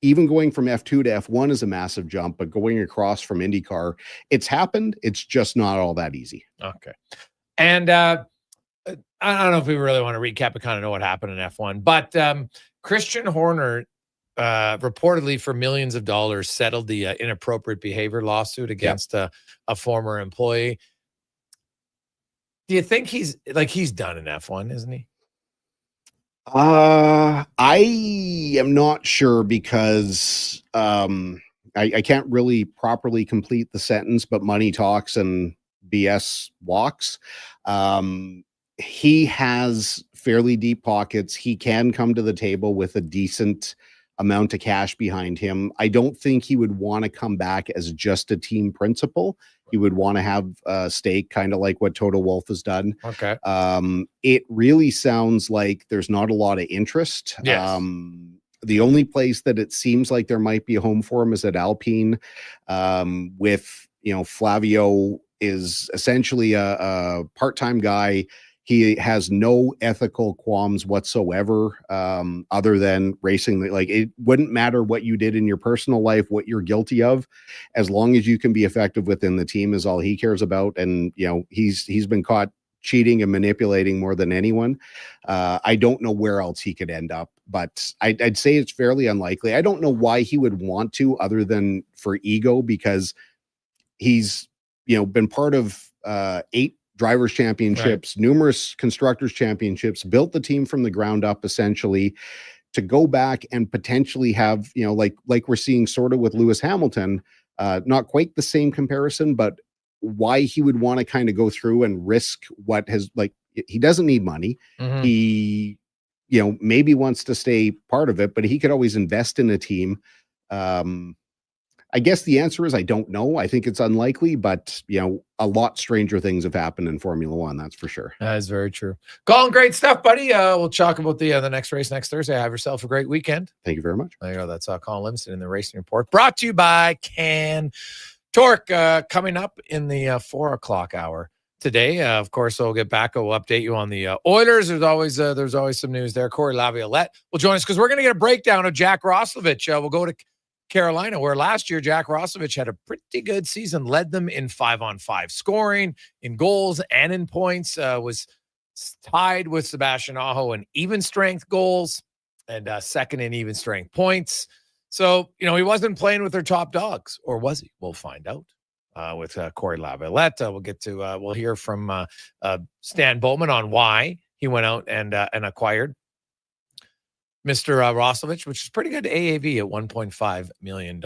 even going from F2 to F1 is a massive jump, but going across from IndyCar, it's happened. It's just not all that easy. Okay. And I don't know if we really want to recap and kind of know what happened in F1, but Christian Horner reportedly for millions of dollars settled the inappropriate behavior lawsuit against a former employee. Do you think he's done in F1, isn't he? I am not sure, because I can't really properly complete the sentence, but money talks and BS walks. He has fairly deep pockets. He can come to the table with a decent amount of cash behind him. I don't think he would want to come back as just a team principal. He would want to have a stake, kind of like what Toto Wolff has done. Okay. It really sounds like there's not a lot of interest. Yes. The only place that it seems like there might be a home for him is at Alpine, with, Flavio is essentially a part-time guy. He has no ethical qualms whatsoever, other than racing. Like, it wouldn't matter what you did in your personal life, what you're guilty of, as long as you can be effective within the team is all he cares about. And, he's been caught cheating and manipulating more than anyone. I don't know where else he could end up, but I'd say it's fairly unlikely. I don't know why he would want to, other than for ego, because he's, been part of 8 drivers championships, numerous constructors championships, built the team from the ground up, essentially, to go back and potentially have, like we're seeing sort of with Lewis Hamilton, not quite the same comparison, but why he would want to kind of go through and risk what has, like, he doesn't need money. Mhm. He, maybe wants to stay part of it, but he could always invest in a team. I guess the answer is I don't know. I think it's unlikely, but a lot stranger things have happened in Formula One. That's for sure. That is very true. Colin, great stuff, buddy. We'll talk about the next race next Thursday. Have yourself a great weekend. Thank you very much. There you go. That's Colin Livingston in the Racing Report, brought to you by Can Torque. Coming up in the 4:00 hour today. Of course, we'll get back. We'll update you on the Oilers. There's always some news there. Corey Laviolette will join us because we're going to get a breakdown of Jack Roslovic. We'll go to Carolina, where last year Jack Roslovic had a pretty good season, led them in 5-on-5 scoring, in goals, and in points. Was tied with Sebastian Aho in even strength goals and second in even strength points. So, he wasn't playing with their top dogs, or was he? We'll find out with Corey Laviolette. We'll hear from Stan Bowman on why he went out and acquired Mr. Roslovic, which is pretty good AAV at $1.5 million.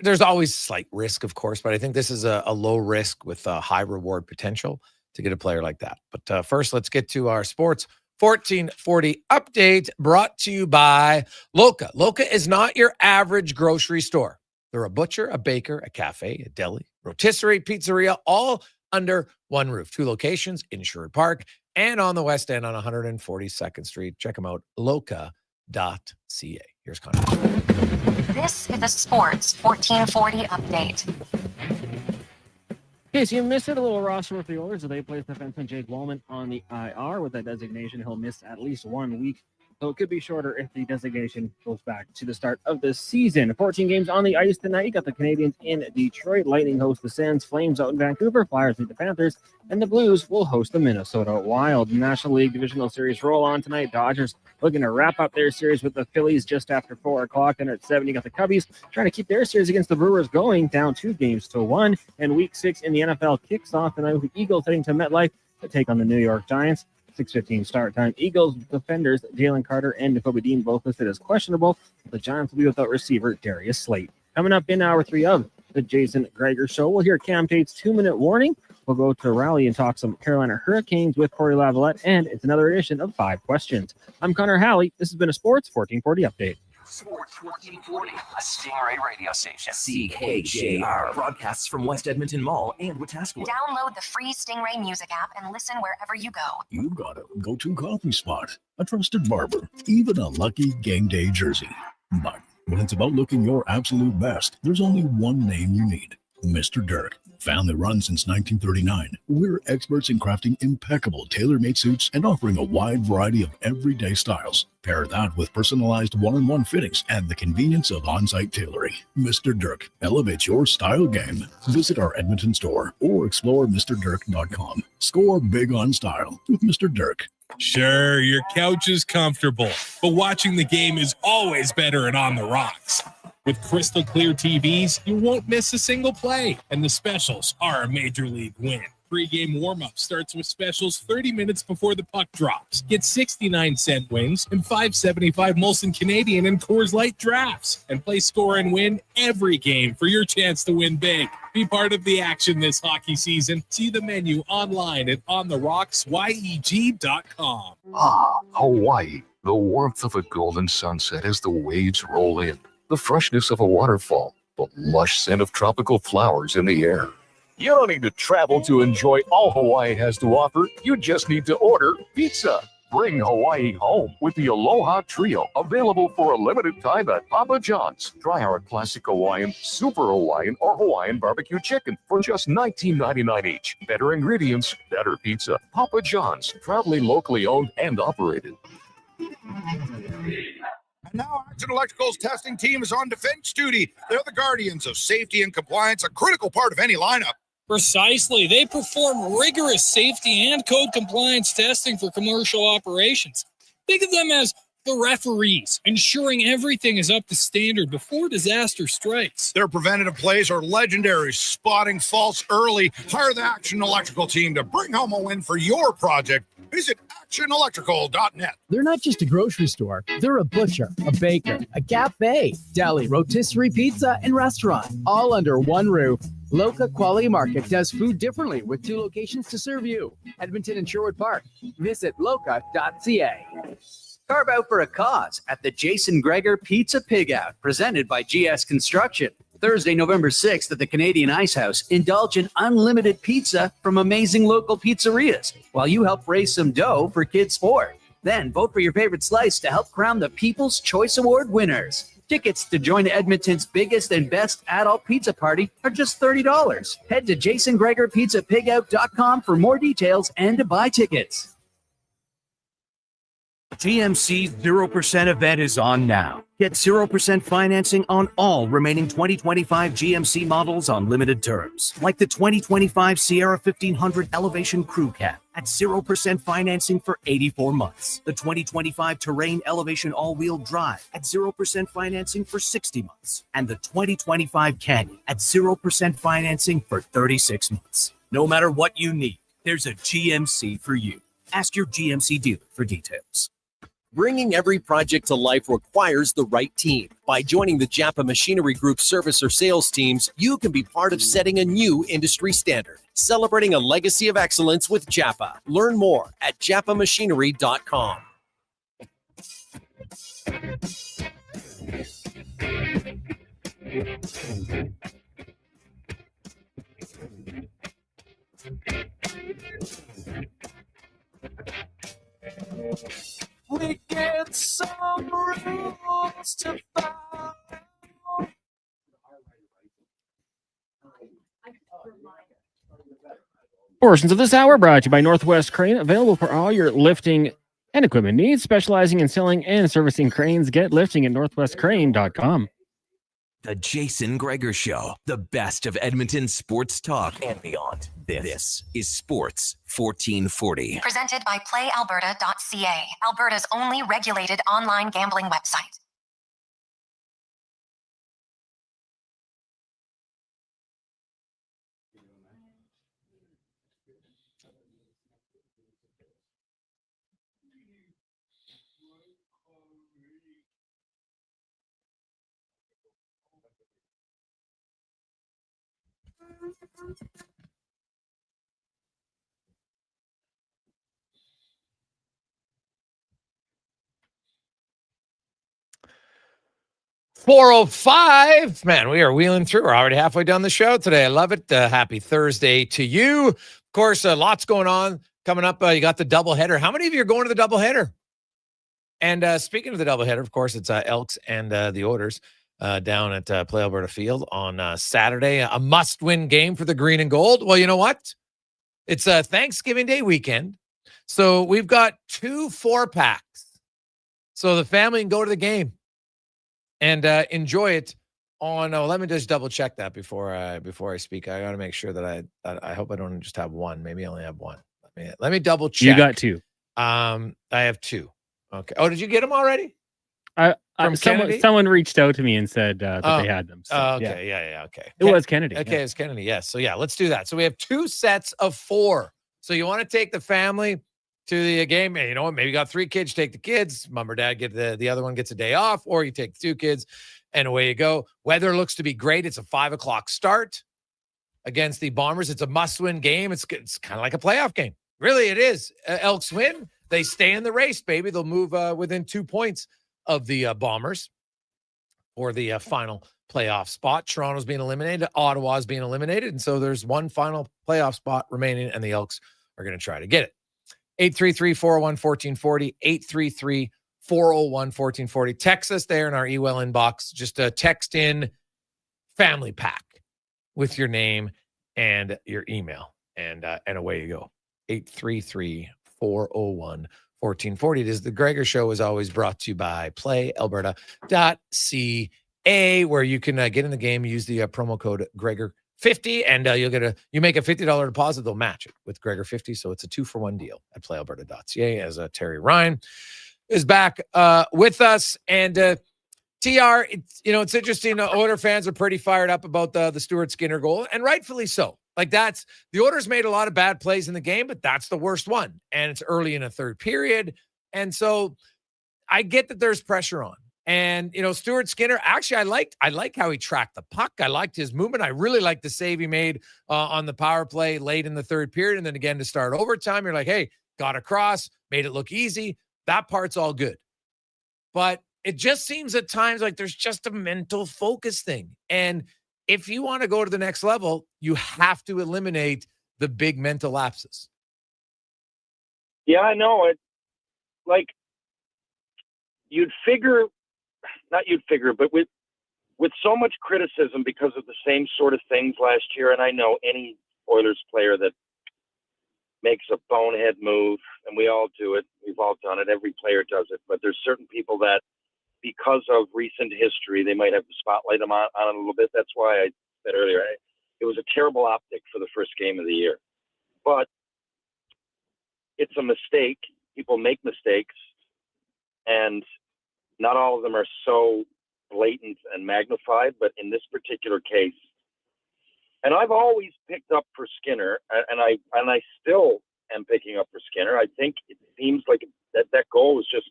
there's always slight risk, of course, but I think this is a low risk with a high reward potential to get a player like that. But first, let's get to our Sports 1440 update brought to you by Loka. Loka is not your average grocery store. They're a butcher, a baker, a cafe, a deli, rotisserie, pizzeria, all under one roof. 2 locations in Sherwood Park and on the West End on 142nd Street. Check them out, loka.ca. Here's Connor. This is a Sports 1440 update. Okay, so you missed it, a little roster with the Oilers. So they placed defenseman Jake Wallman on the IR. With that designation, he'll miss at least 1 week. So it could be shorter if the designation goes back to the start of the season. 14 games on the ice tonight. You got the Canadiens in Detroit. Lightning host the Sens. Flames out in Vancouver. Flyers meet the Panthers. And the Blues will host the Minnesota Wild. National League Divisional Series roll on tonight. Dodgers looking to wrap up their series with the Phillies just after 4 o'clock. And at 7, you got the Cubbies trying to keep their series against the Brewers going, down 2-1. And Week 6 in the NFL kicks off tonight with the Eagles heading to MetLife to take on the New York Giants. 6:15 start time. Eagles defenders Jalen Carter and Nakobe Dean both listed as questionable. The Giants will be without receiver Darius Slate. Coming up in hour 3 of the Jason Gregor Show, we'll hear Cam Tate's 2-minute warning. We'll go to Raleigh and talk some Carolina Hurricanes with Corey Lavalette, and it's another edition of 5 Questions. I'm Connor Halley. This has been a Sports 1440 update. Sports 1440, a Stingray radio station. CKJR broadcasts from West Edmonton Mall and Wetaskiwin. Download the free Stingray music app and listen wherever you go. You've got a go-to coffee spot, a trusted barber, even a lucky game day jersey. But when it's about looking your absolute best, there's only one name you need: Mr. Dirk. Family run since 1939. We're experts in crafting impeccable tailor-made suits and offering a wide variety of everyday styles. Pair that with personalized one-on-one fittings and the convenience of on-site tailoring. Mr. Dirk elevates your style game. Visit our Edmonton store or explore MrDirk.com. Score big on style with Mr. Dirk. Sure, your couch is comfortable, but watching the game is always better and on the rocks. With crystal clear TVs, you won't miss a single play, and the specials are a major league win. Pre-game warm-up starts with specials 30 minutes before the puck drops. Get 69-cent wings and $5.75 Molson Canadian and Coors Light drafts. And play score and win every game for your chance to win big. Be part of the action this hockey season. See the menu online at ontherocks.yeg.com. Ah, Hawaii. The warmth of a golden sunset as the waves roll in. The freshness of a waterfall. The lush scent of tropical flowers in the air. You don't need to travel to enjoy all Hawaii has to offer. You just need to order pizza. Bring Hawaii home with the Aloha Trio, available for a limited time at Papa John's. Try our classic Hawaiian, super Hawaiian, or Hawaiian barbecue chicken for just $19.99 each. Better ingredients, better pizza. Papa John's, proudly locally owned and operated. And now Action Electrical's testing team is on defense duty. They're the guardians of safety and compliance, a critical part of any lineup. Precisely. They perform rigorous safety and code compliance testing for commercial operations. Think of them as the referees, ensuring everything is up to standard before disaster strikes. Their preventative plays are legendary, spotting faults early. Hire the Action Electrical team to bring home a win for your project. Visit actionelectrical.net. They're not just a grocery store. They're a butcher, a baker, a cafe, deli, rotisserie pizza, and restaurant, all under one roof. Loka Quality Market does food differently with 2 locations to serve you. Edmonton and Sherwood Park. Visit loka.ca. Carve out for a cause at the Jason Gregor Pizza Pig Out, presented by GS Construction. Thursday, November 6th at the Canadian Ice House, indulge in unlimited pizza from amazing local pizzerias while you help raise some dough for kids' sport. Then vote for your favorite slice to help crown the People's Choice Award winners. Tickets to join Edmonton's biggest and best adult pizza party are just $30. Head to jasongregorpizzapigout.com for more details and to buy tickets. GMC's 0% event is on now. Get 0% financing on all remaining 2025 GMC models on limited terms, like the 2025 Sierra 1500 Elevation Crew Cab at 0% financing for 84 months. The 2025 Terrain Elevation All-Wheel Drive at 0% financing for 60 months. And the 2025 Canyon at 0% financing for 36 months. No matter what you need, there's a GMC for you. Ask your GMC dealer for details. Bringing every project to life requires the right team. By joining the Japa Machinery Group service or sales teams, you can be part of setting a new industry standard. Celebrating a legacy of excellence with Japa. Learn more at japamachinery.com. We get some rules to follow. Portions of this hour brought to you by Northwest Crane, available for all your lifting and equipment needs, specializing in selling and servicing cranes. Get lifting at northwestcrane.com. The Jason Gregor Show, the best of Edmonton sports talk and beyond. This is Sports 1440. Presented by PlayAlberta.ca, Alberta's only regulated online gambling website. $4:05. Man, we are wheeling through. We're already halfway down the show today. I love it. Happy Thursday to you. Of course, lots going on coming up. You got the doubleheader. How many of you are going to the doubleheader? And speaking of the doubleheader, of course, it's Elks and the Oilers down at Play Alberta Field on Saturday. A must-win game for the green and gold. Well, you know what? It's Thanksgiving Day weekend. So we've got 2 4-packs. So the family can go to the game and enjoy it on. Oh, let me just double check that before I speak. I got to make sure that I hope I don't just have one. Maybe I only have one. Let me double check. You got 2. I have 2. Okay. Oh, did you get them already? Someone reached out to me and said that they had them. So, okay. Yeah. Okay. It was Kennedy. Okay, it's Kennedy. Yes. So yeah, let's do that. So we have 2 sets of 4. So you want to take the family to the game. You know what? Maybe you got 3 kids, take the kids. Mom or dad get the other one gets a day off, or you take the 2 kids and away you go. Weather looks to be great. It's a 5:00 start against the Bombers. It's a must-win game. It's kind of like a playoff game. Really, it is. Elks win. They stay in the race, baby. They'll move within 2 points of the Bombers for the final playoff spot. Toronto's being eliminated. Ottawa's being eliminated. And so there's one final playoff spot remaining, and the Elks are going to try to get it. 833-401-1440, 833-401-1440. Text us there in our email inbox. Just text in family pack with your name and your email, and away you go. 833-401-1440. It is the Gregor Show, is always brought to you by PlayAlberta.ca, where you can get in the game, use the promo code Gregor50, and you make a $50 deposit, they'll match it with Gregor50. So it's a 2-for-1 deal at PlayAlberta.ca. As Terry Ryan is back with us, and TR, it's interesting. Oilers fans are pretty fired up about the Stuart Skinner goal, and rightfully so. Like, that's the Oilers made a lot of bad plays in the game, but that's the worst one. And it's early in a third period. And so I get that there's pressure on. And, Stuart Skinner, actually, I like how he tracked the puck. I liked his movement. I really liked the save he made on the power play late in the third period. And then again to start overtime, you're like, hey, got across, made it look easy. That part's all good. But it just seems at times like there's just a mental focus thing. And if you want to go to the next level, you have to eliminate the big mental lapses. Yeah, I know it. Like, but with so much criticism because of the same sort of things last year, and I know any Oilers player that makes a bonehead move, and we all do it, we've all done it, every player does it, but there's certain people that, because of recent history, they might have to spotlight them on a little bit. That's why I said earlier, it was a terrible optic for the first game of the year. But it's a mistake. People make mistakes, and not all of them are so blatant and magnified. But in this particular case, and I've always picked up for Skinner, and I still am picking up for Skinner. I think it seems like that goal was just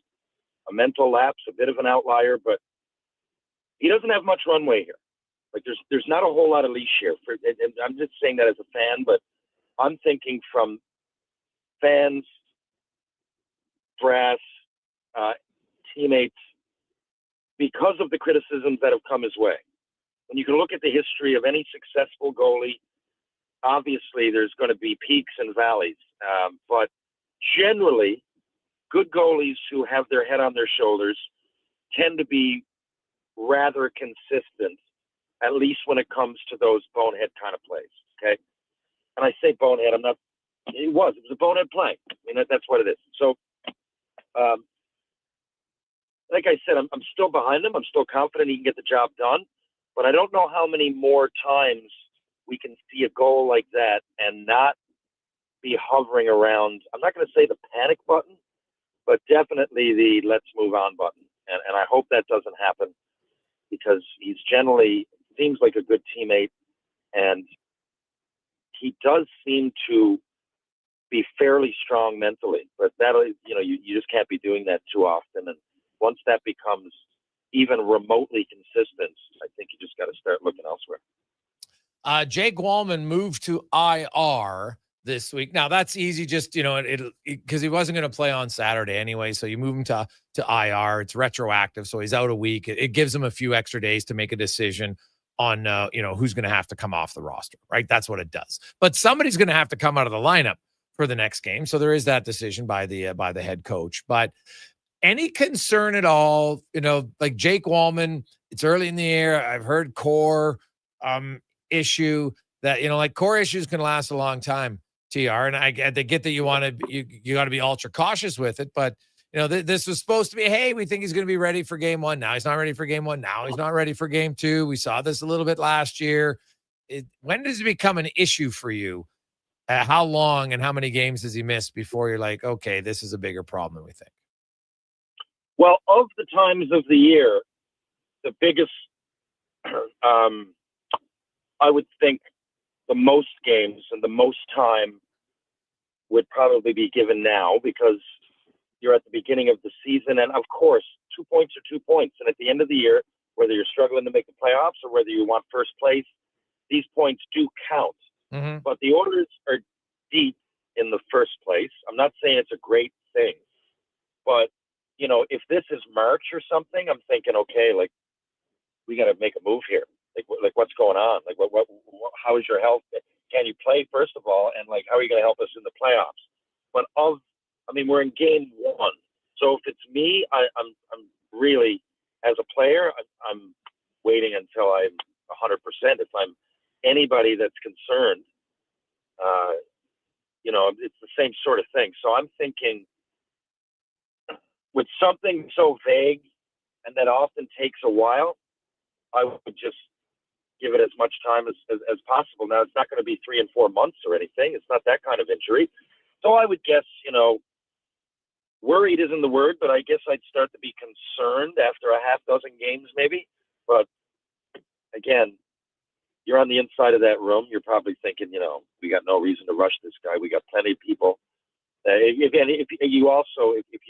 a mental lapse, a bit of an outlier, but he doesn't have much runway here. Like there's not a whole lot of leash here. And I'm just saying that as a fan, but I'm thinking from fans, brass, teammates, because of the criticisms that have come his way. When you can look at the history of any successful goalie, obviously there's going to be peaks and valleys, but generally, good goalies who have their head on their shoulders tend to be rather consistent, at least when it comes to those bonehead kind of plays, okay? And I say bonehead, it was a bonehead play. I mean, that's what it is. So, like I said, I'm still behind him. I'm still confident he can get the job done, but I don't know how many more times we can see a goal like that and not be hovering around. I'm not going to say the panic button, but definitely the let's move on button. And I hope that doesn't happen, because he's generally seems like a good teammate, and he does seem to be fairly strong mentally. But that'll, you just can't be doing that too often. And once that becomes even remotely consistent, I think you just got to start looking elsewhere. Jake Wallman moved to IR this week. Now that's easy, just, because he wasn't going to play on Saturday anyway. So you move him to IR. It's retroactive. So he's out a week. It gives him a few extra days to make a decision on, who's going to have to come off the roster, right? That's what it does. But somebody's going to have to come out of the lineup for the next game. So there is that decision by the head coach. But any concern at all, like Jake Wallman, it's early in the year. I've heard core issue that, like core issues can last a long time, TR. And I get that you got to be ultra cautious with it. But, this was supposed to be, hey, we think he's going to be ready for game one. Now he's not ready for game one. Now he's not ready for game two. We saw this a little bit last year. When does it become an issue for you? How long and how many games does he miss before you're like, okay, this is a bigger problem than we think? Well, of the times of the year, the biggest, I would think the most games and the most time would probably be given now, because you're at the beginning of the season. And of course, 2 points are 2 points. And at the end of the year, whether you're struggling to make the playoffs or whether you want first place, these points do count. Mm-hmm. But the orders are deep in the first place. I'm not saying it's a great thing, but if this is March or something, I'm thinking, okay, like we got to make a move here. Like what's going on? Like what how is your health? Can you play, first of all? And like, how are you going to help us in the playoffs? But we're in game one. So if it's me, I'm really, as a player, I'm waiting until I'm 100%. If I'm anybody that's concerned, it's the same sort of thing. So I'm thinking, with something so vague and that often takes a while, I would just give it as much time as possible. Now, it's not going to be 3 and 4 months or anything. It's not that kind of injury. So I would guess, worried isn't the word, but I guess I'd start to be concerned after a half dozen games maybe. But again, you're on the inside of that room. You're probably thinking, we got no reason to rush this guy. We got plenty of people. If you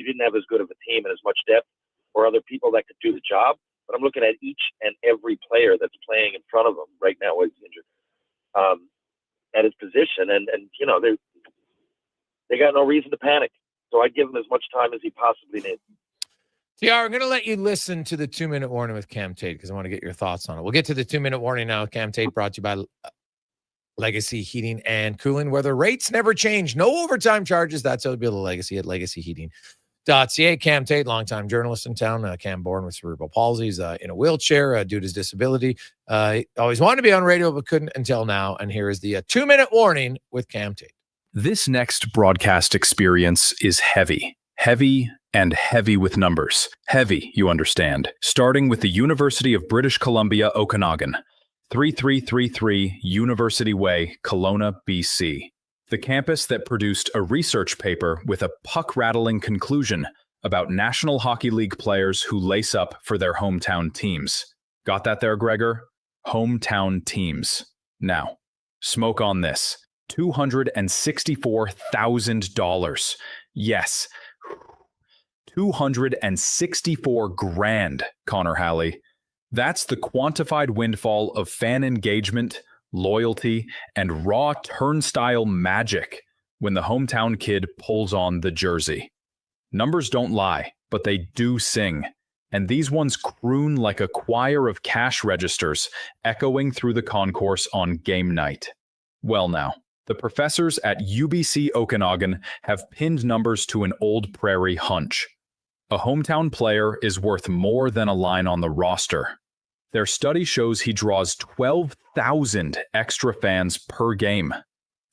didn't have as good of a team and as much depth or other people that could do the job, but I'm looking at each and every player that's playing in front of him right now is injured at his position, and they got no reason to panic. So I'd give him as much time as he possibly needs. TR, I'm going to let you listen to the 2-minute warning with Cam Tate because I want to get your thoughts on it. We'll get to the 2-minute warning now with Cam Tate, brought to you by Legacy Heating and Cooling, where the rates never change. No overtime charges. That's how to build a legacy at legacyheating.ca. Cam Tate, longtime journalist in town. Cam born with cerebral palsy. He's in a wheelchair due to his disability. He always wanted to be on radio, but couldn't until now. And here is the 2-minute warning with Cam Tate. This next broadcast experience is heavy and heavy with numbers. Heavy, you understand. Starting with the University of British Columbia, Okanagan. 3333 University Way, Kelowna, BC. The campus that produced a research paper with a puck-rattling conclusion about National Hockey League players who lace up for their hometown teams. Got that there, Gregor? Hometown teams. Now, smoke on this. $264,000. Yes. 264 grand, Connor Halley. That's the quantified windfall of fan engagement, loyalty, and raw turnstile magic when the hometown kid pulls on the jersey. Numbers don't lie, but they do sing. And these ones croon like a choir of cash registers echoing through the concourse on game night. Well now, the professors at UBC Okanagan have pinned numbers to an old prairie hunch. A hometown player is worth more than a line on the roster. Their study shows he draws 12,000 extra fans per game.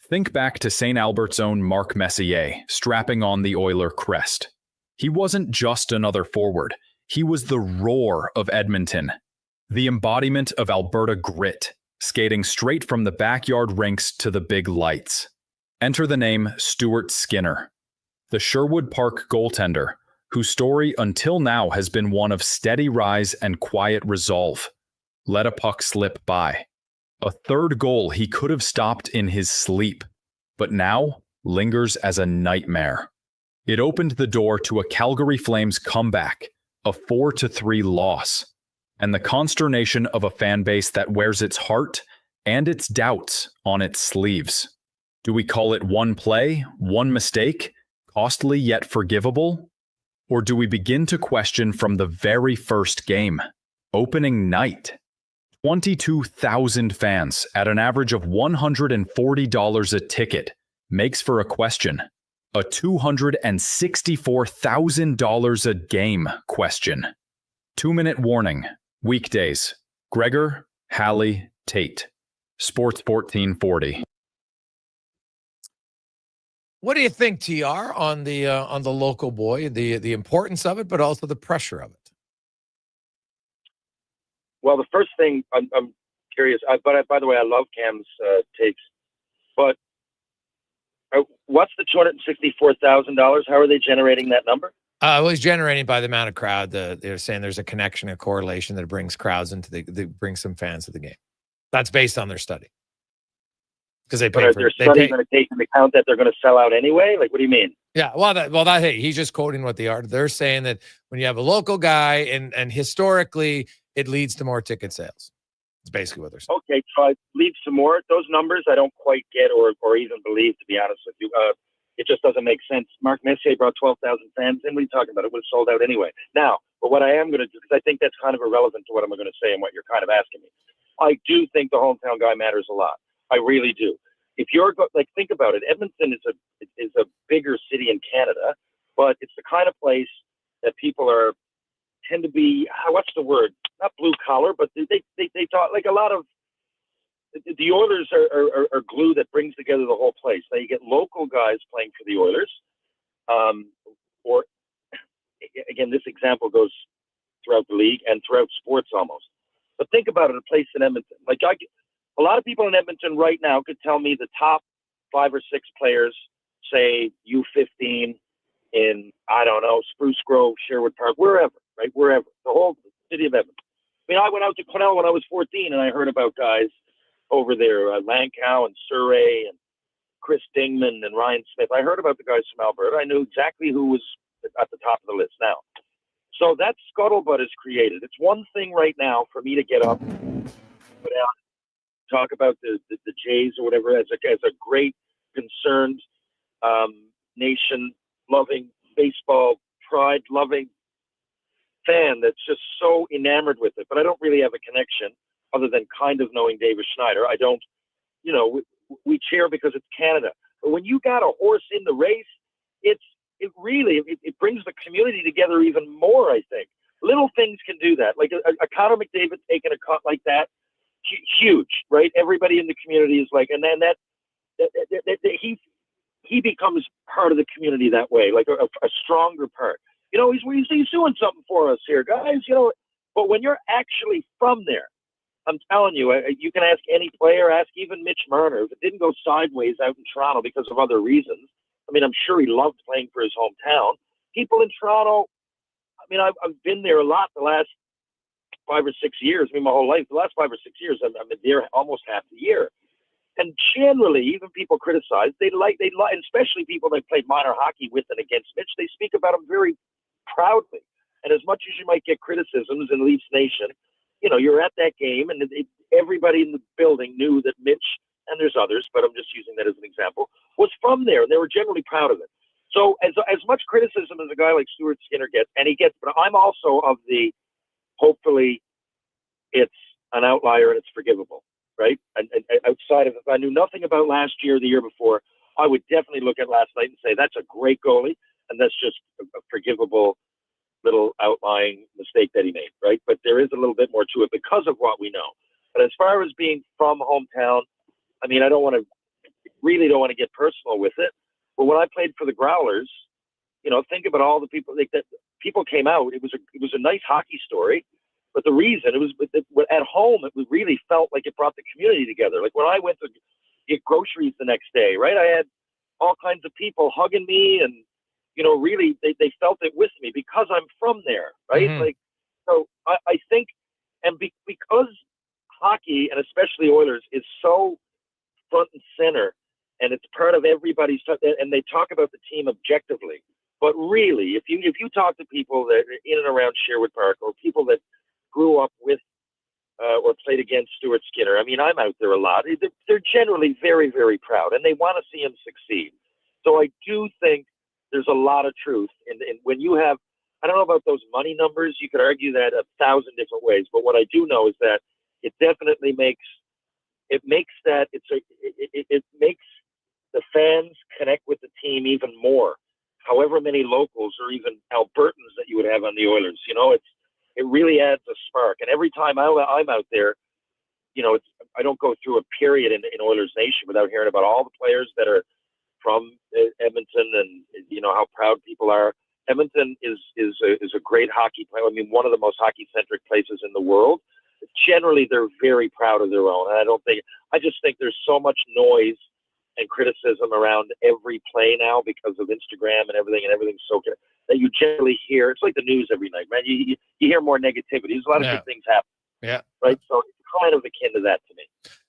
Think back to St. Albert's own Mark Messier strapping on the Oiler crest. He wasn't just another forward. He was the roar of Edmonton, the embodiment of Alberta grit, skating straight from the backyard rinks to the big lights. Enter the name Stuart Skinner, the Sherwood Park goaltender, whose story until now has been one of steady rise and quiet resolve. Let a puck slip by. A third goal he could have stopped in his sleep, but now lingers as a nightmare. It opened the door to a Calgary Flames comeback, a 4-3 loss, and the consternation of a fan base that wears its heart and its doubts on its sleeves. Do we call it one play, one mistake, costly yet forgivable? Or do we begin to question from the very first game, opening night? 22,000 fans at an average of $140 a ticket makes for a question. A $264,000 a game question. 2-minute warning. Weekdays. Gregor, Halley, Tate. Sports 1440. What do you think, TR, on the local boy, the importance of it, but also the pressure of it? Well, the first thing I'm curious, by the way, I love Cam's takes, but what's the $264,000? How are they generating that number? It was generated by the amount of crowd. They're saying there's a connection, a correlation that brings crowds into that brings some fans to the game. That's based on their study. Because they pay but for their it. study going to take into account that they're going to sell out anyway? Like, what do you mean? Yeah, hey, he's just quoting what they are. They're saying that when you have a local guy and historically it leads to more ticket sales. It's basically what they're saying. Okay, so I leave some more. Those numbers I don't quite get or even believe, to be honest with you. It just doesn't make sense. Mark Messier brought 12,000 fans in. What are you talking about? It would have sold out anyway. Now, but what I am going to do, because I think that's kind of irrelevant to what I'm going to say and what you're kind of asking me. I do think the hometown guy matters a lot. I really do. If you're think about it, Edmonton is a bigger city in Canada, but it's the kind of place that people tend to be, what's the word? Not blue collar, but they talk like a lot of the Oilers are glue that brings together the whole place. Now you get local guys playing for the Oilers, or again, this example goes throughout the league and throughout sports almost. But think about it, a place in Edmonton. A lot of people in Edmonton right now could tell me the top 5 or 6 players, say U15 in, I don't know, Spruce Grove, Sherwood Park, wherever, right? Wherever, the whole city of Edmonton. I mean, I went out to Cornell when I was 14 and I heard about guys over there, Lankow and Surrey and Chris Dingman and Ryan Smith. I heard about the guys from Alberta. I knew exactly who was at the top of the list now. So that scuttlebutt is created. It's one thing right now for me to get up, go down, talk about the Jays or whatever as a great, concerned, nation-loving, baseball pride-loving fan that's just so enamored with it. But I don't really have a connection other than kind of knowing Davis Schneider. I don't, we cheer because it's Canada. But when you got a horse in the race, it brings the community together even more, I think. Little things can do that. Like a Connor McDavid taking a cut like that, huge, right? Everybody in the community is like, and then he becomes part of the community that way, like a stronger part. He's doing something for us here, guys. But when you're actually from there, I'm telling you, you can ask any player, ask even Mitch Marner. If it didn't go sideways out in Toronto because of other reasons, I mean, I'm sure he loved playing for his hometown. People in Toronto, I mean, I've been there a lot the last 5 or 6 years. I mean, my whole life, the last 5 or 6 years, I've been there almost half the year. And generally, even people criticize, they like, especially people that played minor hockey with and against Mitch, they speak about him very proudly. And as much as you might get criticisms in Leafs Nation, you know, you're at that game, and everybody in the building knew that Mitch, and there's others, but I'm just using that as an example, was from there. They were generally proud of it. So as much criticism as a guy like Stuart Skinner gets, and he gets, but I'm also of the, hopefully it's an outlier and it's forgivable, right? And outside of, if I knew nothing about last year or the year before, I would definitely look at last night and say, that's a great goalie, and that's just a forgivable little outlying mistake that he made, right? But there is a little bit more to it because of what we know. But as far as being from hometown, I mean, I really don't want to get personal with it. But when I played for the Growlers, you know, think about all the people that people came out. It was a nice hockey story, but the reason it was at home, it really felt like it brought the community together. Like when I went to get groceries the next day, right? I had all kinds of people hugging me, and you know, really they felt it with me because I'm from there, right? Mm-hmm. Like, so I think, and because hockey and especially Oilers is so front and center, and it's part of everybody's, and they talk about the team objectively. But really, if you talk to people that are in and around Sherwood Park, or people that grew up with or played against Stuart Skinner, I mean, I'm out there a lot. They're generally very, very proud, and they want to see him succeed. So I do think there's a lot of truth in when you have, I don't know about those money numbers. You could argue that 1,000 different ways, but what I do know is that it definitely makes the fans connect with the team even more. However many locals or even Albertans that you would have on the Oilers, you know, it really adds a spark. And every time I'm out there, you know, I don't go through a period in Oilers Nation without hearing about all the players that are from Edmonton, and you know how proud people are. Edmonton is a great hockey player. I mean, one of the most hockey-centric places in the world. Generally, they're very proud of their own. And I just think there's so much noise and criticism around every play now because of Instagram and everything's so good that you generally hear. It's like the news every night, man. You hear more negativity. There's a lot of good things happen. Yeah. Right. So it's kind of akin to that to me.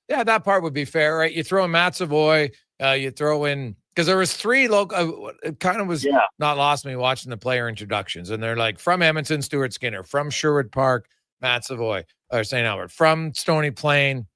Yeah, that part would be fair, right? You throw in Matt Savoy, you throw in, because there was 3 local, it kind of was not lost to me watching the player introductions. And they're like, from Edmonton, Stuart Skinner, from Sherwood Park, Matt Savoy, or St. Albert, from Stony Plain,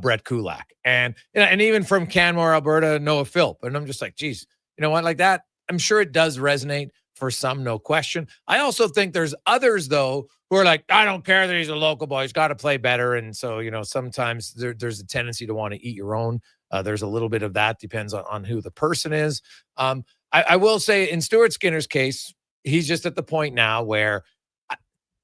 Brett Kulak, and even from Canmore, Alberta, Noah Philp. And I'm just like, geez, you know what, like that, I'm sure it does resonate for some, no question. I also think there's others, though, who are like, I don't care that he's a local boy. He's got to play better. And so, you know, sometimes there's a tendency to want to eat your own. There's a little bit of that, depends on who the person is. I will say in Stuart Skinner's case, he's just at the point now where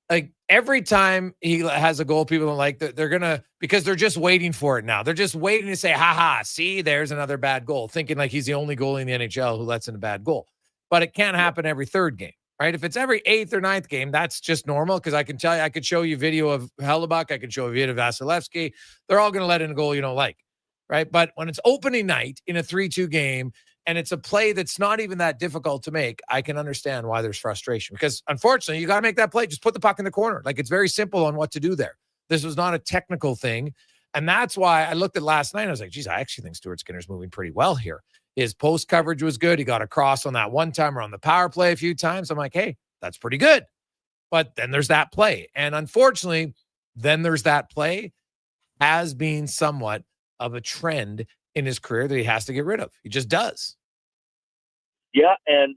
like every time he has a goal, people don't like that. They're going to, because they're just waiting for it now. They're just waiting to say, ha, see, there's another bad goal, thinking like he's the only goalie in the NHL who lets in a bad goal. But it can't happen every third game, right? If it's every 8th or 9th game, that's just normal. Because I can tell you, I could show you video of Hellebuck. I could show you video of Vasilevsky. They're all going to let in a goal you don't like, right? But when it's opening night in a 3-2 game, and it's a play that's not even that difficult to make, I can understand why there's frustration. Because unfortunately, you got to make that play. Just put the puck in the corner. Like, it's very simple on what to do there. This was not a technical thing. And that's why I looked at last night and I was like, geez, I actually think Stuart Skinner's moving pretty well here. His post coverage was good. He got across on that one time or on the power play a few times. I'm like, hey, that's pretty good. But then there's that play. And unfortunately, then there's that play has been somewhat of a trend in his career that he has to get rid of. He just does. Yeah, and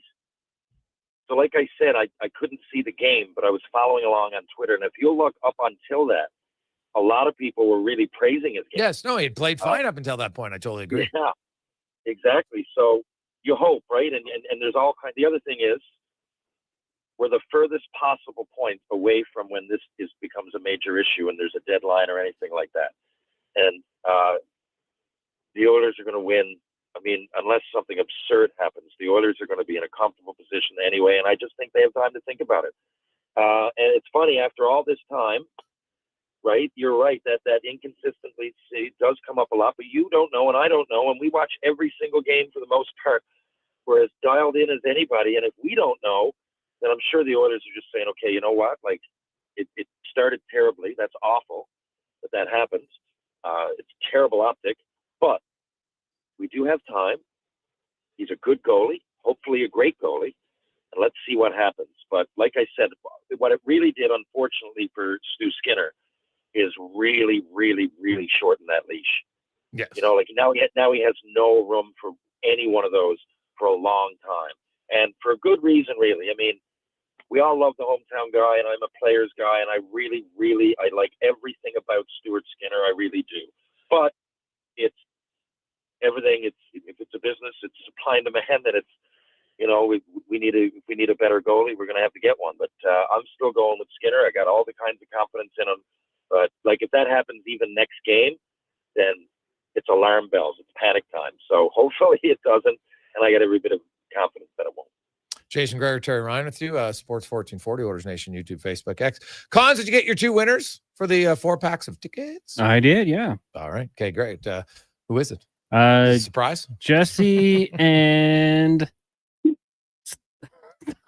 so like I said, I couldn't see the game, but I was following along on Twitter. And if you look up until that, a lot of people were really praising his game. Yes, no, he had played fine up until that point. I totally agree. Yeah, exactly. So you hope, right? And there's all kinds. The other thing is, we're the furthest possible point away from when this becomes a major issue and there's a deadline or anything like that. And the Oilers are going to win. I mean, unless something absurd happens, the Oilers are going to be in a comfortable position anyway, and I just think they have time to think about it. And it's funny, after all this time, right, you're right, that inconsistency does come up a lot, but you don't know and I don't know, and we watch every single game for the most part. We're as dialed in as anybody, and if we don't know, then I'm sure the Oilers are just saying, okay, you know what, like, it started terribly. That's awful that happens. It's a terrible optic, but we do have time. He's a good goalie, hopefully a great goalie. and let's see what happens. But like I said, what it really did, unfortunately, for Stu Skinner is really, really, really shorten that leash. Yes. You know, like now he has no room for any one of those for a long time, and for a good reason, really. I mean, we all love the hometown guy, and I'm a player's guy, and I really, really, I like everything about Stuart Skinner. I really do. But it's everything. If it's a business, it's supply and demand. That it's, you know, we need a better goalie. We're going to have to get one. But I'm still going with Skinner. I got all the kinds of confidence in him. But like if that happens even next game, then it's alarm bells. It's panic time. So hopefully it doesn't, and I got every bit of confidence that it won't. Jason Gregor, Terry Ryan with you. Sports 1440, Oilers Nation, YouTube, Facebook, X. Cons, did you get your 2 winners for the 4 packs of tickets? I did, yeah. All right. Okay, great. Who is it? Surprise? Jesse and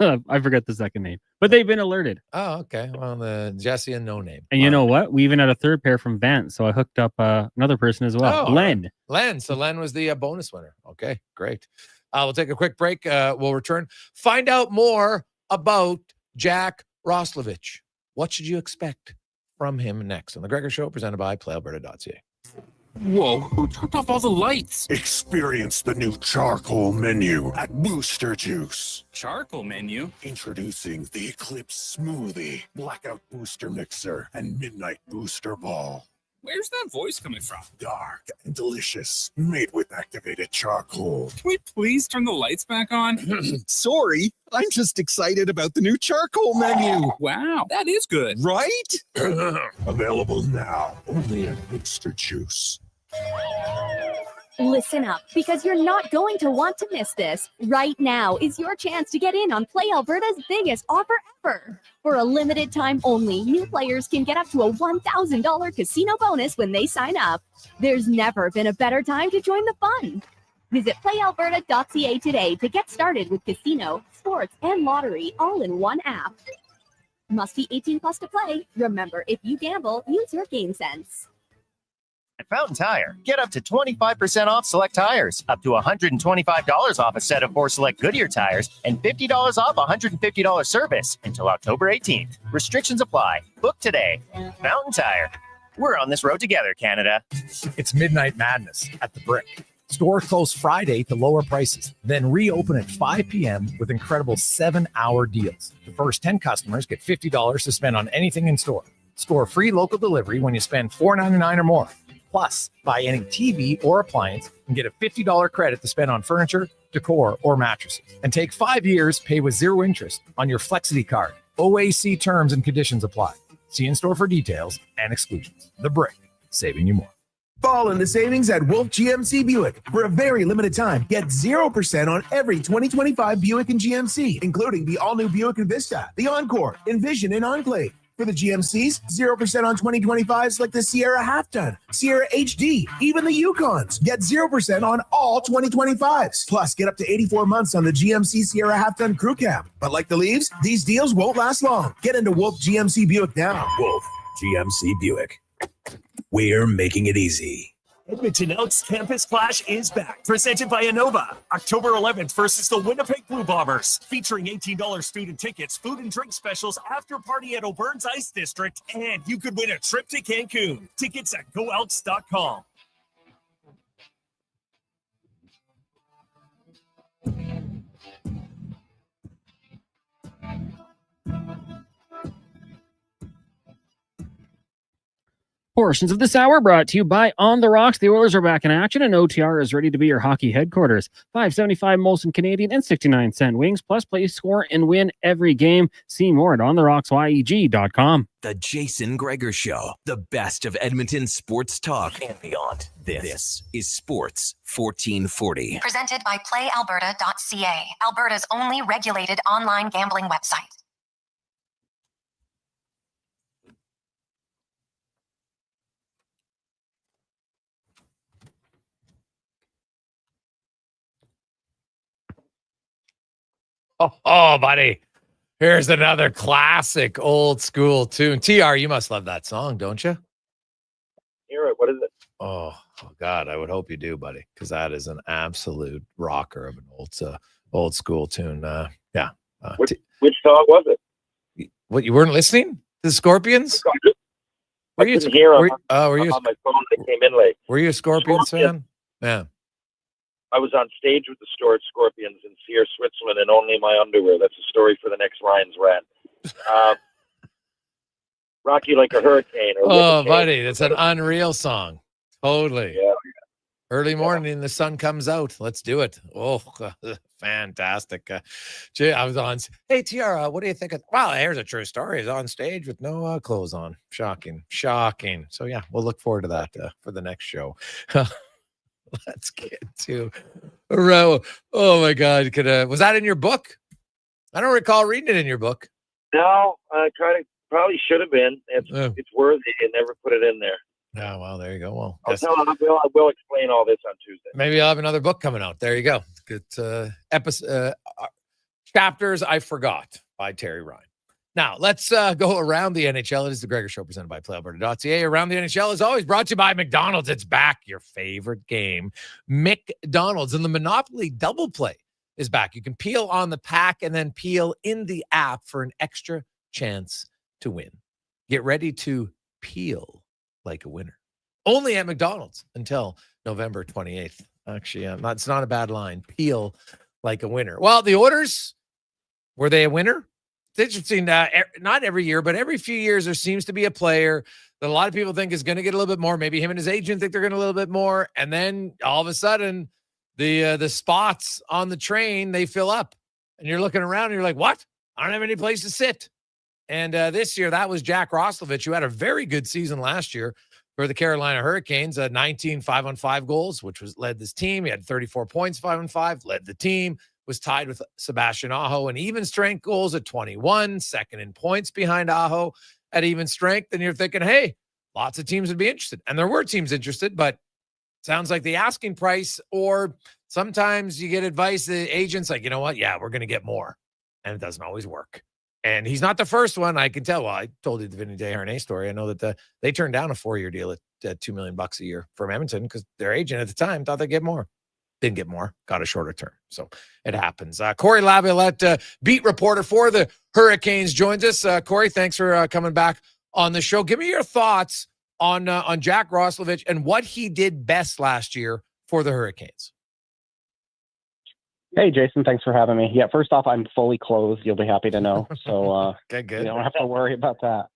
I forgot the second name, but they've been alerted. Oh, okay. Well, the Jesse and no name. And you know what? We even had a third pair from Vance, so I hooked up another person as well, Len. Len. So Len was the bonus winner. Okay, great. We'll take a quick break. We'll return. Find out more about Jack Roslovich. What should you expect from him next on The Gregor Show, presented by PlayAlberta.ca. Whoa, who turned off all the lights? Experience the new charcoal menu at Booster Juice. Charcoal menu? Introducing the Eclipse Smoothie, Blackout Booster Mixer, and Midnight Booster Ball. Where's that voice coming from? Dark and delicious, made with activated charcoal. Can we please turn the lights back on? Sorry, I'm just excited about the new charcoal menu. Wow, that is good. Right? Available now, only at Booster Juice. Listen up, because you're not going to want to miss this. Right now is your chance to get in on Play Alberta's biggest offer ever. For a limited time only, new players can get up to a $1,000 casino bonus when they sign up. There's never been a better time to join the fun. Visit playalberta.ca today to get started with casino, sports, and lottery all in one app. Must be 18 plus to play. Remember, if you gamble, use your game sense. At Fountain Tire, get up to 25% off select tires, up to $125 off a set of 4 select Goodyear tires, and $50 off $150 service until October 18th. Restrictions apply. Book today. Fountain Tire. We're on this road together, Canada. It's Midnight Madness at the Brick. Store close Friday to lower prices, then reopen at 5 p.m. with incredible 7-hour deals. The first 10 customers get $50 to spend on anything in store. Score free local delivery when you spend $4.99 or more. Plus, buy any TV or appliance and get a $50 credit to spend on furniture, decor, or mattresses. And take 5 years, pay with 0 interest on your Flexity card. OAC terms and conditions apply. See in-store for details and exclusions. The Brick, saving you more. Fall in the savings at Wolf GMC Buick. For a very limited time, get 0% on every 2025 Buick and GMC, including the all-new Buick Envista, the Encore, Envision, and Enclave. For the GMCs, 0% on 2025s like the Sierra Half-Ton, Sierra HD, even the Yukons. Get 0% on all 2025s. Plus, get up to 84 months on the GMC Sierra Half-Ton Crew Cab. But like the Leaves, these deals won't last long. Get into Wolf GMC Buick now. Wolf GMC Buick. We're making it easy. Edmonton Elks Campus Clash is back, presented by Innova. October 11th versus the Winnipeg Blue Bombers, featuring $18 student tickets, food and drink specials, after party at Auburn's Ice District, and you could win a trip to Cancun. Tickets at goelks.com. Portions of this hour brought to you by On the Rocks. The Oilers are back in action, and OTR is ready to be your hockey headquarters. $5.75 Molson Canadian and 69-cent wings. Plus, play, score, and win every game. See more at OnTheRocksYEG.com. The Jason Gregor Show, the best of Edmonton sports talk and beyond. This is Sports 1440. Presented by PlayAlberta.ca, Alberta's only regulated online gambling website. Oh, buddy. Here's another classic old school tune. TR, you must love that song, don't you? Hear it. What is it? Oh God, I would hope you do, buddy, because that is an absolute rocker of an old school tune. Yeah, Which song was it? What, you weren't listening to the Scorpions? I couldn't hear them were you on my phone. They came in late. Were you a Scorpions fan? Yeah. I was on stage with the Scorpions in Sierre, Switzerland, in only my underwear. That's a story for the next Ryan's Rant. Rock You Like a Hurricane. Oh, buddy, that's an unreal song. Totally. Yeah. Early morning, the sun comes out. Let's do it. Oh, fantastic. Gee, I was on. Hey, Tiara, what do you think of? Wow, here's a true story. He's on stage with no clothes on. Shocking. So, yeah, we'll look forward to that for the next show. Let's get to row. Oh, my God. Was that in your book? I don't recall reading it in your book. No, I probably should have been. It's worthy. You never put it in there. Oh, well, there you go. Well, I will explain all this on Tuesday. Maybe I'll have another book coming out. There you go. Good episode. Chapters I Forgot by Terry Ryan. Now, let's go around the NHL. It is the Gregor Show presented by PlayAlberta.ca. Around the NHL is always brought to you by McDonald's. It's back. Your favorite game. McDonald's and the Monopoly Double Play is back. You can peel on the pack and then peel in the app for an extra chance to win. Get ready to peel like a winner. Only at McDonald's until November 28th. Actually, it's not a bad line. Peel like a winner. Well, the Oilers, were they a winner? It's interesting. Not every year, but every few years, there seems to be a player that a lot of people think is going to get a little bit more. Maybe him and his agent think they're going to a little bit more. And then all of a sudden, the spots on the train, they fill up. And you're looking around and you're like, what? I don't have any place to sit. And this year, that was Jack Roslovic, who had a very good season last year for the Carolina Hurricanes. 19 5-on-5 goals, which led this team. He had 34 points, 5-on-5, led the team, was tied with Sebastian Aho in even strength goals at 21, second in points behind Aho at even strength. And you're thinking, hey, lots of teams would be interested. And there were teams interested, but sounds like the asking price, or sometimes you get advice, the agent's like, you know what? Yeah, we're going to get more. And it doesn't always work. And he's not the first one. I can tell. Well, I told you the Vinny Desharnais story. I know that they turned down a 4-year deal at $2 million a year from Edmonton because their agent at the time thought they'd get more. Didn't get more. Got a shorter term. So it happens. Corey Laviolette, beat reporter for the Hurricanes, joins us. Corey, thanks for coming back on the show. Give me your thoughts on Jack Roslovic and what he did best last year for the Hurricanes. Hey, Jason, thanks for having me. Yeah, first off, I'm fully clothed. You'll be happy to know. So okay, good. You don't have to worry about that.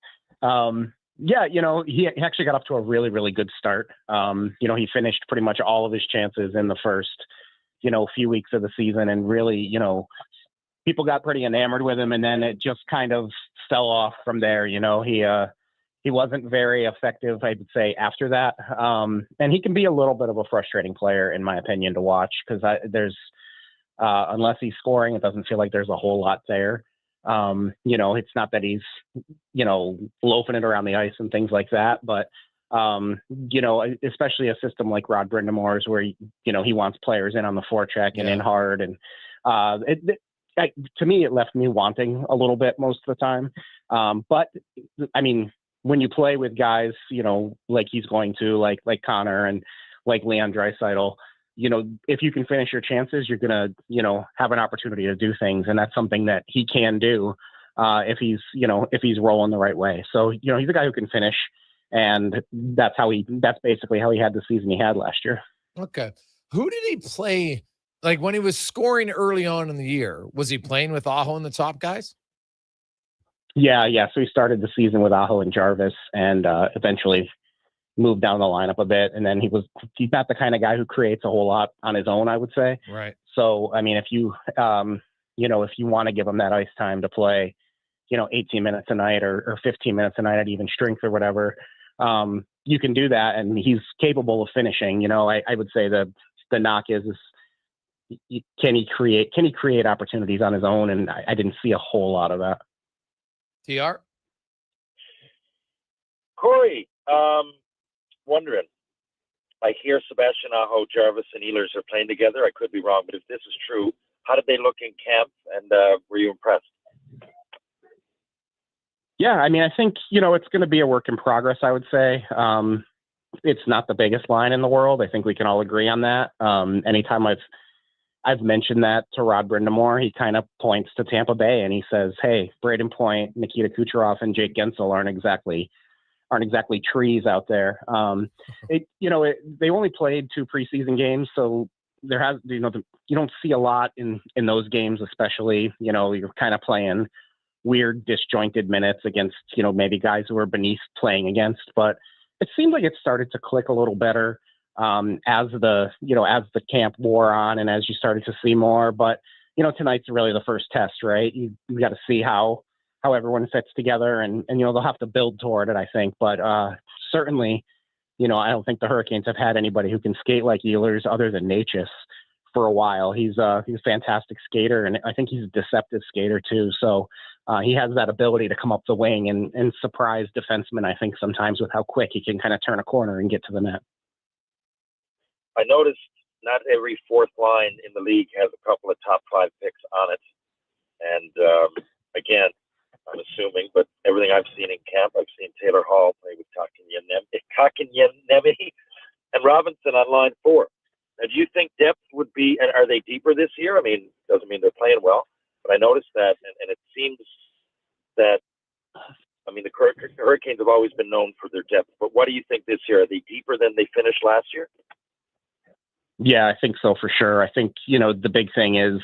Yeah, he actually got up to a really, really good start. He finished pretty much all of his chances in the first, few weeks of the season. And really, people got pretty enamored with him. And then it just kind of fell off from there. He wasn't very effective, I would say, after that. And he can be a little bit of a frustrating player, in my opinion, to watch because there's unless he's scoring, it doesn't feel like there's a whole lot there. It's not that he's, loafing it around the ice and things like that. But, especially a system like Rod Brindamore's where, he wants players in on the forecheck and in hard. And to me, it left me wanting a little bit most of the time. But, I mean, when you play with guys, like he's going to, like Connor and like Leon Draisaitl, if you can finish your chances, you're going to, have an opportunity to do things. And that's something that he can do if he's rolling the right way. So, he's a guy who can finish. And that's basically how he had the season he had last year. Okay. Who did he play? Like when he was scoring early on in the year, was he playing with Aho and the top guys? Yeah. So he started the season with Aho and Jarvis and eventually moved down the lineup a bit. And then he's not the kind of guy who creates a whole lot on his own, I would say. Right. So, I mean, if you want to give him that ice time to play, 18 minutes a night or 15 minutes a night at even strength or whatever, you can do that. And he's capable of finishing. I would say the knock is can he create opportunities on his own? And I didn't see a whole lot of that. TR? Corey, wondering, I hear Sebastian Aho, Jarvis, and Ehlers are playing together. I could be wrong, but if this is true, how did they look in camp, and were you impressed? Yeah, I mean, I think, it's going to be a work in progress, I would say. It's not the biggest line in the world. I think we can all agree on that. Anytime I've, I've mentioned that to Rod Brindamore. He kind of points to Tampa Bay and he says, hey, Braden Point, Nikita Kucherov, and Jake Gensel aren't exactly trees out there. They only played 2 preseason games, so you don't see a lot in those games, especially, you're kind of playing weird disjointed minutes against, maybe guys who are beneath playing against, but it seemed like it started to click a little better as the camp wore on and as you started to see more. But, tonight's really the first test, right? You got to see how everyone fits together and they'll have to build toward it, I think. But certainly, I don't think the Hurricanes have had anybody who can skate like Ehlers other than Natchez for a while. He's a fantastic skater, and I think he's a deceptive skater too. So he has that ability to come up the wing and surprise defensemen, I think, sometimes with how quick he can kind of turn a corner and get to the net. I noticed not every fourth line in the league has a couple of top 5 picks on it. And again, I'm assuming, but everything I've seen in camp, I've seen Taylor Hall play with Kotkaniemi and Robinson on line 4. Now, do you think depth would be, and are they deeper this year? I mean, doesn't mean they're playing well, but I noticed that, and it seems that, I mean, the Hurricanes have always been known for their depth, but what do you think this year? Are they deeper than they finished last year? Yeah, I think so for sure. I think, the big thing is,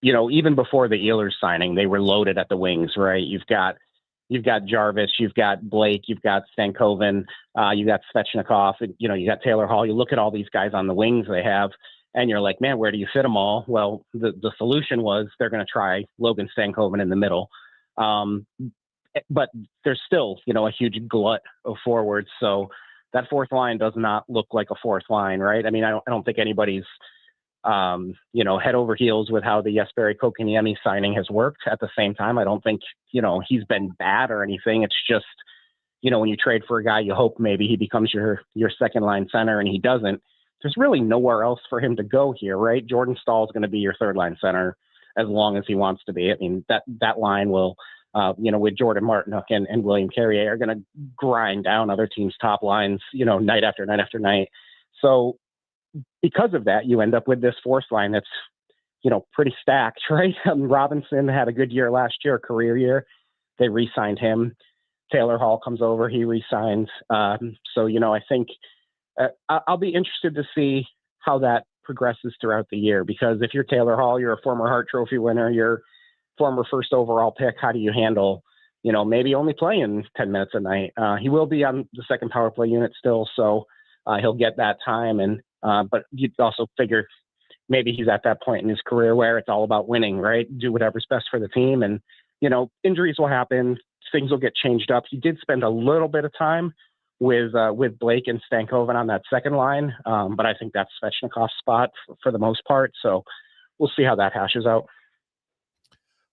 even before the Ehlers signing, they were loaded at the wings, right? You've got Jarvis, you've got Blake, you've got Stankoven, you got Svechnikov, and, you got Taylor Hall. You look at all these guys on the wings they have, and you're like, man, where do you fit them all? Well, the solution was they're going to try Logan Stankoven in the middle. But there's still, a huge glut of forwards. So that fourth line does not look like a fourth line, right? I mean, I don't think anybody's, head over heels with how the Jesperi Kotkaniemi signing has worked. At the same time, I don't think, he's been bad or anything. It's just, when you trade for a guy, you hope maybe he becomes your second line center, and he doesn't. There's really nowhere else for him to go here, right? Jordan Staal is going to be your third line center as long as he wants to be. I mean, that line will, with Jordan Martinook and William Carrier are going to grind down other teams' top lines, night after night after night. So because of that, you end up with this fourth line that's, pretty stacked, right? Robinson had a good year last year, a career year. They re-signed him. Taylor Hall comes over, he re-signs. So, I think I'll be interested to see how that progresses throughout the year, because if you're Taylor Hall, you're a former Hart Trophy winner, you're former first overall pick, how do you handle, maybe only playing 10 minutes a night? He will be on the second power play unit still, so he'll get that time. And but you'd also figure maybe he's at that point in his career where it's all about winning, right? Do whatever's best for the team. And, injuries will happen. Things will get changed up. He did spend a little bit of time with Blake and Stankoven on that second line. But I think that's Svechnikov's spot for the most part. So we'll see how that hashes out.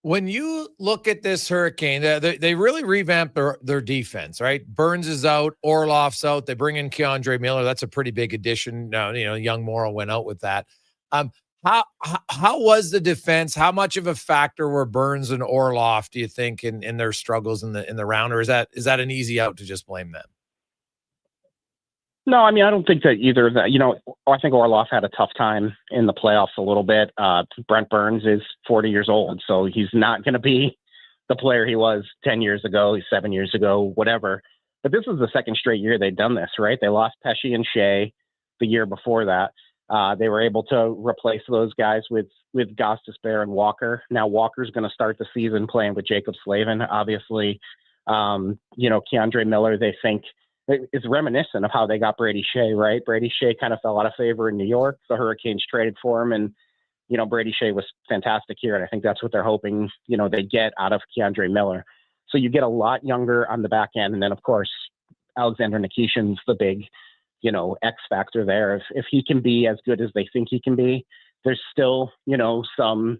When you look at this Hurricane, they really revamped their defense, right? Burns is out, Orlov's out. They bring in Keandre Miller. That's a pretty big addition. Now, Young Morrow went out with that. How was the defense? How much of a factor were Burns and Orlov, do you think, in their struggles in the round, or is that an easy out to just blame them? No, I mean, I don't think that either of that. I think Orlov had a tough time in the playoffs a little bit. Brent Burns is 40 years old, so he's not going to be the player he was 10 years ago, 7 years ago, whatever. But this is the second straight year they've done this, right? They lost Pesce and Shea the year before that. They were able to replace those guys with Gostisbehere and Walker. Now Walker's going to start the season playing with Jacob Slavin. Obviously, Keandre Miller, they think, is reminiscent of how they got Brady Shea, right? Brady Shea kind of fell out of favor in New York. The Hurricanes traded for him, and, Brady Shea was fantastic here. And I think that's what they're hoping, they get out of Keandre Miller. So you get a lot younger on the back end. And then, of course, Alexander Nikishin's the big, X factor there. If he can be as good as they think he can be, there's still, some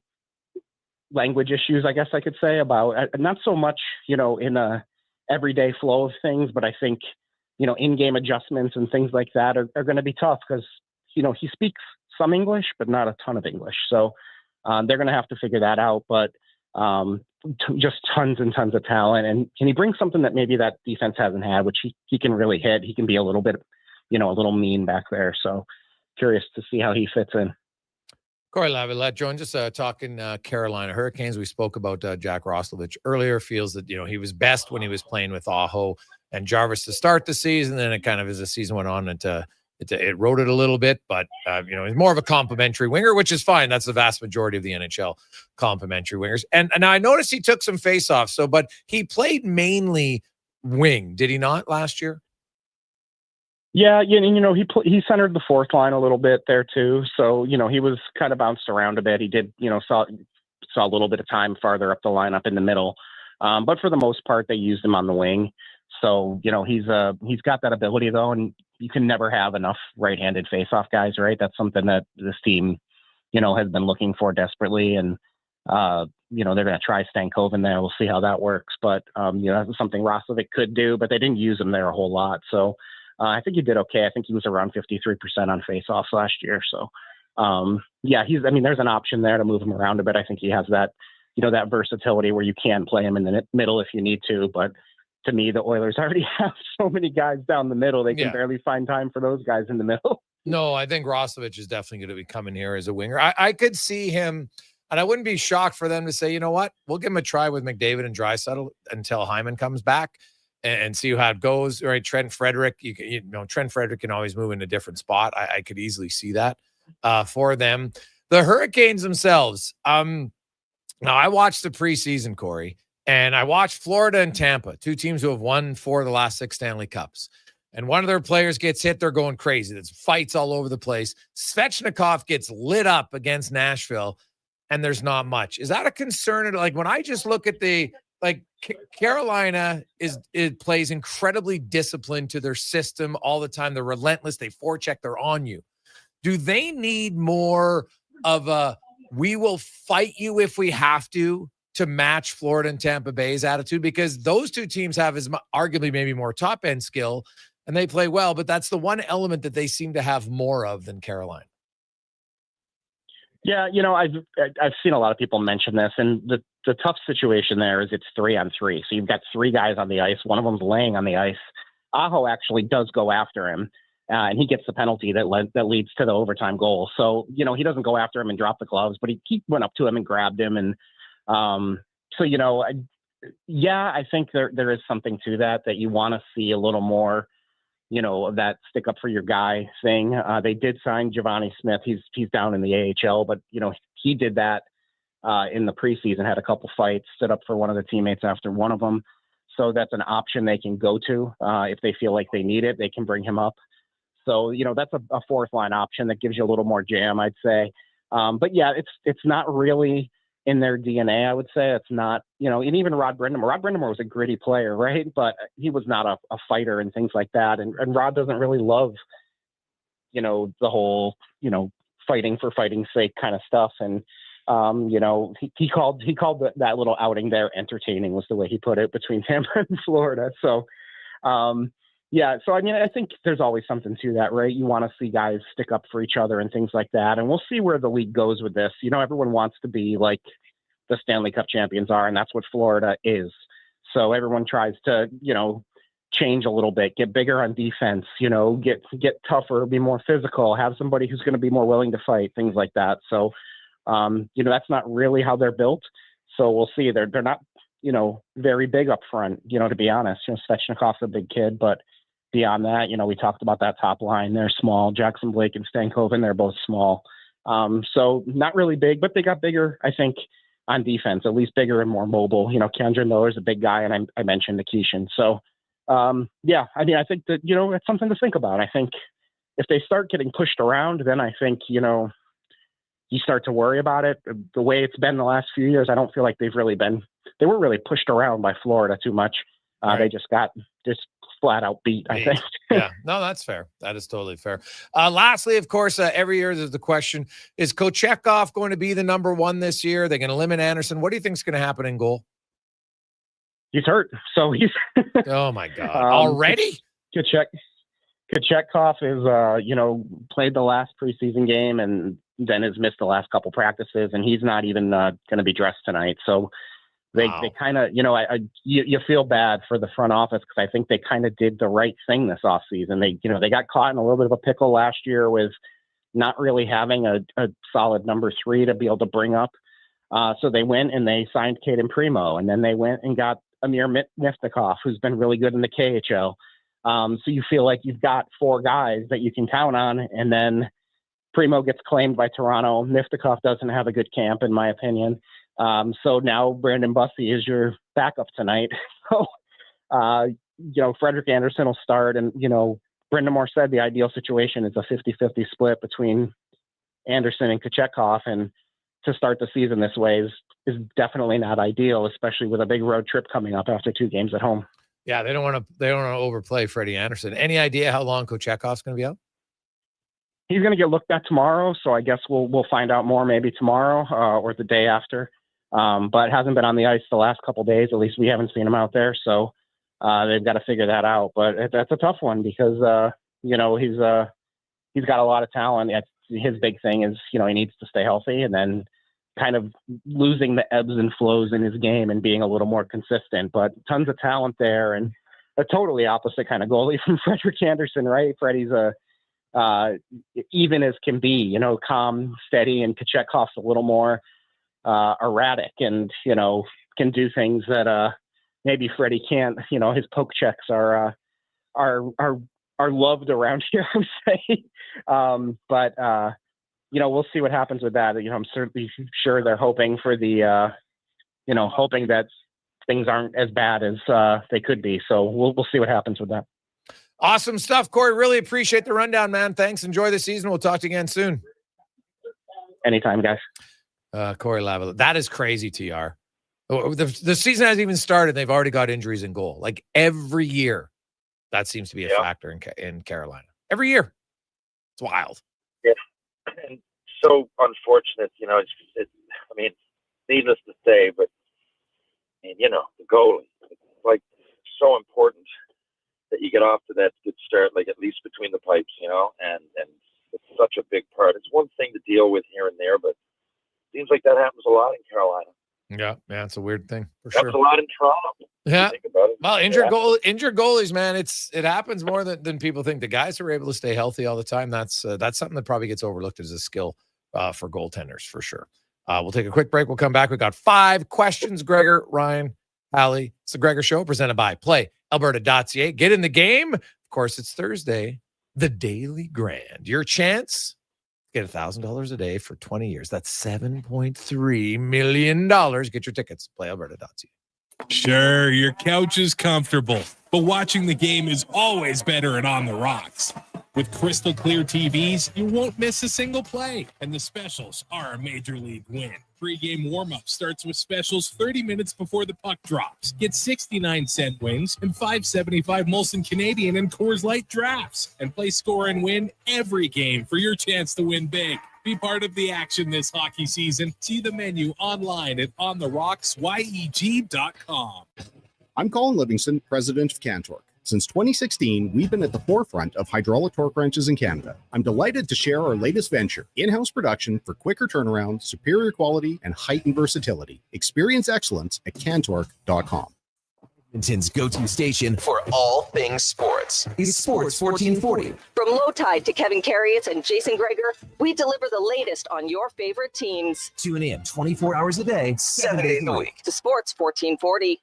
language issues, I guess I could say, about not so much, in a everyday flow of things, but I think, in-game adjustments and things like that are going to be tough because, he speaks some English, but not a ton of English. So they're going to have to figure that out. But just tons and tons of talent. And can he bring something that maybe that defense hasn't had, which he can really hit? He can be a little bit, a little mean back there. So curious to see how he fits in. Corey Laviolette joins us talking Carolina Hurricanes. We spoke about Jack Roslovich earlier. Feels that he was best when he was playing with Aho and Jarvis to start the season. Then it kind of, as the season went on, it wrote it a little bit. But he's more of a complimentary winger, which is fine. That's the vast majority of the NHL complimentary wingers. And I noticed he took some faceoffs. But he played mainly wing, did he not, last year? Yeah, he centered the fourth line a little bit there too. So, he was kind of bounced around a bit. He did, saw a little bit of time farther up the lineup in the middle. But for the most part, they used him on the wing. So, he's got that ability though, and you can never have enough right-handed face-off guys, right? That's something that this team, has been looking for desperately. And, they're going to try Stankoven there. We'll see how that works. But, that's something Roslovic could do, but they didn't use him there a whole lot. So, I think he did okay. I think he was around 53% on faceoffs last year. So, there's an option there to move him around a bit. I think he has that, that versatility where you can play him in the middle if you need to. But to me, the Oilers already have so many guys down the middle. They can barely find time for those guys in the middle. No, I think Roslovich is definitely going to be coming here as a winger. I could see him, and I wouldn't be shocked for them to say, you know what, we'll give him a try with McDavid and Draisaitl until Hyman comes back. And see how it goes. All right, Trent Frederick. Trent Frederick can always move in a different spot. I could easily see that for them. The Hurricanes themselves. Now I watched the preseason, Corey, and I watched Florida and Tampa, two teams who have won 4 of the last 6 Stanley Cups. And one of their players gets hit, they're going crazy. There's fights all over the place. Svechnikov gets lit up against Nashville, and there's not much. Is that a concern? Like when I just look at Carolina it plays incredibly disciplined to their system all the time. They're relentless. They forecheck. They're on you. Do they need more of a "we will fight you if we have to" match Florida and Tampa Bay's attitude? Because those two teams have arguably maybe more top end skill and they play well, but that's the one element that they seem to have more of than Carolina. Yeah, I've seen a lot of people mention this, and the tough situation there is it's 3-on-3. So you've got 3 guys on the ice. One of them's laying on the ice. Aho actually does go after him, and he gets the penalty that leads to the overtime goal. So, he doesn't go after him and drop the gloves, but he went up to him and grabbed him. And I think there is something to that you want to see a little more, of that stick up for your guy thing. They did sign Giovanni Smith. He's down in the AHL, but he did that in the preseason, had a couple fights, stood up for one of the teammates after one of them. So that's an option they can go to. If they feel like they need it, they can bring him up. So, that's a 4th line option that gives you a little more jam, I'd say. But yeah, it's not really in their DNA, I would say. It's not, and even Rod Brind'Amour. Rod Brind'Amour was a gritty player, right? But he was not a fighter and things like that. And Rod doesn't really love, the whole, fighting for fighting's sake kind of stuff. And, he called that little outing there entertaining, was the way he put it, between Tampa and Florida. So, so, I think there's always something to that, right? You want to see guys stick up for each other and things like that. And we'll see where the league goes with this. Everyone wants to be like the Stanley Cup champions are, and that's what Florida is. So everyone tries to, change a little bit, get bigger on defense, get tougher, be more physical, have somebody who's going to be more willing to fight, things like that. So, that's not really how they're built. So we'll see. They're not, very big up front, to be honest. Svechnikov's a big kid, but beyond that, we talked about that top line. They're small. Jackson Blake and Stankoven, they're both small. So not really big, but they got bigger, I think, on defense, at least bigger and more mobile. Kendra Miller's a big guy, and I mentioned Nikishin. So, I think that, it's something to think about. I think if they start getting pushed around, then I think, you start to worry about it. The way it's been the last few years, I don't feel like they weren't really pushed around by Florida too much. Right. They just got flat out beat, I think. Yeah, no, that's fair. That is totally fair. Lastly, of course, every year there's the question, is Kochetkov going to be the number 1 this year? They're going to limit Anderson. What do you think is going to happen in goal? He's hurt. So he's oh my God. Already? Kochetkov is, played the last preseason game and then has missed the last couple practices, and he's not even going to be dressed tonight. So they kind of, you feel bad for the front office, because I think they kind of did the right thing this offseason. They got caught in a little bit of a pickle last year with, not really having a solid number 3 to be able to bring up. So they went and they signed Caden Primo, and then they went and got Amir Niftikov, who's been really good in the KHL. So you feel like you've got 4 guys that you can count on, and then Primo gets claimed by Toronto. Niftikov doesn't have a good camp, in my opinion. So now Brandon Bussey is your backup tonight. So, Frederick Anderson will start, and, Brendan Moore said the ideal situation is a 50-50 split between Anderson and Kochetkov, and to start the season this way is definitely not ideal, especially with a big road trip coming up after 2 games at home. Yeah, they don't want to overplay Freddie Anderson. Any idea how long Kochetkov's going to be out? He's going to get looked at tomorrow, so I guess we'll find out more maybe tomorrow or the day after. But hasn't been on the ice the last couple of days. At least we haven't seen him out there, so they've got to figure that out. But that's a tough one because he's got a lot of talent. His big thing is he needs to stay healthy, and then kind of losing the ebbs and flows in his game and being a little more consistent. But tons of talent there, and a totally opposite kind of goalie from Frederick Anderson, right? Freddie's even as can be, calm, steady, and Kochetkov's a little more erratic and, can do things that maybe Freddie can't. His poke checks are loved around here, I would say. But we'll see what happens with that. I'm certainly sure they're hoping for the, hoping that things aren't as bad as they could be. So we'll see what happens with that. Awesome stuff, Corey. Really appreciate the rundown, man. Thanks. Enjoy the season. We'll talk to you again soon. Anytime, guys. Corey Lavallette. That is crazy, TR. The season hasn't even started. They've already got injuries in goal. Like every year, that seems to be a factor in Carolina. Every year. It's wild. Yeah. And so unfortunate, it's needless to say, but the goalie, it's like so important that you get off to that good start, like at least between the pipes, and it's such a big part. It's one thing to deal with here and there, but it seems like that happens a lot in Carolina. Yeah, it's a weird thing for sure. Happens a lot in Toronto. Yeah. Think about it. Well, injured goalies, man, it happens more than people think. The guys who are able to stay healthy all the time, that's something that probably gets overlooked as a skill for goaltenders for sure. We'll take a quick break. We'll come back. We've got 5 questions. Gregor, Ryan, Halley. It's the Gregor Show presented by PlayAlberta.ca. Get in the game. Of course, it's Thursday, the Daily Grand. Your chance, get $1,000 a day for 20 years. That's $7.3 million. Get your tickets. PlayAlberta.ca. Sure, your couch is comfortable, but watching the game is always better at On the Rocks. With crystal clear TVs, you won't miss a single play, and the specials are a major league win. Pre-game warm-up starts with specials 30 minutes before the puck drops. Get 69-cent wings and $5.75 Molson Canadian and Coors Light drafts, and play score and win every game for your chance to win big. Be part of the action this hockey season. See the menu online at ontherocksyeg.com. I'm Colin Livingston, president of Cantork. Since 2016, we've been at the forefront of hydraulic torque wrenches in Canada. I'm delighted to share our latest venture, in-house production for quicker turnaround, superior quality, and heightened versatility. Experience excellence at Cantork.com. Edmonton's go-to station for all things sports is Sports 1440. From Low Tide to Kevin Carriott and Jason Gregor, we deliver the latest on your favorite teams. Tune in 24 hours a day, 7 days a week to Sports 1440.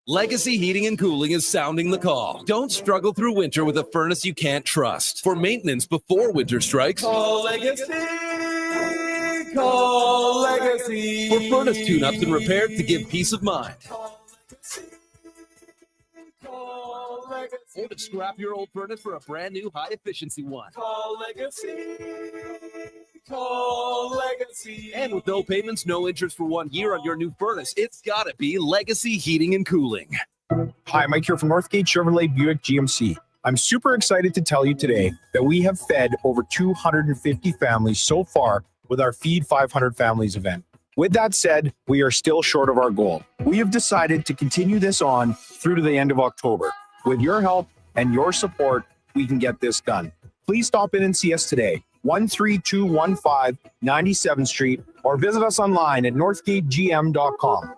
Legacy Heating and Cooling is sounding the call. Don't struggle through winter with a furnace you can't trust. For maintenance before winter strikes, Call Legacy. Call Legacy. for furnace tune-ups and repairs to give peace of mind. Or to scrap your old furnace for a brand new high-efficiency one. Call Legacy. Call Legacy. And with no payments, no interest for 1 year on your new furnace, it's gotta be Legacy Heating and Cooling. Hi, Mike here from Northgate Chevrolet Buick GMC. I'm super excited to tell you today that we have fed over 250 families so far with our Feed 500 Families event. With that said, we are still short of our goal. We have decided to continue this on through to the end of October. With your help and your support, we can get this done. Please stop in and see us today, 13215 97th Street, or visit us online at northgategm.com.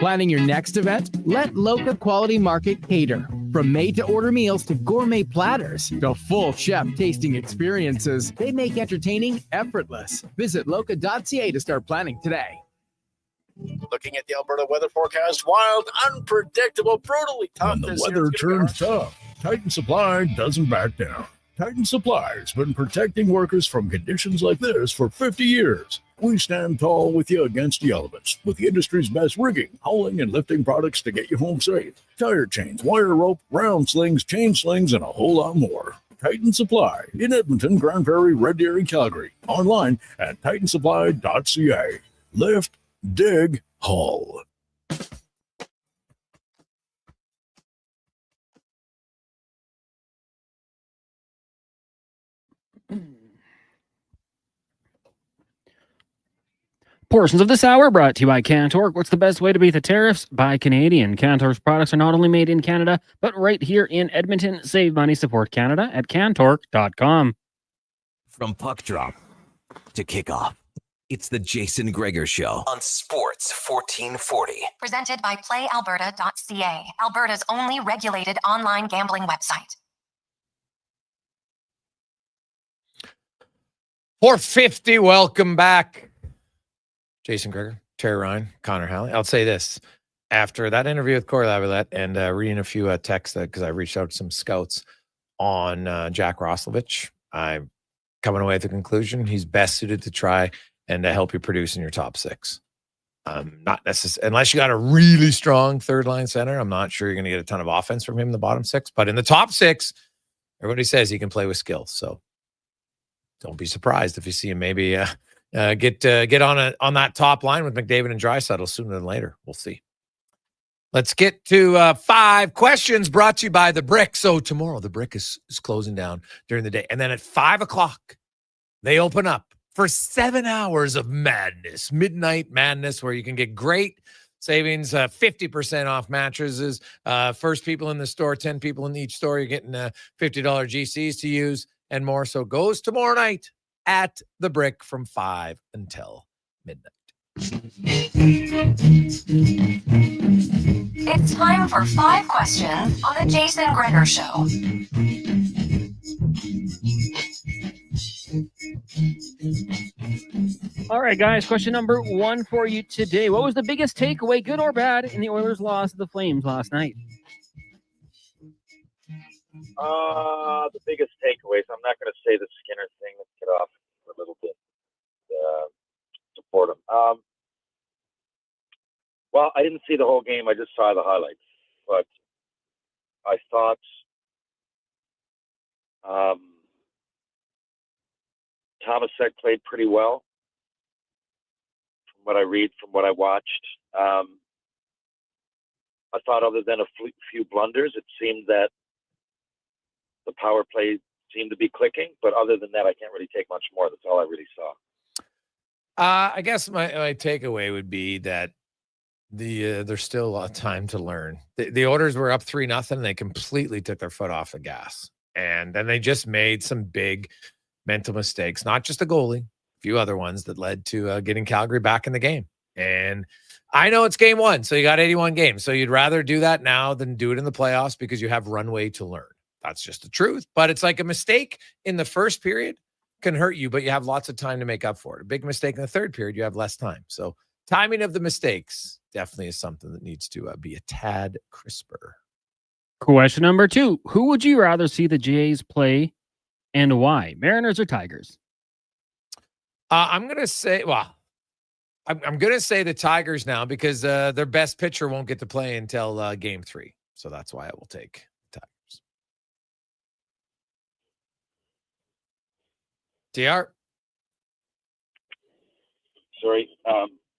Planning your next event? Let Loca Quality Market cater. From made-to-order meals to gourmet platters to full chef tasting experiences, they make entertaining effortless. Visit loca.ca to start planning today. Looking at the Alberta weather forecast, wild, unpredictable, brutally tough. When the weather turns tough, Titan Supply doesn't back down. Titan Supply has been protecting workers from conditions like this for 50 years. We stand tall with you against the elements with the industry's best rigging, hauling, and lifting products to get you home safe. Tire chains, wire rope, round slings, chain slings, and a whole lot more. Titan Supply in Edmonton, Grand Prairie, Red Deer, and Calgary. Online at titansupply.ca. Lift, dig, haul. Portions of this hour brought to you by Cantork. What's the best way to beat the tariffs? Buy Canadian. Cantork's products are not only made in Canada, but right here in Edmonton. Save money, support Canada at cantork.com. From puck drop to kickoff, it's the Jason Gregor Show on Sports 1440. Presented by PlayAlberta.ca, Alberta's only regulated online gambling website. 450, welcome back. Jason Gregor, Terry Ryan, Connor Halley. I'll say this. After that interview with Corey Lavalette and reading a few texts because I reached out to some scouts on Jack Roslovich, I'm coming away at the conclusion he's best suited to try and to help you produce in your top six. Not necessarily, unless you got a really strong third line center. I'm not sure you're going to get a ton of offense from him in the bottom six, but in the top six, everybody says he can play with skill. So don't be surprised if you see him maybe get on that top line with McDavid and Draisaitl sooner than later. We'll see. Let's get to 5 questions brought to you by The Brick. So tomorrow, The Brick is closing down during the day. And then at 5 o'clock, they open up for 7 hours of madness, midnight madness, where you can get great savings, 50% off mattresses. First people in the store, 10 people in each store, you're getting $50 GCs to use and more. So goes tomorrow night at The Brick from 5 until midnight. It's time for 5 questions on the Jason Gregor Show. All right, guys, question number 1 for you today. What was the biggest takeaway, good or bad, in the Oilers' loss to the Flames last night? The biggest takeaways, I'm not going to say the Skinner thing. Let's get off for a little bit. Support him. Well, I didn't see the whole game. I just saw the highlights. But I thought Tomasek played pretty well from what I read, from what I watched. I thought other than a few blunders, it seemed that the power play seemed to be clicking. But other than that, I can't really take much more. That's all I really saw. I guess my takeaway would be that there's still a lot of time to learn. The Oilers were up 3-0. They completely took their foot off the gas. And then they just made some big mental mistakes, not just a goalie, a few other ones that led to getting Calgary back in the game. And I know it's game 1, so you got 81 games. So you'd rather do that now than do it in the playoffs because you have runway to learn. That's just the truth. But it's like a mistake in the first period can hurt you, but you have lots of time to make up for it. A big mistake in the third period, you have less time. So timing of the mistakes definitely is something that needs to be a tad crisper. Question number 2. Who would you rather see the Jays play and why? Mariners or Tigers? I'm going to say, I'm going to say the Tigers now because their best pitcher won't get to play until game 3. So that's why I will take the Tigers. TR? Sorry,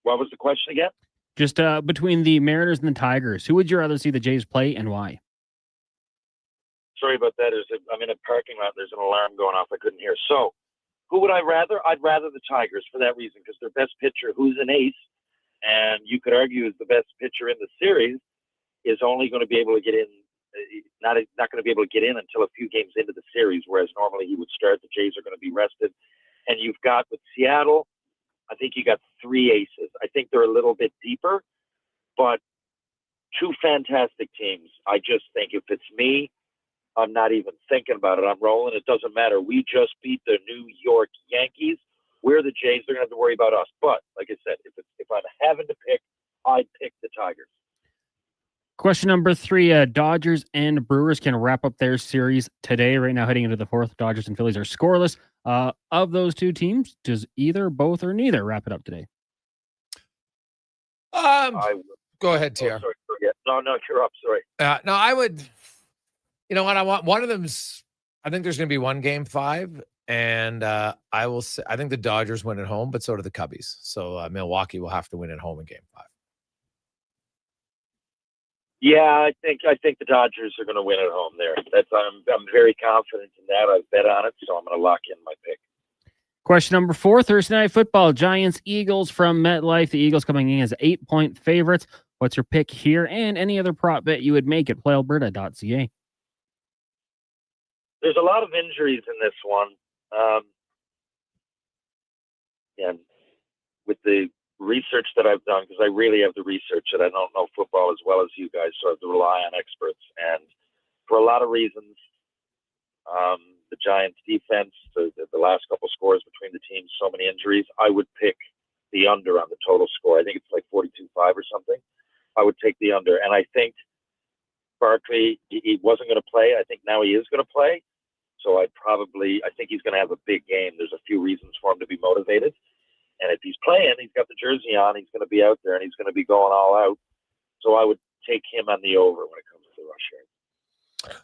what was the question again? Just between the Mariners and the Tigers, who would you rather see the Jays play and why? Sorry about that. I'm in a parking lot. There's an alarm going off. I couldn't hear. So who would I rather? I'd rather the Tigers for that reason, because their best pitcher, who's an ace, and you could argue is the best pitcher in the series, is only going to be able to get in, not going to be able to get in until a few games into the series, whereas normally he would start. The Jays are going to be rested. And you've got with Seattle, I think you got 3 aces. I think they're a little bit deeper, but two fantastic teams. I just think if it's me, I'm not even thinking about it. I'm rolling. It doesn't matter. We just beat the New York Yankees. We're the Jays. They're going to have to worry about us. But like I said, if I'm having to pick, I'd pick the Tigers. Question number 3, Dodgers and Brewers can wrap up their series today. Right now, heading into the 4th, Dodgers and Phillies are scoreless. Of those two teams, does either, both, or neither wrap it up today? Go ahead, TR. Sorry. No, you're up. Sorry. No, I would. You know what? I want one of them's. I think there's going to be one Game 5, and I will say I think the Dodgers win at home, but so do the Cubbies. So Milwaukee will have to win at home in Game 5. Yeah, I think the Dodgers are going to win at home there. I'm very confident in that. I've bet on it, so I'm going to lock in my pick. Question number 4, Thursday Night Football, Giants, Eagles from MetLife. The Eagles coming in as 8-point favorites. What's your pick here and any other prop bet you would make at playalberta.ca? There's a lot of injuries in this one. And with the research that I've done, because I really have the research that I don't know football as well as you guys, so I have to rely on experts. And for a lot of reasons, the Giants defense, the last couple scores between the teams, so many injuries, I would pick the under on the total score. I think it's like 42-5 or something. I would take the under. And I think Barkley, he wasn't going to play. I think now he is going to play. So I think he's going to have a big game. There's a few reasons for him to be motivated. And if he's playing, he's got the jersey on, he's going to be out there and he's going to be going all out. So I would take him on the over when it comes to rush yards.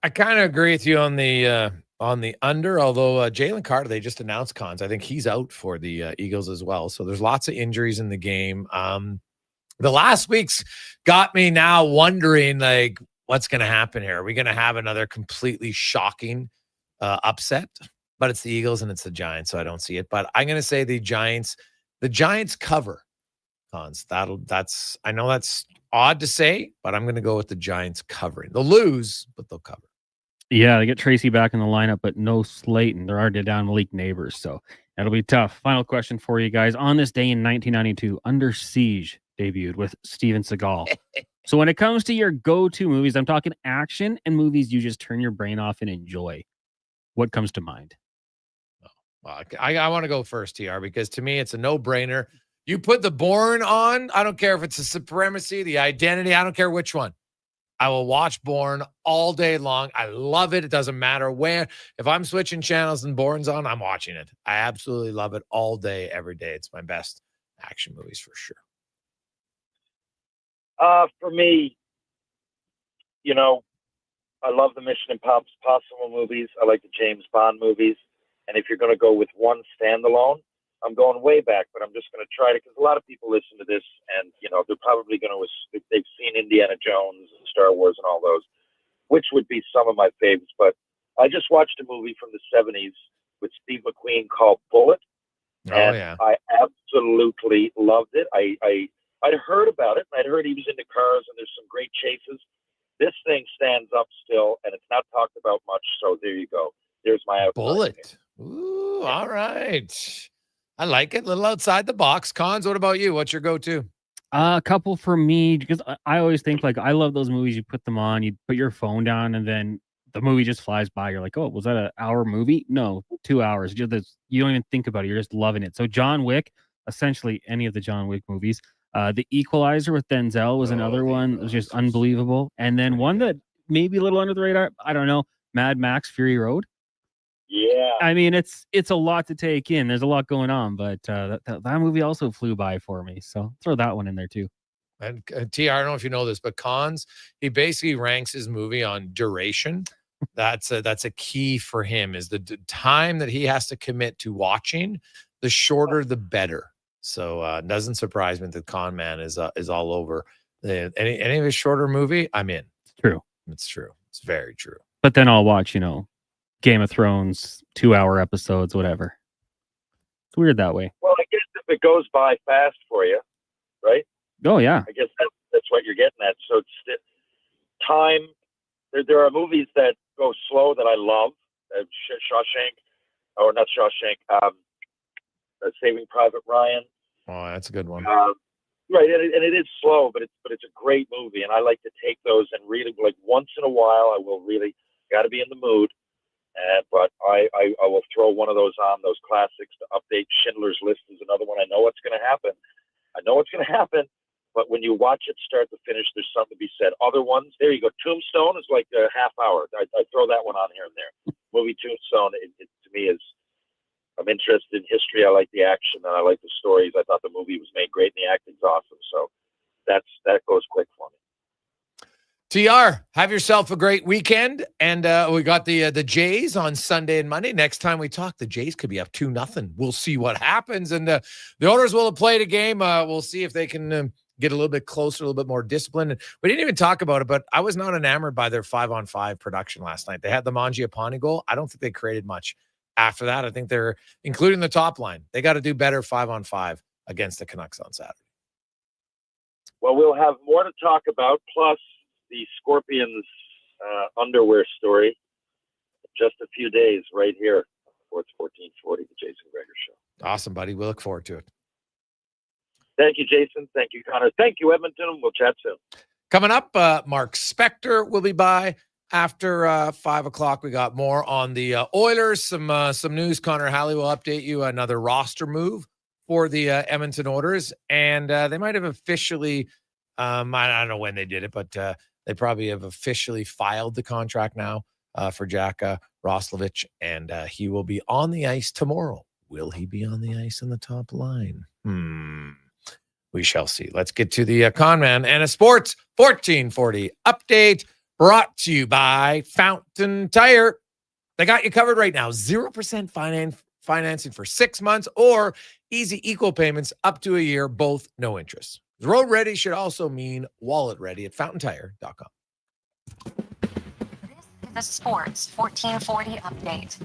I kind of agree with you on the under, although Jalen Carter, they just announced Cons. I think he's out for the Eagles as well. So there's lots of injuries in the game. The last week's got me now wondering, like, what's going to happen here? Are we going to have another completely shocking upset? But it's the Eagles and it's the Giants, so I don't see it. But I'm going to say the Giants cover. Cons. I know that's odd to say, but I'm going to go with the Giants covering. They'll lose, but they'll cover. Yeah, they get Tracy back in the lineup, but no Slayton. They're already down Malik Neighbors, so that'll be tough. Final question for you guys. On this day in 1992, Under Siege debuted with Steven Seagal. So when it comes to your go-to movies, I'm talking action and movies you just turn your brain off and enjoy. What comes to mind? Well, I want to go first, TR, because to me, it's a no-brainer. You put the Bourne on, I don't care if it's the Supremacy, the Identity, I don't care which one. I will watch Bourne all day long. I love it. It doesn't matter where. If I'm switching channels and Bourne's on, I'm watching it. I absolutely love it all day, every day. It's my best action movies for sure. For me, I love the Mission Impossible movies. I like the James Bond movies. And if you're going to go with one standalone, I'm going way back, but I'm just going to try to, because a lot of people listen to this and, they're probably going to, they've seen Indiana Jones and Star Wars and all those, which would be some of my favorites. But I just watched a movie from the 70s with Steve McQueen called Bullet. And yeah. I absolutely loved it. I'd heard about it, and I'd heard he was into cars, and there's some great chases. This thing stands up still, and it's not talked about much, so there you go. There's my outside Bullet. pick. Ooh, all right. I like it. A little outside the box. Cons, what about you? What's your go-to? A couple for me, because I always think, like, I love those movies. You put them on, you put your phone down, and then the movie just flies by. You're like, oh, was that an hour movie? No, 2 hours. You don't even think about it. You're just loving it. So John Wick, essentially any of the John Wick movies. The Equalizer with Denzel was another one. It was just unbelievable. And then one that maybe a little under the radar, I don't know, Mad Max Fury Road. Yeah. I mean, it's a lot to take in. There's a lot going on, but that movie also flew by for me. So throw that one in there too. And TR, I don't know if you know this, but Cons, he basically ranks his movie on duration. That's a key for him, is the time that he has to commit to watching. The shorter, the better. So it doesn't surprise me that Con Man is all over any of his shorter movie. I'm in. It's true. It's true. It's very true. But then I'll watch, Game of Thrones 2-hour episodes, whatever. It's weird that way. Well, I guess if it goes by fast for you, right? Oh yeah. I guess that's what you're getting at. So it's time. There are movies that go slow that I love. Shawshank, or not Shawshank. Saving Private Ryan. Oh, that's a good one. Right, and it is slow, but it's a great movie, and I like to take those and really, like, once in a while, I will really got to be in the mood, but I will throw one of those on, those classics to update. Schindler's List is another one. I know what's going to happen. But when you watch it start to finish, there's something to be said. Other ones, there you go. Tombstone is like a half hour. I throw that one on here and there. Movie Tombstone, it to me is, I'm interested in history. I like the action and I like the stories. I thought the movie was made great and the acting's awesome. So that goes quick for me. TR, have yourself a great weekend. And we got the Jays on Sunday and Monday. Next time we talk, the Jays could be up 2-0. We'll see what happens. And the Oilers will have played a game. We'll see if they can get a little bit closer, a little bit more disciplined. We didn't even talk about it, but I was not enamored by their 5-on-5 production last night. They had the Mangiapane goal. I don't think they created much after that. I think they're, including the top line, they got to do better 5-on-5 against the Canucks on Saturday. Well, we'll have more to talk about, plus the Scorpions underwear story in just a few days right here on Sports 1440, the Jason Gregor Show. Awesome, buddy. We'll look forward to it. Thank you, Jason. Thank you, Connor. Thank you, Edmonton. We'll chat soon. Coming up, Mark Spector will be by after 5 o'clock. We got more on the Oilers, some news. Connor Halley will update you another roster move for the Edmonton Oilers, and they might have officially, I don't know when they did it, but they probably have officially filed the contract now for Jack Roslovic, and he will be on the ice tomorrow. Will he be on the ice in the top line? We shall see. Let's get to the Conman and a Sports 1440 update brought to you by Fountain Tire. They got you covered right now. 0% financing for 6 months or easy equal payments up to a year, both no interest. Road ready should also mean wallet ready at fountaintire.com. The Sports 1440 update.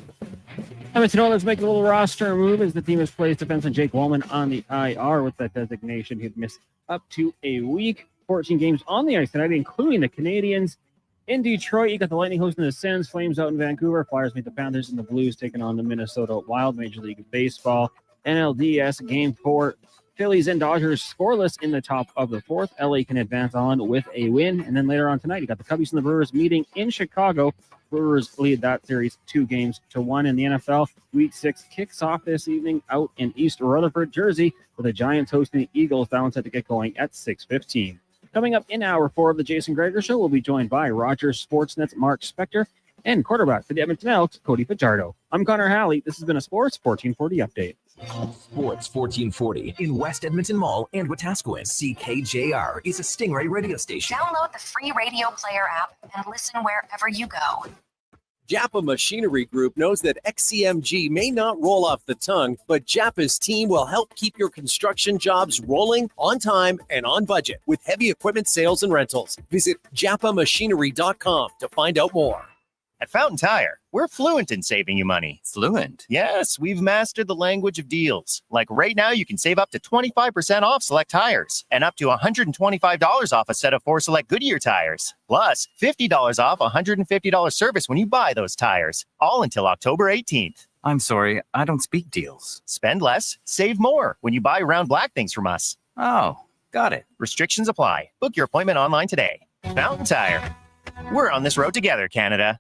Edmonton Oilers make a little roster move as the team has placed defenseman Jake Wallman on the IR with that designation. He'd miss up to a week. 14 games on the ice tonight, including the Canadiens. In Detroit, you got the Lightning hosting the Sens, Flames out in Vancouver, Flyers meet the Panthers, and the Blues taking on the Minnesota Wild. Major League Baseball, NLDS Game 4. Phillies and Dodgers scoreless in the top of the fourth. LA can advance on with a win. And then later on tonight, you got the Cubbies and the Brewers meeting in Chicago. Brewers lead that series 2-1 in the NFL. Week 6 kicks off this evening out in East Rutherford, Jersey, with the Giants hosting the Eagles. That one's set to get going at 6:15. Coming up in hour 4 of the Jason Gregor Show, we'll be joined by Rogers Sportsnet's Mark Spector and quarterback for the Edmonton Elks, Cody Fajardo. I'm Connor Halley. This has been a Sports 1440 update. Sports 1440 in West Edmonton Mall and Wetaskiwin. CKJR is a Stingray radio station. Download the free radio player app and listen wherever you go. Japa Machinery Group knows that XCMG may not roll off the tongue, but Japa's team will help keep your construction jobs rolling on time and on budget with heavy equipment sales and rentals. Visit japamachinery.com to find out more. At Fountain Tire, we're fluent in saving you money. Fluent? Yes, we've mastered the language of deals. Like right now, you can save up to 25% off select tires and up to $125 off a set of 4 select Goodyear tires. Plus, $50 off $150 service when you buy those tires. All until October 18th. I'm sorry, I don't speak deals. Spend less, save more when you buy round black things from us. Oh, got it. Restrictions apply. Book your appointment online today. Fountain Tire. We're on this road together, Canada.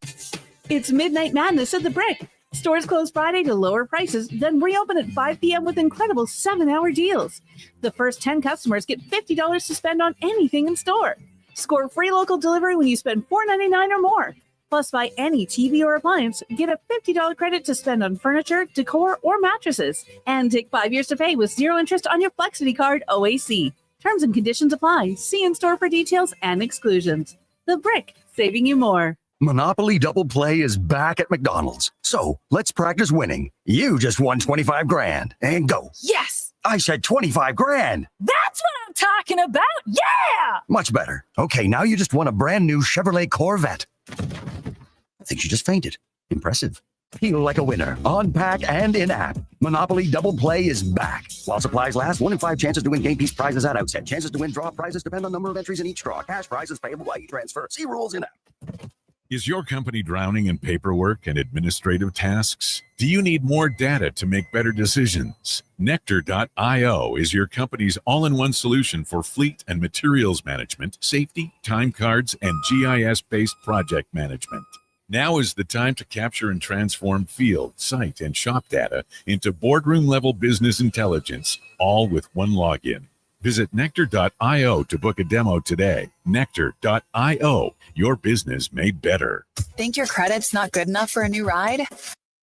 It's Midnight Madness at the Brick. Stores close Friday to lower prices, then reopen at 5 p.m. with incredible 7-hour deals. The first 10 customers get $50 to spend on anything in store. Score free local delivery when you spend $4.99 or more. Plus, buy any TV or appliance, get a $50 credit to spend on furniture, decor, or mattresses. And take 5 years to pay with 0 interest on your Flexity card OAC. Terms and conditions apply. See in store for details and exclusions. The Brick, saving you more. Monopoly Double Play is back at McDonald's. So let's practice winning. You just won 25 grand. And go. Yes! I said 25 grand. That's what I'm talking about! Yeah! Much better. Okay, now you just won a brand new Chevrolet Corvette. I think she just fainted. Impressive. Feel like a winner on pack and in-app. Monopoly Double Play is back. While supplies last, 1 in 5 chances to win game piece prizes at outset. Chances to win draw prizes depend on number of entries in each draw. Cash prizes payable by e-transfer. See rules in app. Is your company drowning in paperwork and administrative tasks? Do you need more data to make better decisions? Nectar.io is your company's all-in-one solution for fleet and materials management, safety, time cards, and GIS-based project management. Now is the time to capture and transform field, site, and shop data into boardroom-level business intelligence, all with one login. Visit Nectar.io to book a demo today. Nectar.io, your business made better. Think your credit's not good enough for a new ride?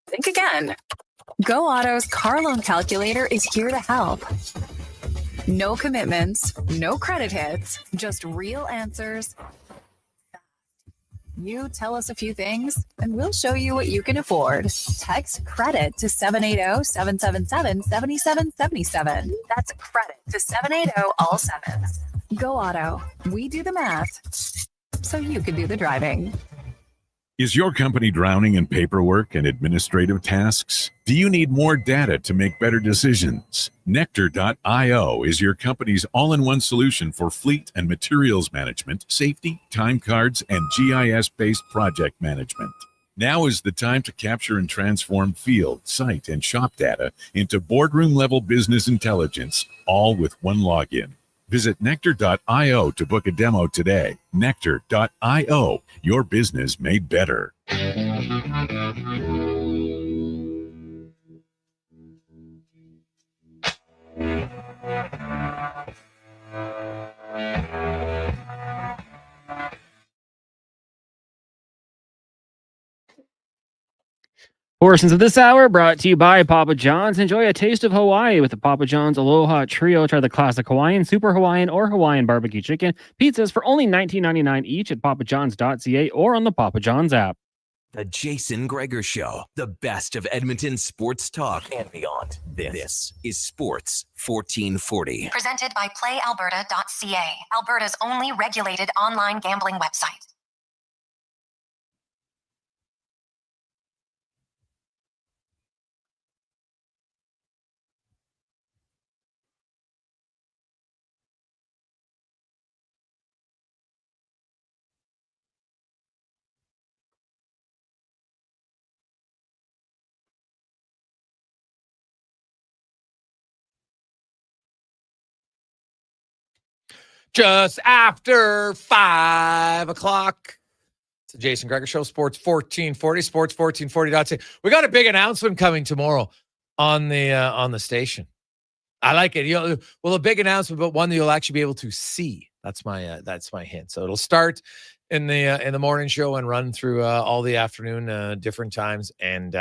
Think again. Go Auto's car loan calculator is here to help. No commitments, no credit hits, just real answers. You tell us a few things, and we'll show you what you can afford. Text credit to 780-777-7777. That's credit to 780 all sevens. Go Auto. We do the math, so you can do the driving. Is your company drowning in paperwork and administrative tasks? Do you need more data to make better decisions? Nectar.io is your company's all-in-one solution for fleet and materials management, safety, time cards, and GIS-based project management. Now is the time to capture and transform field, site, and shop data into boardroom-level business intelligence, all with one login. Visit Nectar.io to book a demo today. Nectar.io, your business made better. Portions of this hour brought to you by Papa John's. Enjoy a taste of Hawaii with the Papa John's Aloha Trio. Try the classic Hawaiian, Super Hawaiian, or Hawaiian barbecue chicken. Pizzas for only $19.99 each at papajohns.ca or on the Papa John's app. The Jason Gregor Show, the best of Edmonton sports talk and beyond. This is Sports 1440. Presented by PlayAlberta.ca, Alberta's only regulated online gambling website. Just after 5 o'clock. It's the Jason Gregor Show, Sports 1440, sports1440.ca. We got a big announcement coming tomorrow on the station. I like it. A big announcement, but one that you'll actually be able to see. That's my hint. So it'll start in the morning show and run through all the afternoon, different times, and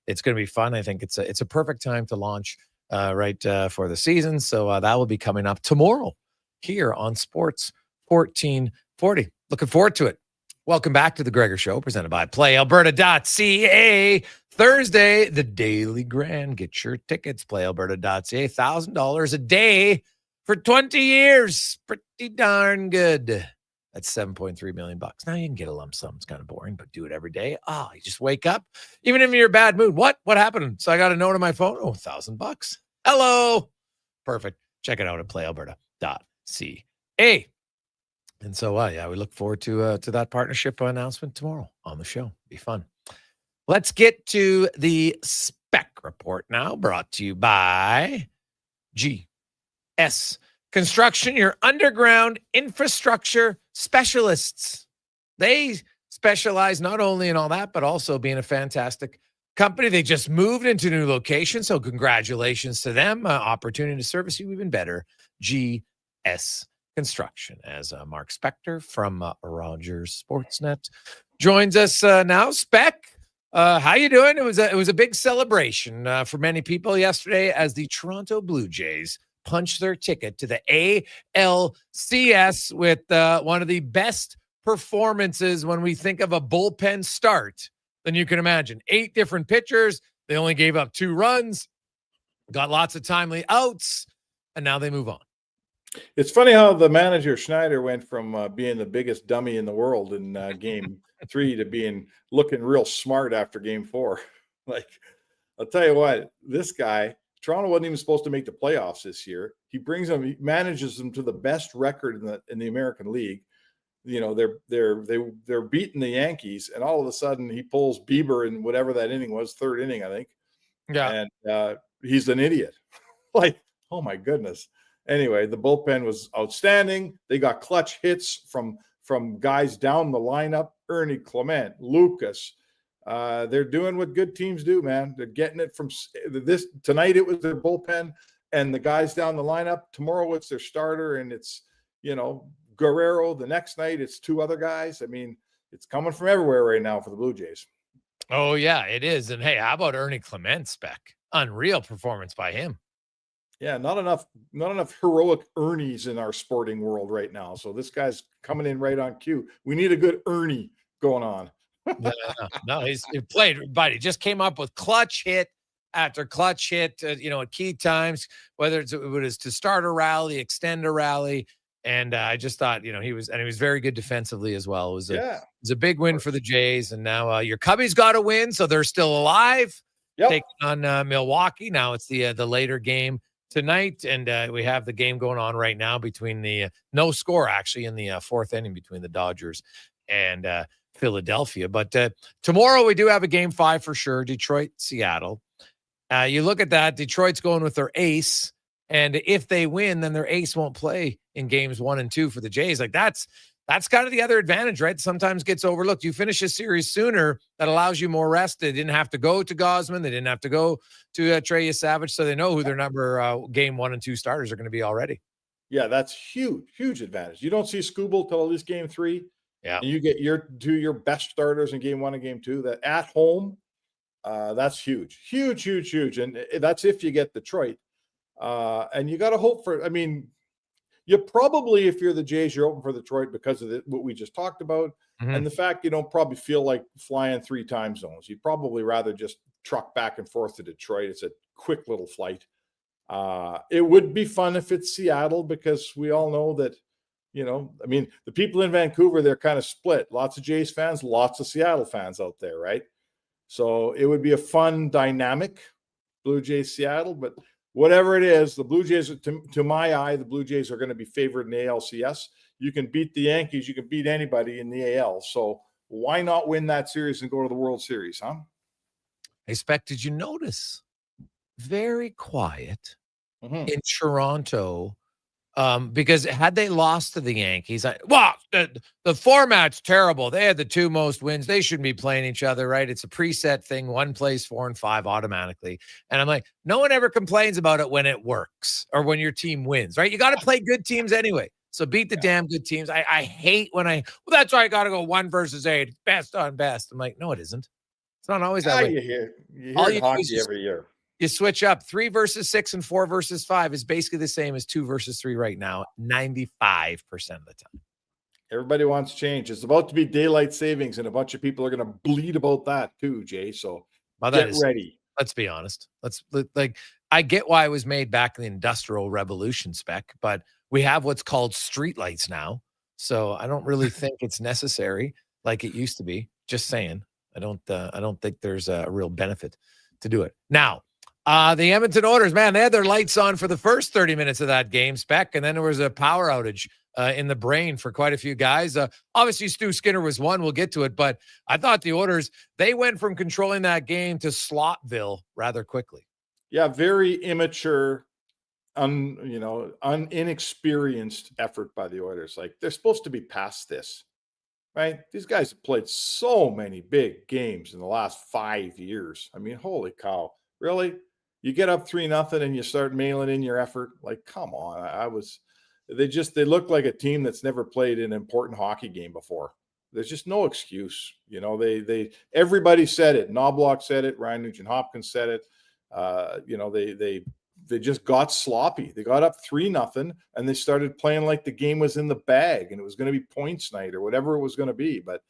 it's going to be fun. I think it's a perfect time to launch for the season. So that will be coming up tomorrow here on Sports 1440. Looking forward to it. Welcome back to the Gregor Show, presented by PlayAlberta.ca. Thursday, the Daily Grand. Get your tickets, PlayAlberta.ca. $1,000 a day for 20 years. Pretty darn good. That's $7.3 million. Now you can get a lump sum. It's kind of boring, but do it every day. Oh, you just wake up, even if you're in a bad mood. What happened? So I got a note on my phone. Oh, $1,000. Hello. Perfect. Check it out at PlayAlberta.ca. And so, we look forward to that partnership announcement tomorrow on the show. Be fun. Let's get to the spec report now, brought to you by GS Construction, your underground infrastructure specialists. They specialize not only in all that, but also being a fantastic company. They just moved into a new location, so congratulations to them. Opportunity to service you even better. GS Construction, as Mark Spector from Rogers Sportsnet joins us now. Spec, how you doing? It was a big celebration for many people yesterday as the Toronto Blue Jays punched their ticket to the ALCS with one of the best performances when we think of a bullpen start than you can imagine. 8 different pitchers. They only gave up 2 runs, got lots of timely outs, and now they move on. It's funny how the manager Schneider went from being the biggest dummy in the world in game 3 to looking real smart after game 4. Like, I'll tell you what, this guy, Toronto wasn't even supposed to make the playoffs this year. He manages them to the best record in the American League. they're beating the Yankees, and all of a sudden he pulls Bieber in whatever that inning was, third inning, I think. Yeah. And he's an idiot. Like, oh my goodness. Anyway, the bullpen was outstanding. They got clutch hits from guys down the lineup. Ernie Clement, Lucas. They're doing what good teams do, man. They're getting it from this tonight. It was their bullpen and the guys down the lineup. Tomorrow it's their starter, and it's Guerrero. The next night it's two other guys. I mean, it's coming from everywhere right now for the Blue Jays. Oh yeah, it is. And hey, how about Ernie Clement, Spec? Unreal performance by him. Yeah, not enough heroic Ernies in our sporting world right now. So this guy's coming in right on cue. We need a good Ernie going on. No, he played, but he just came up with clutch hit after clutch hit, at key times, whether it was to start a rally, extend a rally. And I just thought, he was very good defensively as well. It was a big win for the Jays. And now your Cubbies got a win, so they're still alive. Yep. Taking on Milwaukee. Now it's the later game tonight, and we have the game going on right now between the no score actually in the fourth inning between the Dodgers and Philadelphia. But tomorrow we do have a game 5 for sure. Detroit, Seattle. You look at that. Detroit's going with their ace, and if they win, then their ace won't play in games 1 and 2 for the Jays. Like that's kind of the other advantage, right? Sometimes gets overlooked. You finish a series sooner, that allows you more rest. They didn't have to go to Gosman. They didn't have to go to Trey Savage, so they know who their number game 1 and 2 starters are going to be already. Yeah, that's huge advantage. You don't see Skubal till at least game 3. Yeah, and you get your best starters in game 1 and game 2. That at home, that's huge, and that's if you get Detroit. And you got to hope for. I mean, you probably, if you're the Jays, you're open for Detroit because of what we just talked about, and the fact you don't probably feel like flying 3 time zones. You'd probably rather just truck back and forth to Detroit. It's a quick little flight. It would be fun if it's Seattle, because we all know that, I mean, the people in Vancouver, they're kind of split. Lots of Jays fans, lots of Seattle fans out there, right? So it would be a fun dynamic, Blue Jays Seattle, but whatever it is, the Blue Jays, to my eye, the Blue Jays are going to be favored in the ALCS. You can beat the Yankees. You can beat anybody in the AL. So why not win that series and go to the World Series, huh? Hey, Spec, did you notice? Very quiet in Toronto, because had they lost to the Yankees, the format's terrible. They had the 2 most wins. They shouldn't be playing each other, right? It's a preset thing. One plays 4 and 5 automatically. And I'm like, no one ever complains about it when it works or when your team wins, right? You got to play good teams anyway. So beat the damn good teams. I hate when that's why I got to go 1 versus 8, best on best. I'm like, no, it isn't. It's not always that way. You hear hockey every year. You switch up 3 versus 6 and 4 versus 5 is basically the same as 2 versus 3 right now, 95% of the time. Everybody wants change. It's about to be daylight savings, and a bunch of people are going to bleed about that too, Jay. So get ready. Let's be honest. I get why it was made back in the Industrial Revolution, Spec, but we have what's called streetlights now. So I don't really think it's necessary like it used to be. Just saying. I don't think there's a real benefit to do it. Now, the Edmonton Oilers, man, they had their lights on for the first 30 minutes of that game, Spec, and then there was a power outage in the brain for quite a few guys. Obviously, Stu Skinner was one. We'll get to it, but I thought the Oilers, they went from controlling that game to Slotville rather quickly. Yeah, very immature, inexperienced effort by the Oilers. Like, they're supposed to be past this, right? These guys have played so many big games in the last 5 years. I mean, holy cow. Really? You get up 3-0 and you start mailing in your effort? Like, come on. They look like a team that's never played an important hockey game before. There's just no excuse. Everybody said it. Knobloch said it. Ryan Nugent-Hopkins said it. They just got sloppy. They got up 3-0 and they started playing like the game was in the bag and it was going to be points night or whatever it was going to be. But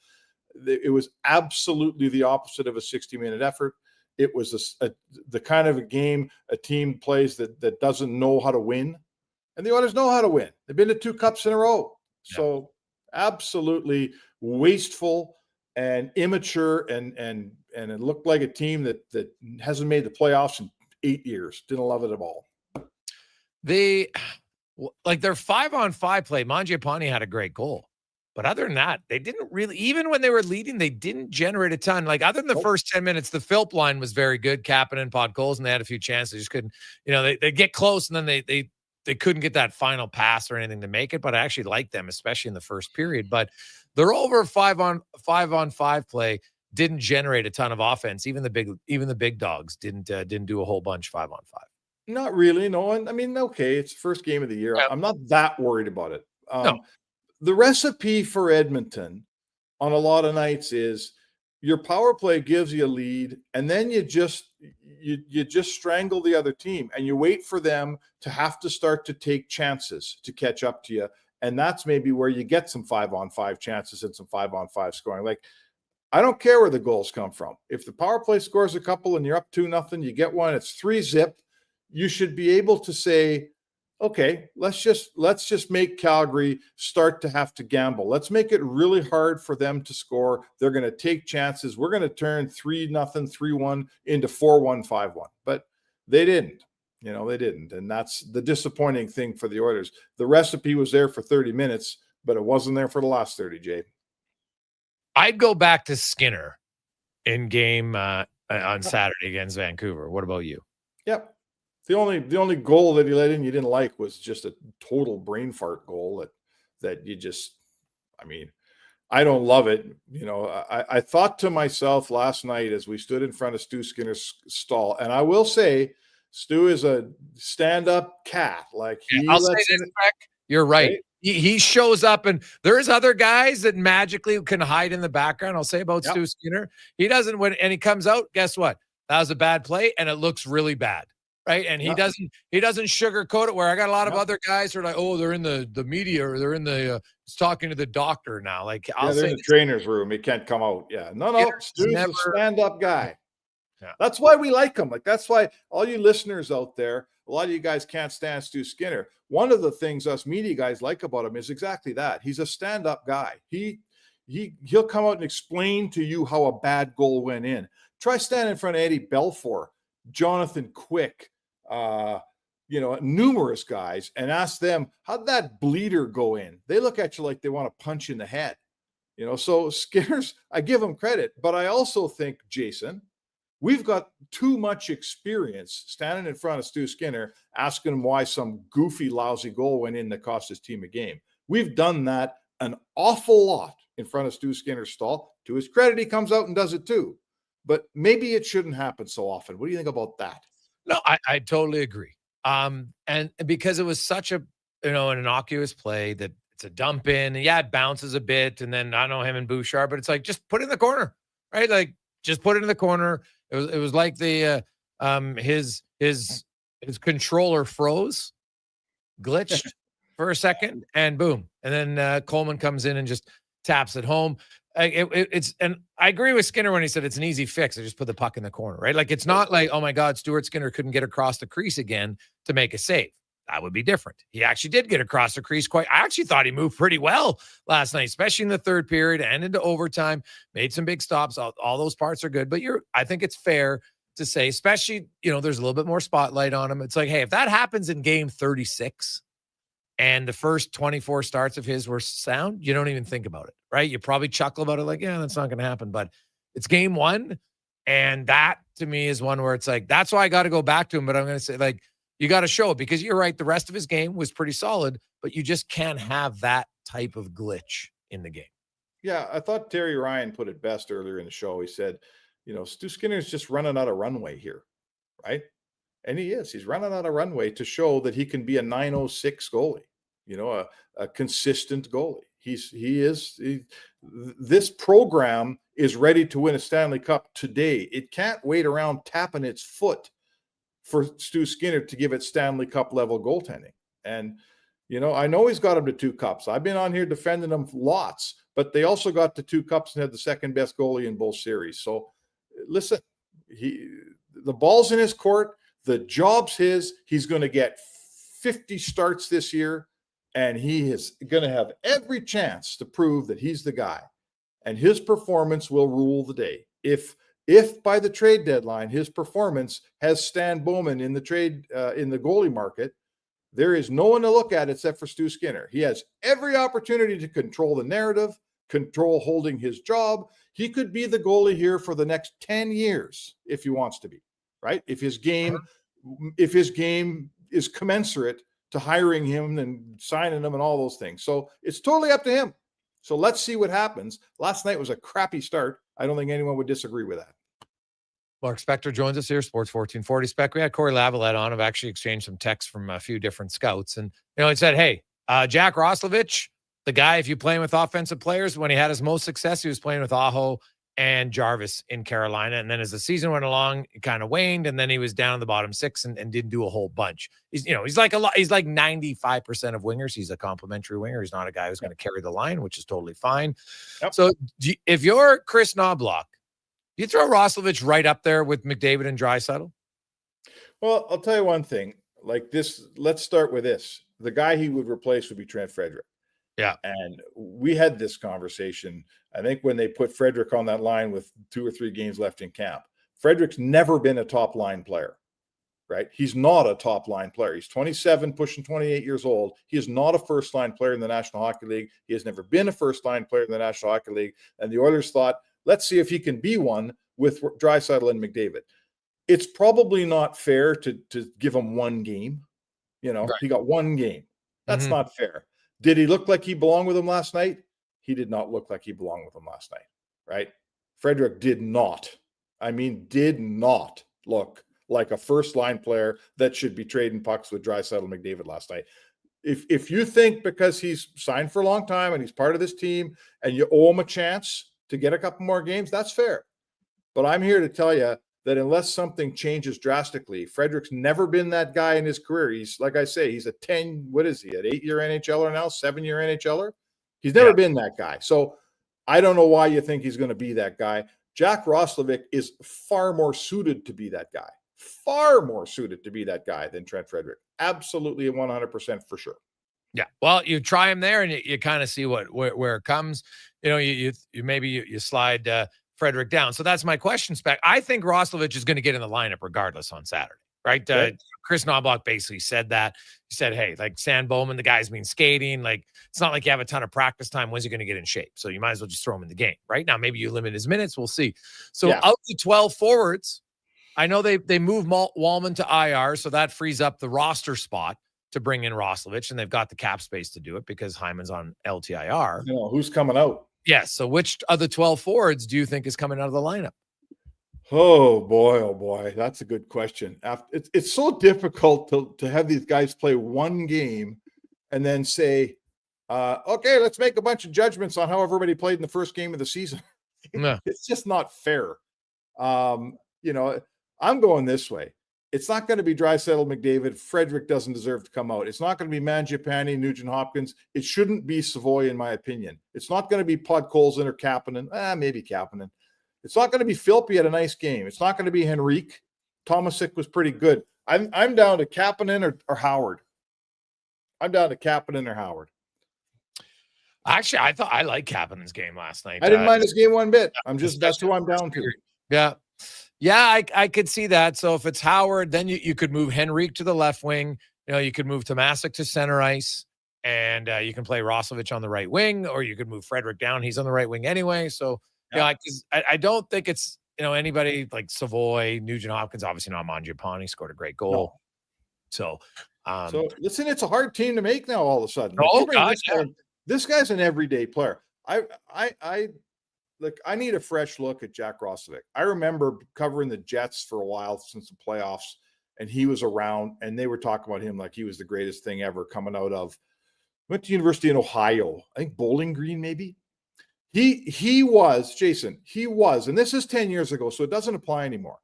it was absolutely the opposite of a 60-minute effort. It was the kind of a game a team plays that doesn't know how to win. And the Oilers know how to win. They've been to 2 cups in a row. Yeah. So absolutely wasteful and immature and it looked like a team that hasn't made the playoffs in 8 years. Didn't love it at all. Their 5-on-5 play, Mangiapane had a great goal. But other than that, they didn't really, even when they were leading, they didn't generate a ton. Like other than the first 10 minutes, the Philp line was very good, Kapanen and Podkolzin, and they had a few chances. They just couldn't, they get close and then they couldn't get that final pass or anything to make it. But I actually liked them, especially in the first period. But their over 5-on-5 play didn't generate a ton of offense. Even the big dogs didn't do a whole bunch 5-on-5. Not really, no. And I mean, okay, it's the first game of the year. I'm not that worried about it. No. The recipe for Edmonton on a lot of nights is your power play gives you a lead, and then you just strangle the other team, and you wait for them to have to start to take chances to catch up to you. And that's maybe where you get some 5-on-5 chances and some 5-on-5 scoring. Like, I don't care where the goals come from. If the power play scores a couple and you're up 2-0, you get one, it's 3-zip. You should be able to say, okay, let's just make Calgary start to have to gamble. Let's make it really hard for them to score. They're going to take chances. We're going to turn 3-0, 3-1 into 4-1, 5-1. But they didn't. They didn't. And that's the disappointing thing for the Oilers. The recipe was there for 30 minutes, but it wasn't there for the last 30, Jay. I'd go back to Skinner in game on Saturday against Vancouver. What about you? Yep. The only goal that he let in you didn't like was just a total brain fart goal that you just, I mean, I don't love it. I thought to myself last night as we stood in front of Stu Skinner's stall, and I will say Stu is a stand-up cat. Like I'll say this, Greg, you're right. He shows up, and there's other guys that magically can hide in the background. I'll say about Stu Skinner. He doesn't and he comes out, guess what? That was a bad play, and it looks really bad. Right. And he doesn't sugarcoat it, where I got a lot of other guys who are like, oh, they're in the media, or they're in the talking to the doctor now. Like, I'll they're say in the trainer's room. He can't come out. Yeah. No. Stu's never a stand-up guy. Yeah. That's why we like him. Like, that's why all you listeners out there, a lot of you guys can't stand Stu Skinner. One of the things us media guys like about him is exactly that. He's a stand-up guy. He'll come out and explain to you how a bad goal went in. Try standing in front of Eddie Belfour, Jonathan Quick, numerous guys, and ask them, how'd that bleeder go in? They look at you like they want to punch you in the head. So Skinner's, I give him credit, but I also think, Jason, we've got too much experience standing in front of Stu Skinner, asking him why some goofy, lousy goal went in that cost his team a game. We've done that an awful lot in front of Stu Skinner's stall. To his credit, he comes out and does it too. But maybe it shouldn't happen so often. What do you think about that? No, I totally agree. And because it was such an innocuous play that it's a dump in, and it bounces a bit, and then I know him and Bouchard, but it's like, just put it in the corner, right? Like, just put it in the corner. It was like the his controller froze, glitched for a second, and boom, and then Coleman comes in and just taps it home. And I agree with Skinner when he said it's an easy fix. I just put the puck in the corner, right? Like, it's not like, oh my God, Stuart Skinner couldn't get across the crease again to make a save. That would be different. He actually did get across the crease I actually thought he moved pretty well last night, especially in the third period and into overtime, made some big stops. All those parts are good, but I think it's fair to say, especially, there's a little bit more spotlight on him. It's like, hey, if that happens in game 36, and the first 24 starts of his were sound, you don't even think about it, right? You probably chuckle about it like, yeah, that's not going to happen. But it's game one. And that, to me, is one where it's like, that's why I got to go back to him. But I'm going to say, like, you got to show it, because you're right. The rest of his game was pretty solid, but you just can't have that type of glitch in the game. Yeah, I thought Terry Ryan put it best earlier in the show. He said, Stu Skinner's just running out of runway here, right? And he is. He's running out of runway to show that he can be a 906 goalie, a consistent goalie. This program is ready to win a Stanley Cup today. It can't wait around tapping its foot for Stu Skinner to give it Stanley Cup level goaltending. And, I know he's got him to 2 cups. I've been on here defending him lots, but they also got to 2 cups and had the second best goalie in both series. So listen, the ball's in his court. The job's his. He's going to get 50 starts this year, and he is going to have every chance to prove that he's the guy. And his performance will rule the day. If by the trade deadline his performance has Stan Bowman in the trade in the goalie market, There is no one to look at except for Stu Skinner. He has every opportunity to control the narrative, control holding his job. He could be the goalie here for the next 10 years if he wants to be, right? If his game is commensurate to hiring him and signing him and all those things. So it's totally up to him. So let's see what happens. Last night was a crappy start. I don't think anyone would disagree with that. Mark Spector joins us here, Sports 1440. Spec, we had Corey Lavalette on. I've actually exchanged some texts from a few different scouts. And, he said, hey, Jack Roslovic, the guy, if you playing with offensive players, when he had his most success, he was playing with Aho and Jarvis in Carolina. And then as the season went along, it kind of waned. And then he was down in the bottom six and didn't do a whole bunch. He's like he's like 95% of wingers. He's a complimentary winger. He's not a guy who's going to carry the line, which is totally fine. Yep. So if you're Chris Knobloch, you throw Roslovic right up there with McDavid and Draisaitl? Well, I'll tell you one thing. Like this, let's start with this. The guy he would replace would be Trent Frederick. Yeah. And we had this conversation, I think, when they put Frederick on that line with 2 or 3 games left in camp. Frederick's never been a top line player, right? He's not a top line player. He's 27, pushing 28 years old. He is not a first line player in the National Hockey League. He has never been a first line player in the National Hockey League. And the Oilers thought, let's see if he can be one with Draisaitl and McDavid. It's probably not fair to give him one game. Right. He got one game. That's not fair. Did he look like he belonged with him last night? He did not look like he belonged with him last night, right? Frederick did not look like a first-line player that should be trading pucks with Draisaitl and McDavid last night. If you think because he's signed for a long time and he's part of this team and you owe him a chance to get a couple more games, that's fair. But I'm here to tell you that unless something changes drastically, Frederick's never been that guy in his career. He's, like I say, he's an 8-year NHLer now, 7-year NHLer. He's never been that guy. So I don't know why you think he's going to be that guy. Jack Roslovic is far more suited to be that guy. Far more suited to be that guy than Trent Frederick. Absolutely 100% for sure. Yeah. Well, you try him there and you kind of see where it comes. You slide Frederick down. So that's my question, Spec. I think Roslovic is going to get in the lineup regardless on Saturday, right? Chris Knobloch basically said that. He said, hey, like Stan Bowman, the guy's been skating. Like, it's not like you have a ton of practice time. When's he going to get in shape? So you might as well just throw him in the game, right? Now, maybe you limit his minutes. We'll see. So out the 12 forwards, I know they moved Wallman to IR, so that frees up the roster spot to bring in Roslovic, and they've got the cap space to do it because Hyman's on LTIR. Who's coming out? Yes. So which of the 12 forwards do you think is coming out of the lineup? Oh boy. That's a good question. It's so difficult to have these guys play one game and then say, okay, let's make a bunch of judgments on how everybody played in the first game of the season. No. It's just not fair. I'm going this way. It's not going to be Draisaitl, McDavid. Frederick doesn't deserve to come out. It's not going to be Mangiapane, Nugent Hopkins. It shouldn't be Savoy, in my opinion. It's not going to be Podkolzin or Kapanen. Maybe Kapanen. It's not going to be Philpy at a nice game. It's not going to be Henrique. Tomasic was pretty good. I'm down to Kapanen or Howard. I'm down to Kapanen or Howard. Actually, I like Kapanen's game last night. I didn't mind his game one bit. That's who I'm down to. Yeah. Yeah, I could see that. So if it's Howard, then you could move Henrique to the left wing. You could move Tomasic to center ice, and you can play Roslovic on the right wing, or you could move Frederick down. He's on the right wing anyway. So I don't think it's anybody like Savoy, Nugent Hopkins. Obviously not Mangiapane. Scored a great goal. No. So listen, it's a hard team to make now. All of a sudden, this guy's an everyday player. I need a fresh look at Jack Roslovic. I remember covering the Jets for a while since the playoffs, and he was around, and they were talking about him like he was the greatest thing ever coming out of. Went to University in Ohio, I think Bowling Green maybe. He was, Jason, and this is 10 years ago, so it doesn't apply anymore.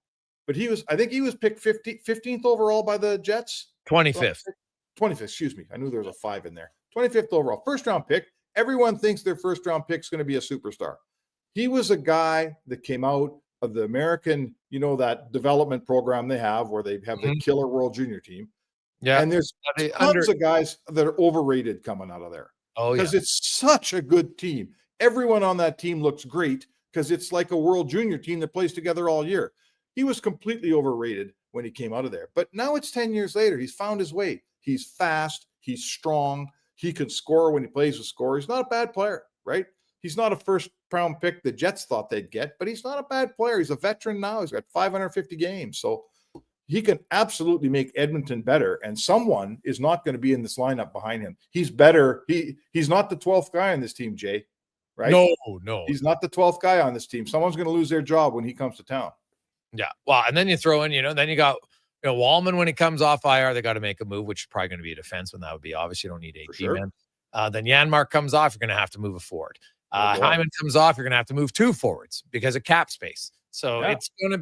But I think he was picked 15th overall by the Jets. 25th. 25th, excuse me. I knew there was a 5 in there. 25th overall, first round pick. Everyone thinks their first round pick is going to be a superstar. He was a guy that came out of the American, that development program they have where they have the killer World Junior team. Yeah. And there's tons of guys that are overrated coming out of there. Oh, yeah. Because it's such a good team. Everyone on that team looks great because it's like a World Junior team that plays together all year. He was completely overrated when he came out of there. But now it's 10 years later. He's found his way. He's fast. He's strong. He can score when he plays with score. He's not a bad player, right? He's not a first-round pick the Jets thought they'd get, but he's not a bad player. He's a veteran now. He's got 550 games. So he can absolutely make Edmonton better, and someone is not going to be in this lineup behind him. He's better. He's not the 12th guy on this team, Jay, right? No. He's not the 12th guy on this team. Someone's going to lose their job when he comes to town. Yeah. Well, and then you throw in, then you got Wallman when he comes off IR, they got to make a move, which is probably going to be a defenseman. That would be obvious. You don't need a D-man. Then Janmark comes off, you're going to have to move a forward. Hyman comes off, you're going to have to move 2 forwards because of cap space. So it's going to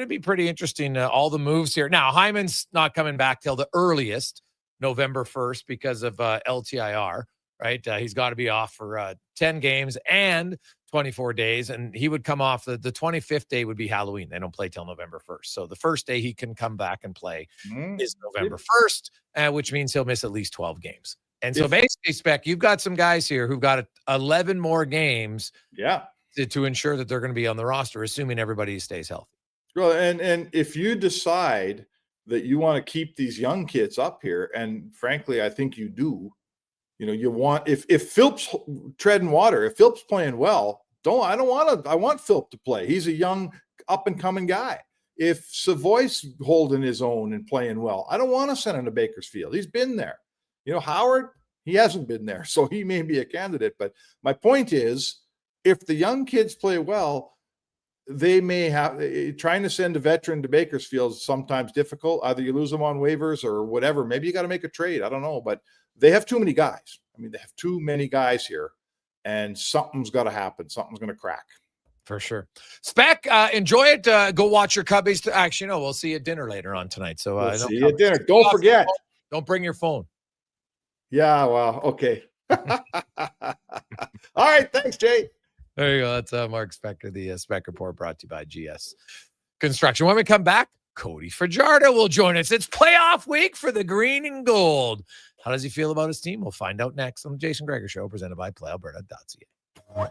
be pretty interesting. All the moves here. Now Hyman's not coming back till the earliest November 1st because of LTIR. Right, he's got to be off for 10 games and 24 days, and he would come off the 25th day would be Halloween. They don't play till November 1st. So the first day he can come back and play is November 1st, which means he'll miss at least 12 games. And so basically, Spec, you've got some guys here who've got 11 more games to ensure that they're going to be on the roster, assuming everybody stays healthy. Well, and if you decide that you want to keep these young kids up here, and frankly, I think you do, you want if Philp's treading water, if Philp's playing well, I want Philp to play. He's a young up and coming guy. If Savoy's holding his own and playing well, I don't want to send him to Bakersfield. He's been there. Howard, he hasn't been there, so he may be a candidate. But my point is, if the young kids play well, they may have trying to send a veteran to Bakersfield is sometimes difficult. Either you lose them on waivers or whatever. Maybe you got to make a trade. I don't know, but they have too many guys. I mean, they have too many guys here, and something's got to happen. Something's going to crack. For sure. Spec, enjoy it. Go watch your Cubbies. Actually, no, we'll see you at dinner later on tonight. So we'll see you at dinner. Don't forget. Don't bring your phone. Yeah, well, okay. All right. Thanks, Jay. There you go. That's Mark Spector, the Spec Report brought to you by GS Construction. When we come back, Cody Fajardo will join us. It's playoff week for the green and gold. How does he feel about his team? We'll find out next on the Jason Gregor Show, presented by PlayAlberta.ca.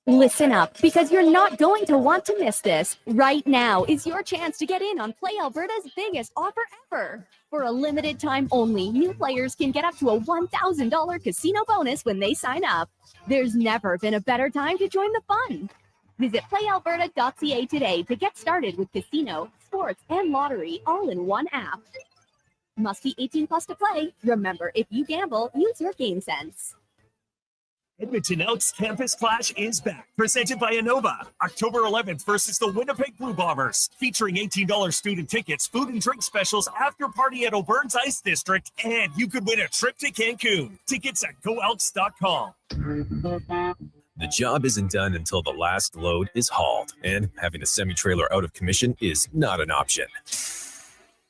Listen up, because you're not going to want to miss this. Right now is your chance to get in on Play Alberta's biggest offer ever. For a limited time only, new players can get up to a $1,000 casino bonus when they sign up. There's never been a better time to join the fun. Visit PlayAlberta.ca today to get started with casino, sports, and lottery all in one app. Must be 18 plus to play. Remember, if you gamble, use your game sense. Edmonton Elks Campus Clash is back, presented by Innova. October 11th versus the Winnipeg Blue Bombers, featuring $18 student tickets, food and drink specials, after party at Auburn's Ice District, and you could win a trip to Cancun. Tickets at GoElks.com. The job isn't done until the last load is hauled, and having a semi-trailer out of commission is not an option.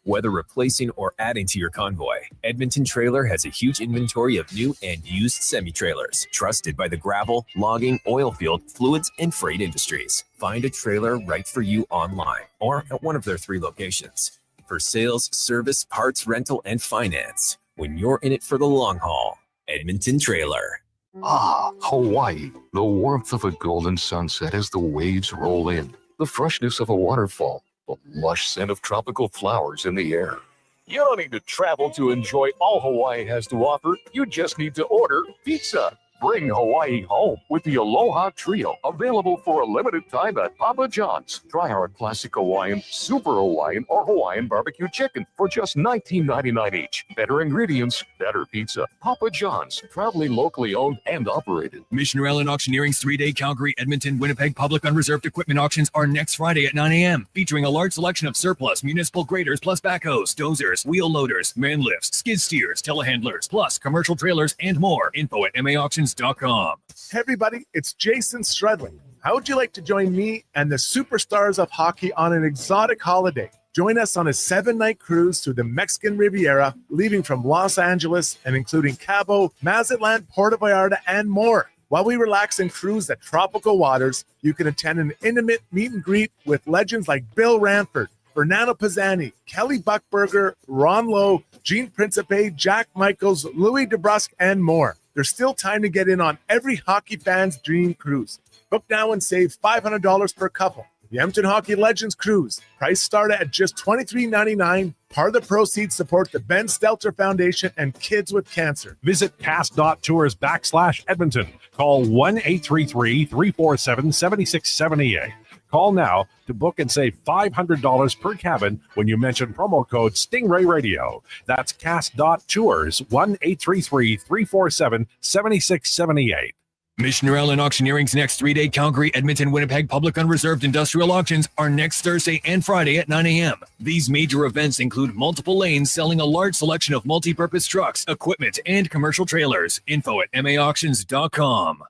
Whether replacing or adding to your convoy, Edmonton Trailer has a huge inventory of new and used semi-trailers, trusted by the gravel, logging, oil field, fluids, and freight industries. Find a trailer right for you online or at one of their 3 locations. For sales, service, parts, rental, and finance, when you're in it for the long haul, Edmonton Trailer. Ah, Hawaii. The warmth of a golden sunset as the waves roll in. The freshness of a waterfall. The lush scent of tropical flowers in the air. You don't need to travel to enjoy all Hawaii has to offer. You just need to order pizza. Bring Hawaii home with the Aloha Trio, available for a limited time at Papa John's. Try our classic Hawaiian, super Hawaiian, or Hawaiian barbecue chicken for just $19.99 each. Better ingredients, better pizza. Papa John's, proudly locally owned and operated. Mission Rail and Auctioneering's 3-day Calgary, Edmonton, Winnipeg public unreserved equipment auctions are next Friday at 9 a.m., featuring a large selection of surplus municipal graders plus backhoes, dozers, wheel loaders, man lifts, skid steers, telehandlers, plus commercial trailers and more. Info at maauctions.com. Hey everybody, it's Jason Strudling. How would you like to join me and the superstars of hockey on an exotic holiday? Join us on a 7-night cruise through the Mexican Riviera, leaving from Los Angeles and including Cabo, Mazatlan, Puerto Vallarta, and more. While we relax and cruise the tropical waters, you can attend an intimate meet and greet with legends like Bill Ranford, Fernando Pisani, Kelly Buckberger, Ron Lowe, Gene Principe, Jack Michaels, Louis DeBrusque, and more. There's still time to get in on every hockey fan's dream cruise. Book now and save $500 per couple. The Edmonton Hockey Legends Cruise. Price start at just $23.99. Part of the proceeds support the Ben Stelter Foundation and Kids with Cancer. Visit cast.tours/Edmonton. Call 1-833-347-7678. Call now to book and save $500 per cabin when you mention promo code Stingray Radio. That's cast.tours, 1-833-347-7678. Missioner Allen Auctioneering's next 3-day Calgary, Edmonton, Winnipeg public unreserved industrial auctions are next Thursday and Friday at 9 a.m. These major events include multiple lanes selling a large selection of multi-purpose trucks, equipment, and commercial trailers. Info at maauctions.com.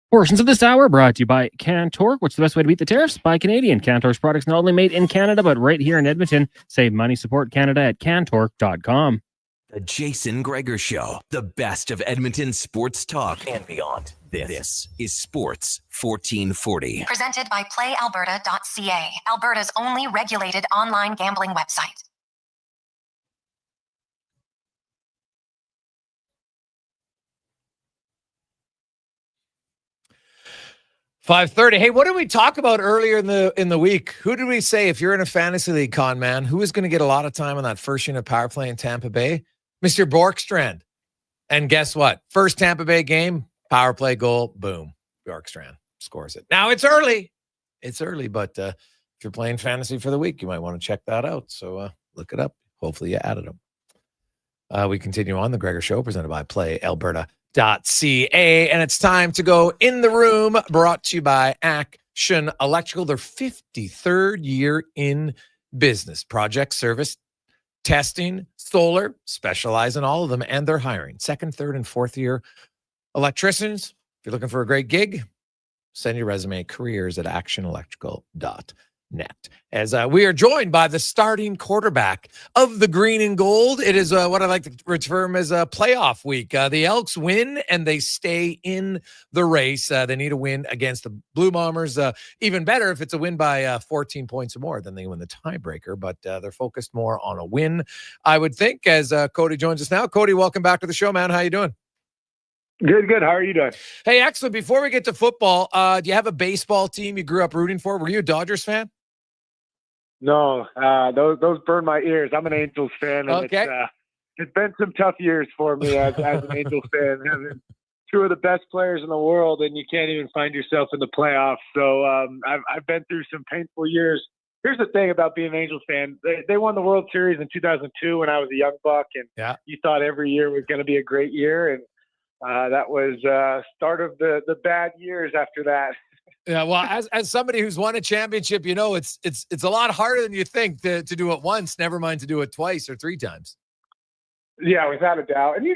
Portions of this hour brought to you by Cantor. What's the best way to beat the tariffs? Buy Canadian. Cantor's products not only made in Canada, but right here in Edmonton. Save money, support Canada at cantor.com. The Jason Gregor Show, the best of Edmonton sports talk and beyond. This is Sports 1440. Presented by PlayAlberta.ca, Alberta's only regulated online gambling website. 5:30. Hey, what did we talk about earlier in the week? Who did we say, if you're in a fantasy league, con man, who is going to get a lot of time on that first unit power play in Tampa Bay? Mr. Bjorkstrand. And guess what? First Tampa Bay game, power play goal, boom. Bjorkstrand scores it. Now it's early. It's early, but if you're playing fantasy for the week, you might want to check that out. So look it up. Hopefully you added them. We continue on the Gregor Show, presented by PlayAlberta.ca, and it's time to go in the room, brought to you by Action Electrical. Their 53rd year in business. Project, service, testing, solar, specialize in all of them, and they're hiring second, third, and fourth year electricians. If you're looking for a great gig, send your resume, careers at actionelectrical.net. As we are joined by the starting quarterback of the green and gold. It is what I like to term as a playoff week. The Elks win and they stay in the race. They need a win against the Blue Bombers. Even better if it's a win by 14 points or more, then they win the tiebreaker. But they're focused more on a win, I would think, as Cody joins us now. Cody, welcome back to the show, man. How you doing? Good. How are you doing? Hey, excellent. Before we get to football, do you have a baseball team you grew up rooting for? Were you a Dodgers fan? No, those burn my ears. I'm an Angels fan, and okay. It's been some tough years for me as an Angels fan, having two of the best players in the world, and you can't even find yourself in the playoffs. So I've been through some painful years. Here's the thing about being an Angels fan. They won the World Series in 2002 when I was a young buck, and you thought every year was going to be a great year, and that was start of the bad years after that. Yeah, well, as somebody who's won a championship, you know, it's a lot harder than you think to do it once, never mind to do it twice or three times. Yeah, without a doubt. And you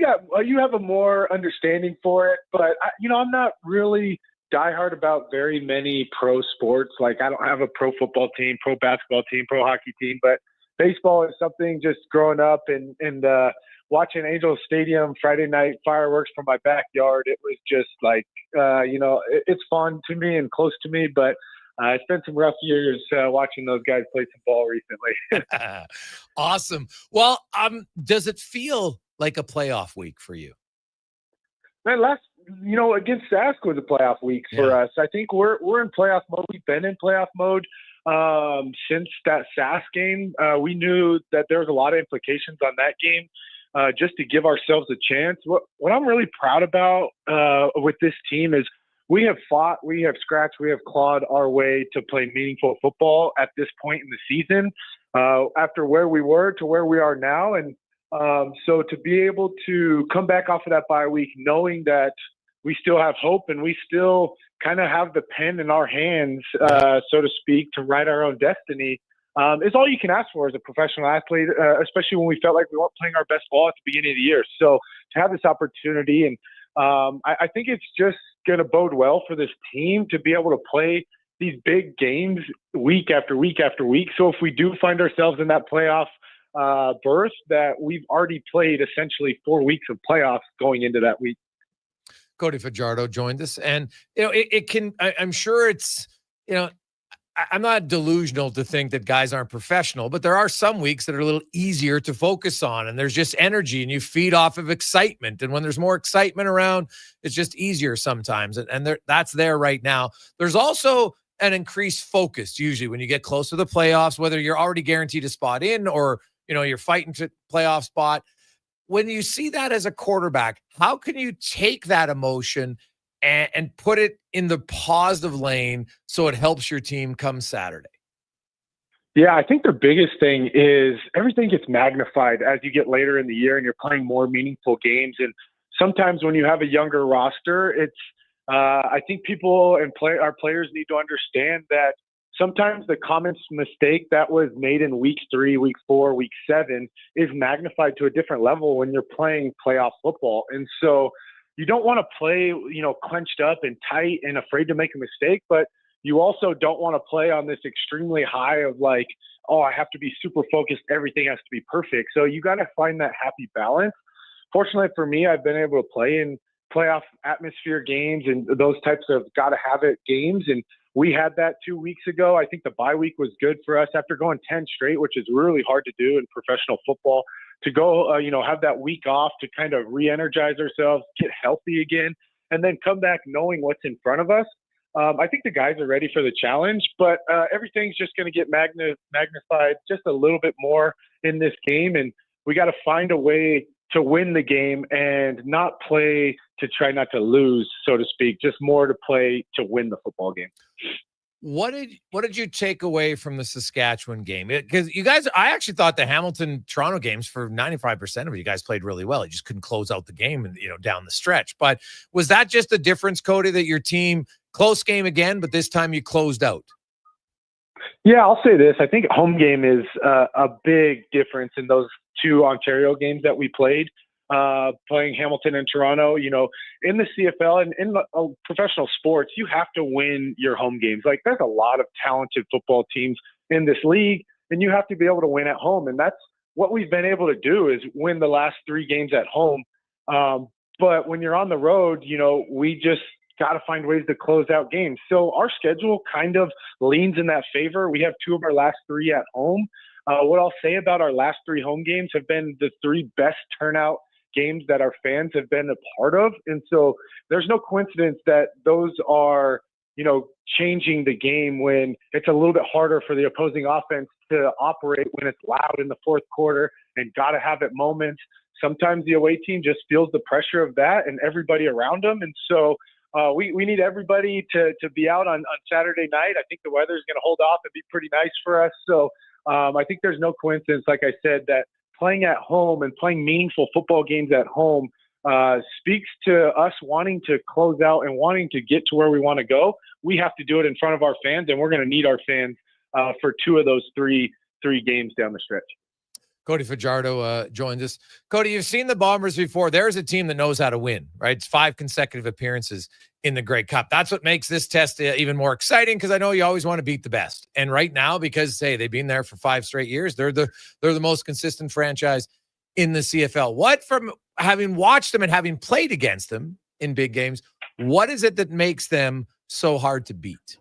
have a more understanding for it, but I'm not really diehard about very many pro sports. Like, I don't have a pro football team, pro basketball team, pro hockey team, but baseball is something just growing up and watching Angels Stadium Friday night fireworks from my backyard. It was just like, it's fun to me and close to me, but it's been some rough years watching those guys play some ball recently. Awesome. Well, does it feel like a playoff week for you? Man, against Sask was a playoff week for us. I think we're in playoff mode. We've been in playoff mode since that Sask game. We knew that there was a lot of implications on that game. Just to give ourselves a chance. What I'm really proud about with this team is we have fought, we have scratched, we have clawed our way to play meaningful football at this point in the season, after where we were to where we are now. And so to be able to come back off of that bye week, knowing that we still have hope and we still kind of have the pen in our hands, so to speak, to write our own destiny, is all you can ask for as a professional athlete, especially when we felt like we weren't playing our best ball at the beginning of the year. So to have this opportunity, and I think it's just going to bode well for this team to be able to play these big games week after week after week. So if we do find ourselves in that playoff berth, that we've already played essentially 4 weeks of playoffs going into that week. Cody Fajardo joined us, and it can. I'm sure it's I'm not delusional to think that guys aren't professional, but there are some weeks that are a little easier to focus on, and there's just energy, and you feed off of excitement. And when there's more excitement around, it's just easier sometimes. And that's there right now. There's also an increased focus usually when you get close to the playoffs, whether you're already guaranteed a spot in or, you're fighting to playoff spot. When you see that as a quarterback, how can you take that emotion and put it in the positive lane so it helps your team come Saturday? Yeah, I think the biggest thing is everything gets magnified as you get later in the year and you're playing more meaningful games. And sometimes when you have a younger roster, it's I think people and our players need to understand that sometimes the common mistake that was made in week 3, week 4, week 7 is magnified to a different level when you're playing playoff football. And so you don't want to play, clenched up and tight and afraid to make a mistake, but you also don't want to play on this extremely high of like, oh, I have to be super focused. Everything has to be perfect. So you got to find that happy balance. Fortunately for me, I've been able to play in playoff atmosphere games and those types of got to have it games. And we had that 2 weeks ago. I think the bye week was good for us after going 10 straight, which is really hard to do in professional football. To go, have that week off to kind of re-energize ourselves, get healthy again, and then come back knowing what's in front of us. I think the guys are ready for the challenge, but everything's just going to get magnified just a little bit more in this game, and we got to find a way to win the game and not play to try not to lose, so to speak, just more to play to win the football game. What did you take away from the Saskatchewan game? Because you guys, I actually thought the Hamilton-Toronto games, for 95% of it, you guys played really well. You just couldn't close out the game and down the stretch. But was that just the difference, Cody, that your team close game again, but this time you closed out? Yeah, I'll say this. I think home game is a big difference in those 2 Ontario games that we played. Playing Hamilton and Toronto, in the CFL and in professional sports, you have to win your home games. Like, there's a lot of talented football teams in this league, and you have to be able to win at home. And that's what we've been able to do, is win the last 3 games at home. But when you're on the road, we just got to find ways to close out games. So our schedule kind of leans in that favor. We have 2 of our last 3 at home. What I'll say about our last 3 home games have been the 3 best turnout games that our fans have been a part of. And so there's no coincidence that those are, changing the game when it's a little bit harder for the opposing offense to operate when it's loud in the fourth quarter and got to have it moments. Sometimes the away team just feels the pressure of that and everybody around them. And so we need everybody to be out on Saturday night. I think the weather is going to hold off and be pretty nice for us. So I think there's no coincidence, like I said, that playing at home and playing meaningful football games at home speaks to us wanting to close out and wanting to get to where we want to go. We have to do it in front of our fans, and we're going to need our fans for 2 of those three games down the stretch. Cody Fajardo joins us. Cody, you've seen the Bombers before. There's a team that knows how to win, right? It's 5 consecutive appearances in the Grey Cup. That's what makes this test even more exciting, because I know you always want to beat the best. And right now, because, hey, they've been there for 5 straight years, they're the most consistent franchise in the CFL. What, from having watched them and having played against them in big games, what is it that makes them so hard to beat?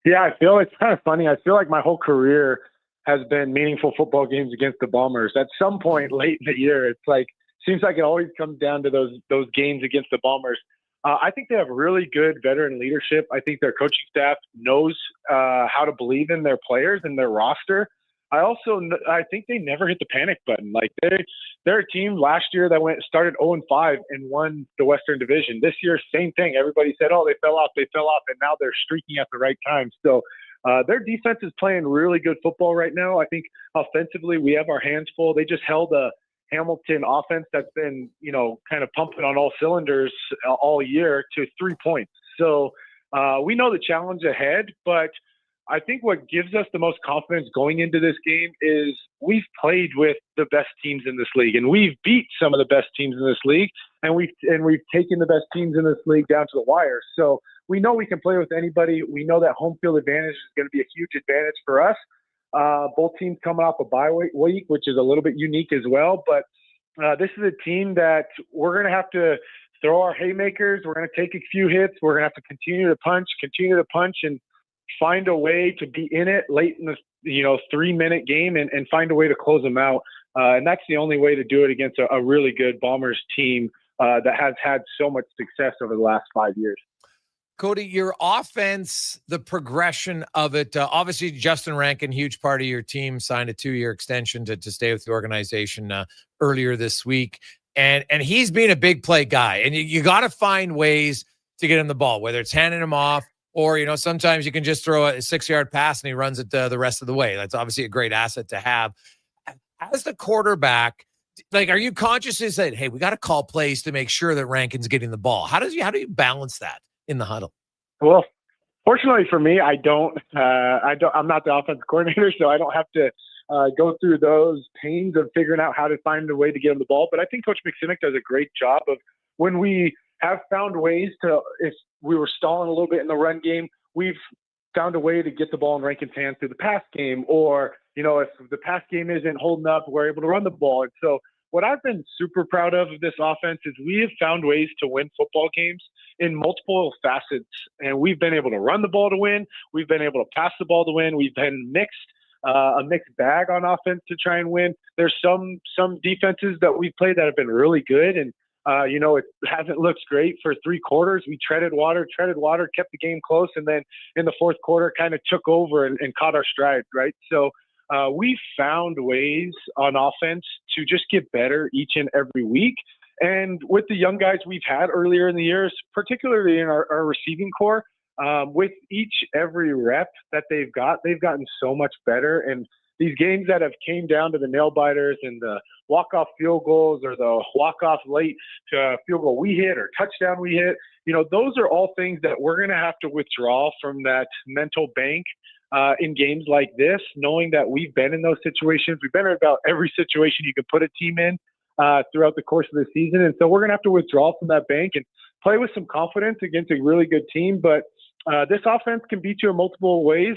Yeah, I feel it's kind of funny. I feel like my whole career has been meaningful football games against the Bombers. At some point late in the year, it's like, seems like it always comes down to those games against the Bombers. I think they have really good veteran leadership. I think their coaching staff knows how to believe in their players and their roster. I think they never hit the panic button. Like, they're a team last year that started 0-5 and won the Western Division. This year, same thing. Everybody said, oh, they fell off, and now they're streaking at the right time. So their defense is playing really good football right now. I think offensively we have our hands full. They just held a Hamilton offense that's been, kind of pumping on all cylinders all year to 3 points. So we know the challenge ahead, but I think what gives us the most confidence going into this game is we've played with the best teams in this league, and we've beat some of the best teams in this league, and we've taken the best teams in this league down to the wire. So we know we can play with anybody. We know that home field advantage is going to be a huge advantage for us. Both teams coming off a bye week, which is a little bit unique as well. But this is a team that we're going to have to throw our haymakers. We're going to take a few hits. We're going to have to continue to punch and find a way to be in it late in the 3-minute game and find a way to close them out. And that's the only way to do it against a really good Bombers team that has had so much success over the last 5 years. Cody, your offense, the progression of it, obviously Justin Rankin, huge part of your team, signed a 2-year extension to stay with the organization earlier this week. And he's been a big play guy. And you got to find ways to get him the ball, whether it's handing him off or, sometimes you can just throw a 6-yard pass and he runs it the rest of the way. That's obviously a great asset to have. As the quarterback, are you consciously saying, hey, we got to call plays to make sure that Rankin's getting the ball? How do you balance that in the huddle? Well, fortunately for me, I'm not the offensive coordinator, so I don't have to go through those pains of figuring out how to find a way to get him the ball. But I think Coach McSimic does a great job of when we have found ways to, if we were stalling a little bit in the run game, we've found a way to get the ball in Rankin's hands through the pass game, or, if the pass game isn't holding up, we're able to run the ball. And so what I've been super proud of this offense is we have found ways to win football games in multiple facets. And we've been able to run the ball to win. We've been able to pass the ball to win. We've been a mixed bag on offense to try and win. There's some defenses that we've played that have been really good. And, it hasn't looked great for 3 quarters. We treaded water, kept the game close. And then in the fourth quarter kind of took over and caught our stride, right? So we found ways on offense to just get better each and every week. And with the young guys we've had earlier in the years, particularly in our receiving core, with every rep that they've gotten so much better. And these games that have came down to the nail biters and the walk-off field goals or the walk-off late field goal we hit or touchdown we hit, those are all things that we're going to have to withdraw from that mental bank in games like this, knowing that we've been in those situations. We've been in about every situation you could put a team in throughout the course of the season. And so we're going to have to withdraw from that bank and play with some confidence against a really good team. But this offense can beat you in multiple ways.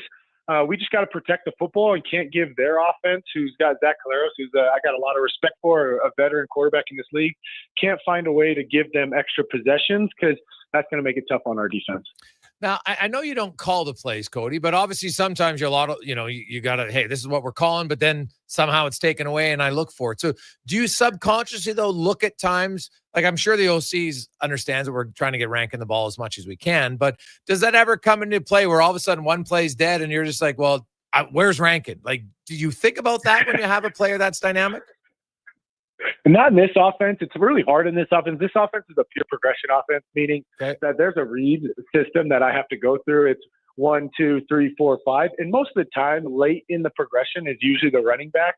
We just got to protect the football and can't give their offense, who's got Zach Caleros, who's I got a lot of respect for, a veteran quarterback in this league, can't find a way to give them extra possessions because that's going to make it tough on our defense. Now, I know you don't call the plays, Cody, but obviously sometimes you're you got to, hey, this is what we're calling, but then somehow it's taken away and I look for it. So do you subconsciously, though, look at times, like I'm sure the OCs understands that we're trying to get Rankin the ball as much as we can, but does that ever come into play where all of a sudden one play's dead and you're just like, well, where's Rankin? Like, do you think about that when you have a player that's dynamic? Not in this offense. It's really hard in this offense. This offense is a pure progression offense, meaning that there's a read system that I have to go through. It's 1, 2, 3, 4, 5. And most of the time, late in the progression is usually the running back.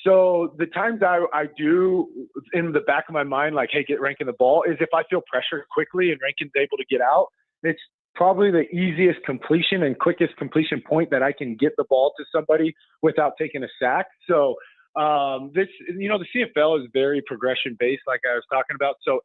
So the times I do in the back of my mind, like, hey, get Rankin the ball, is if I feel pressure quickly and Rankin's able to get out. It's probably the easiest completion and quickest completion point that I can get the ball to somebody without taking a sack. So the CFL is very progression based, like I was talking about. So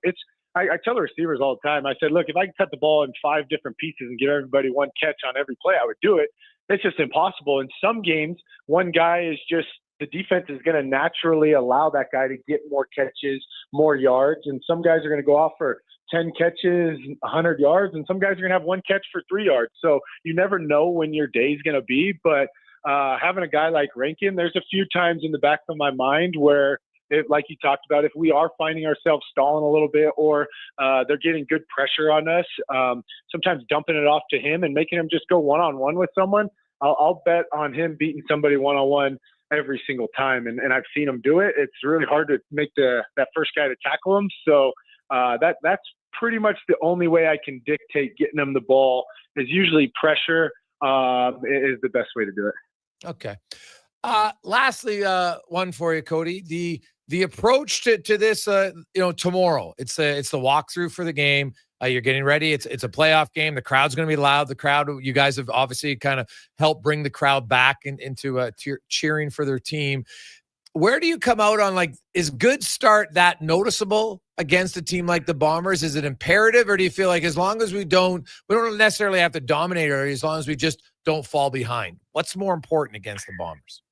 I tell the receivers all the time, I said, look, if I can cut the ball in 5 different pieces and give everybody one catch on every play, I would do it. It's just impossible. In some games, one guy is just, the defense is going to naturally allow that guy to get more catches, more yards. And some guys are going to go off for 10 catches, 100 yards, and some guys are going to have 1 catch for 3 yards. So you never know when your day is going to be, but having a guy like Rankin, there's a few times in the back of my mind where, like you talked about, if we are finding ourselves stalling a little bit or they're getting good pressure on us, sometimes dumping it off to him and making him just go one-on-one with someone, I'll bet on him beating somebody one-on-one every single time. And I've seen him do it. It's really hard to make that first guy to tackle him. So that's pretty much the only way I can dictate getting him the ball is usually pressure is the best way to do it. Okay. Lastly, one for you, Cody. The approach to this, tomorrow. It's the walkthrough for the game. You're getting ready. It's a playoff game. The crowd's going to be loud. The crowd, you guys have obviously kind of helped bring the crowd back into cheering for their team. Where do you come out on, like, is good start that noticeable against a team like the Bombers? Is it imperative, or do you feel like as long as we don't necessarily have to dominate, or as long as we just don't fall behind? What's more important against the Bombers?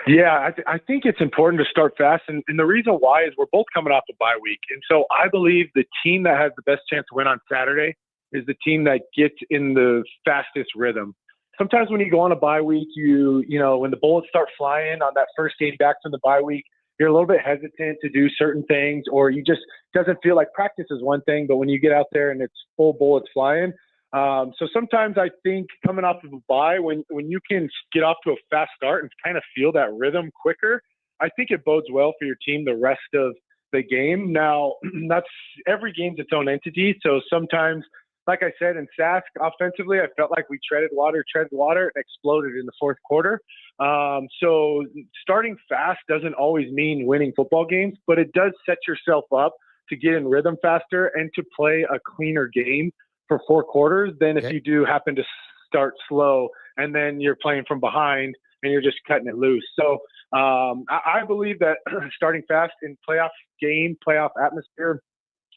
Yeah, I think it's important to start fast. And the reason why is we're both coming off a bye week. And so I believe the team that has the best chance to win on Saturday is the team that gets in the fastest rhythm. sometimes when you go on a bye week, you know, when the bullets start flying on that first game back from the bye week, you're a little bit hesitant to do certain things, or you just doesn't feel like practice is one thing, but when you get out there and it's full bullets flying. So sometimes I think coming off of a bye, when you can get off to a fast start and kind of feel that rhythm quicker, I think it bodes well for your team the rest of the game. Now, that's every game's its own entity. So sometimes, like I said, in Sask, offensively, I felt like we treaded water, and exploded in the fourth quarter. So starting fast doesn't always mean winning football games, but it does set yourself up to get in rhythm faster and to play a cleaner game for 4 quarters than if you do happen to start slow and then you're playing from behind and you're just cutting it loose. So I believe that starting fast in playoff atmosphere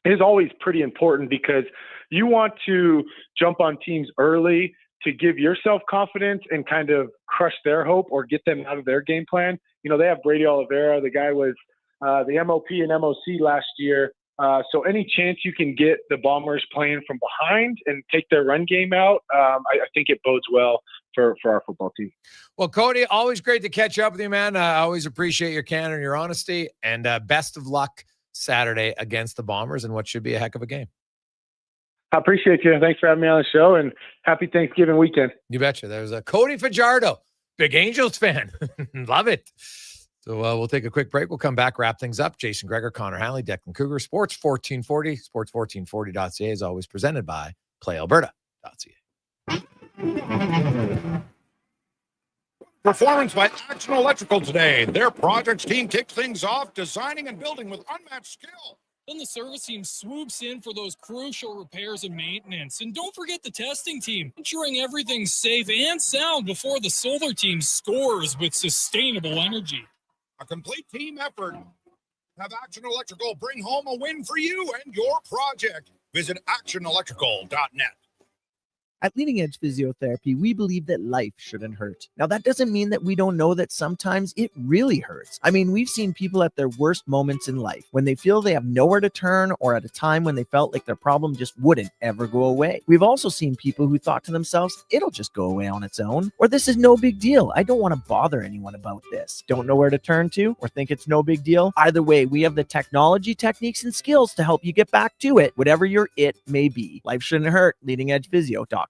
is always pretty important, because you want to jump on teams early to give yourself confidence and kind of crush their hope or get them out of their game plan. You know, they have Brady Oliveira. The guy was the MOP and MOC last year. So any chance you can get the Bombers playing from behind and take their run game out, I think it bodes well for our football team. Well, Cody, always great to catch up with you, man. I always appreciate your candor and your honesty, and best of luck Saturday against the Bombers and what should be a heck of a game. I appreciate you. Thanks for having me on the show, and happy Thanksgiving weekend. You betcha. There's a Cody Fajardo, big Angels fan. Love it. So we'll take a quick break. We'll come back, wrap things up. Jason Gregor, Connor Halley, Declan Cougar, Sports 1440. Sports1440.ca is always presented by PlayAlberta.ca. Performance by Action Electrical today. Their projects team kicks things off, designing and building with unmatched skill. Then the service team swoops in for those crucial repairs and maintenance. And don't forget the testing team, ensuring everything's safe and sound before the solar team scores with sustainable energy. A complete team effort. Have Action Electrical bring home a win for you and your project. Visit actionelectrical.net. At Leading Edge Physiotherapy, we believe that life shouldn't hurt. Now, that doesn't mean that we don't know that sometimes it really hurts. I mean, we've seen people at their worst moments in life, when they feel they have nowhere to turn, or at a time when they felt like their problem just wouldn't ever go away. We've also seen people who thought to themselves, it'll just go away on its own, or this is no big deal. I don't want to bother anyone about this. Don't know where to turn to, or think it's no big deal. Either way, we have the technology, techniques, and skills to help you get back to it, whatever your it may be. Life shouldn't hurt. LeadingEdgePhysio.com.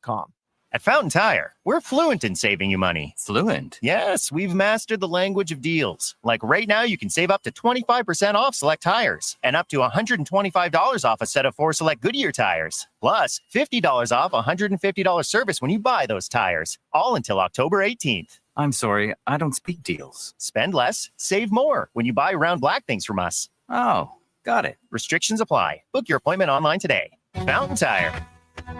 At Fountain Tire, we're fluent in saving you money. Fluent? Yes, we've mastered the language of deals. Like right now, you can save up to 25% off select tires and up to $125 off a set of 4 select Goodyear tires. Plus, $50 off $150 service when you buy those tires. All until October 18th. I'm sorry, I don't speak deals. Spend less, save more when you buy round black things from us. Oh, got it. Restrictions apply. Book your appointment online today. Fountain Tire.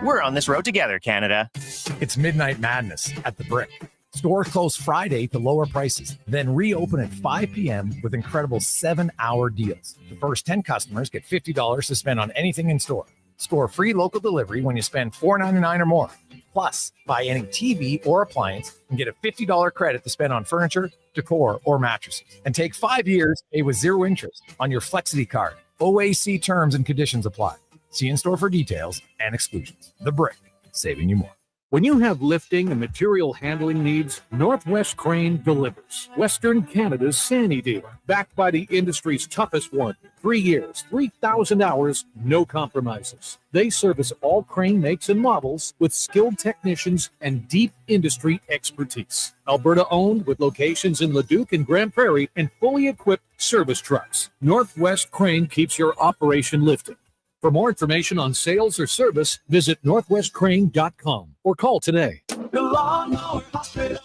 We're on this road together, Canada. It's Midnight Madness at the Brick. Stores close Friday to lower prices, then reopen at 5 p.m. with incredible 7-hour deals. The first 10 customers get $50 to spend on anything in store. Score free local delivery when you spend $4.99 or more. Plus, buy any TV or appliance and get a $50 credit to spend on furniture, decor, or mattresses. And take 5 years, pay with 0 interest on your Flexity card. OAC terms and conditions apply. See in-store for details and exclusions. The Brick, saving you more. When you have lifting and material handling needs, Northwest Crane delivers. Western Canada's Sani dealer, backed by the industry's toughest one. 3 years, 3,000 hours, no compromises. They service all crane makes and models with skilled technicians and deep industry expertise. Alberta owned, with locations in Leduc and Grand Prairie, and fully equipped service trucks. Northwest Crane keeps your operation lifting. For more information on sales or service, visit northwestcrane.com or call today. The Lawnmower Hospital.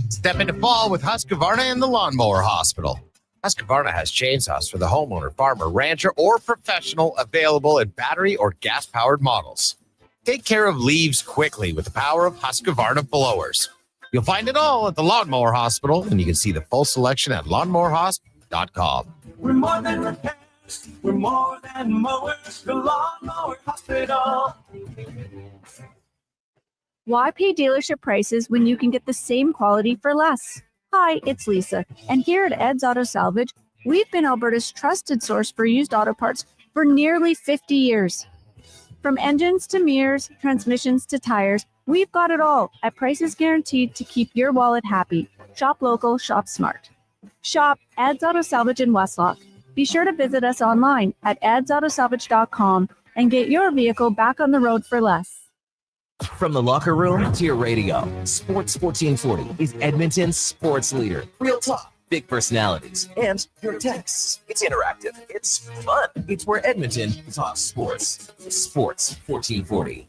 Step into fall with Husqvarna and the Lawnmower Hospital. Husqvarna has chainsaws for the homeowner, farmer, rancher, or professional, available in battery or gas-powered models. Take care of leaves quickly with the power of Husqvarna blowers. You'll find it all at the Lawnmower Hospital, and you can see the full selection at lawnmowerhosp.com. We're more than repairs. We're more than mowers. The Lawnmower Hospital. Why pay dealership prices when you can get the same quality for less? Hi, it's Lisa, and here at Ed's Auto Salvage, we've been Alberta's trusted source for used auto parts for nearly 50 years. From engines to mirrors, transmissions to tires, We've got it all at prices guaranteed to keep your wallet happy. Shop local, shop smart. Shop Ads Auto Salvage in Westlock. Be sure to visit us online at adsautosalvage.com and get your vehicle back on the road for less. From the locker room to your radio, Sports 1440 is Edmonton's sports leader. Real talk, big personalities, and your texts. It's interactive. It's fun. It's where Edmonton talks sports. Sports 1440.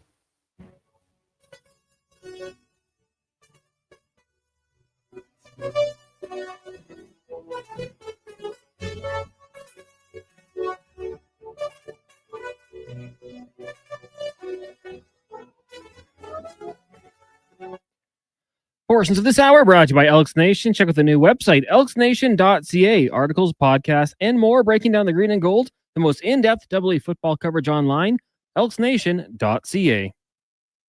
Portions of this hour brought to you by Elks Nation. Check out the new website, elksnation.ca. Articles, podcasts, and more breaking down the green and gold. The most in-depth AA football coverage online, elksnation.ca.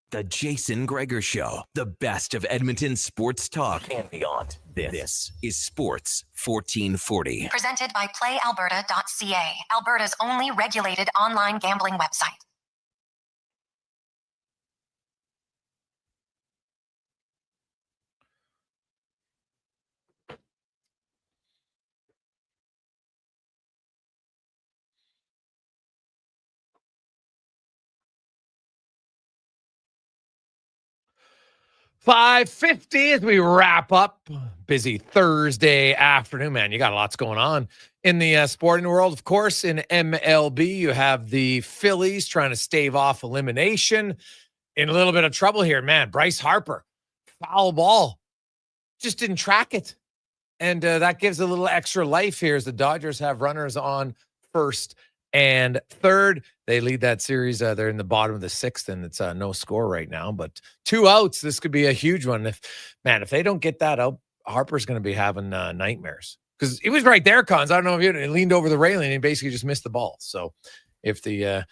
The Jason Gregor Show, the best of Edmonton sports talk and beyond. This is Sports 1440. Presented by PlayAlberta.ca, Alberta's only regulated online gambling website. $5.50 as we wrap up. Busy Thursday afternoon, man. You got lots going on in the sporting world. Of course, in MLB, you have the Phillies trying to stave off elimination. In a little bit of trouble here, man. Bryce Harper, foul ball. Just didn't track it. And that gives a little extra life here as the Dodgers have runners on first and third. They lead that series. They're in the bottom of the sixth, and it's no score right now. But 2 outs, this could be a huge one. If they don't get that out, Harper's going to be having nightmares. Because he was right there, Cons. I don't know if he leaned over the railing and he basically just missed the ball. So if the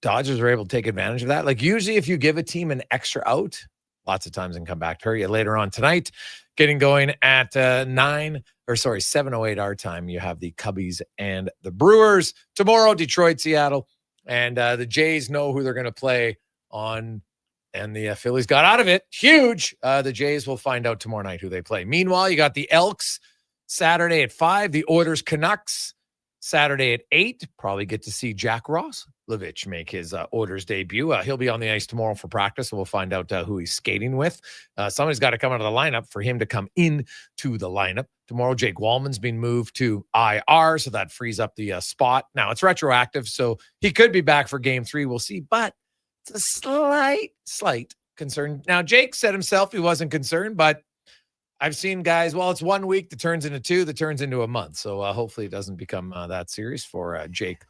Dodgers are able to take advantage of that, like usually if you give a team an extra out, lots of times and come back to hurt you later on tonight. Getting going at 7:08 our time. You have the Cubbies and the Brewers. Tomorrow, Detroit, Seattle. And the Jays know who they're going to play on. And the Phillies got out of it. Huge. The Jays will find out tomorrow night who they play. Meanwhile, you got the Elks Saturday at 5. The Oilers Canucks Saturday at 8. Probably get to see Jack Roslovic make his Oilers debut. He'll be on the ice tomorrow for practice. So we'll find out who he's skating with. Somebody's got to come out of the lineup for him to come into the lineup. Tomorrow, Jake Wallman's been moved to IR, so that frees up the spot. Now, it's retroactive, so he could be back for Game 3. We'll see, but it's a slight concern. Now, Jake said himself he wasn't concerned, but I've seen guys, well, it's 1 week that turns into 2, that turns into a month. So hopefully it doesn't become that serious for Jake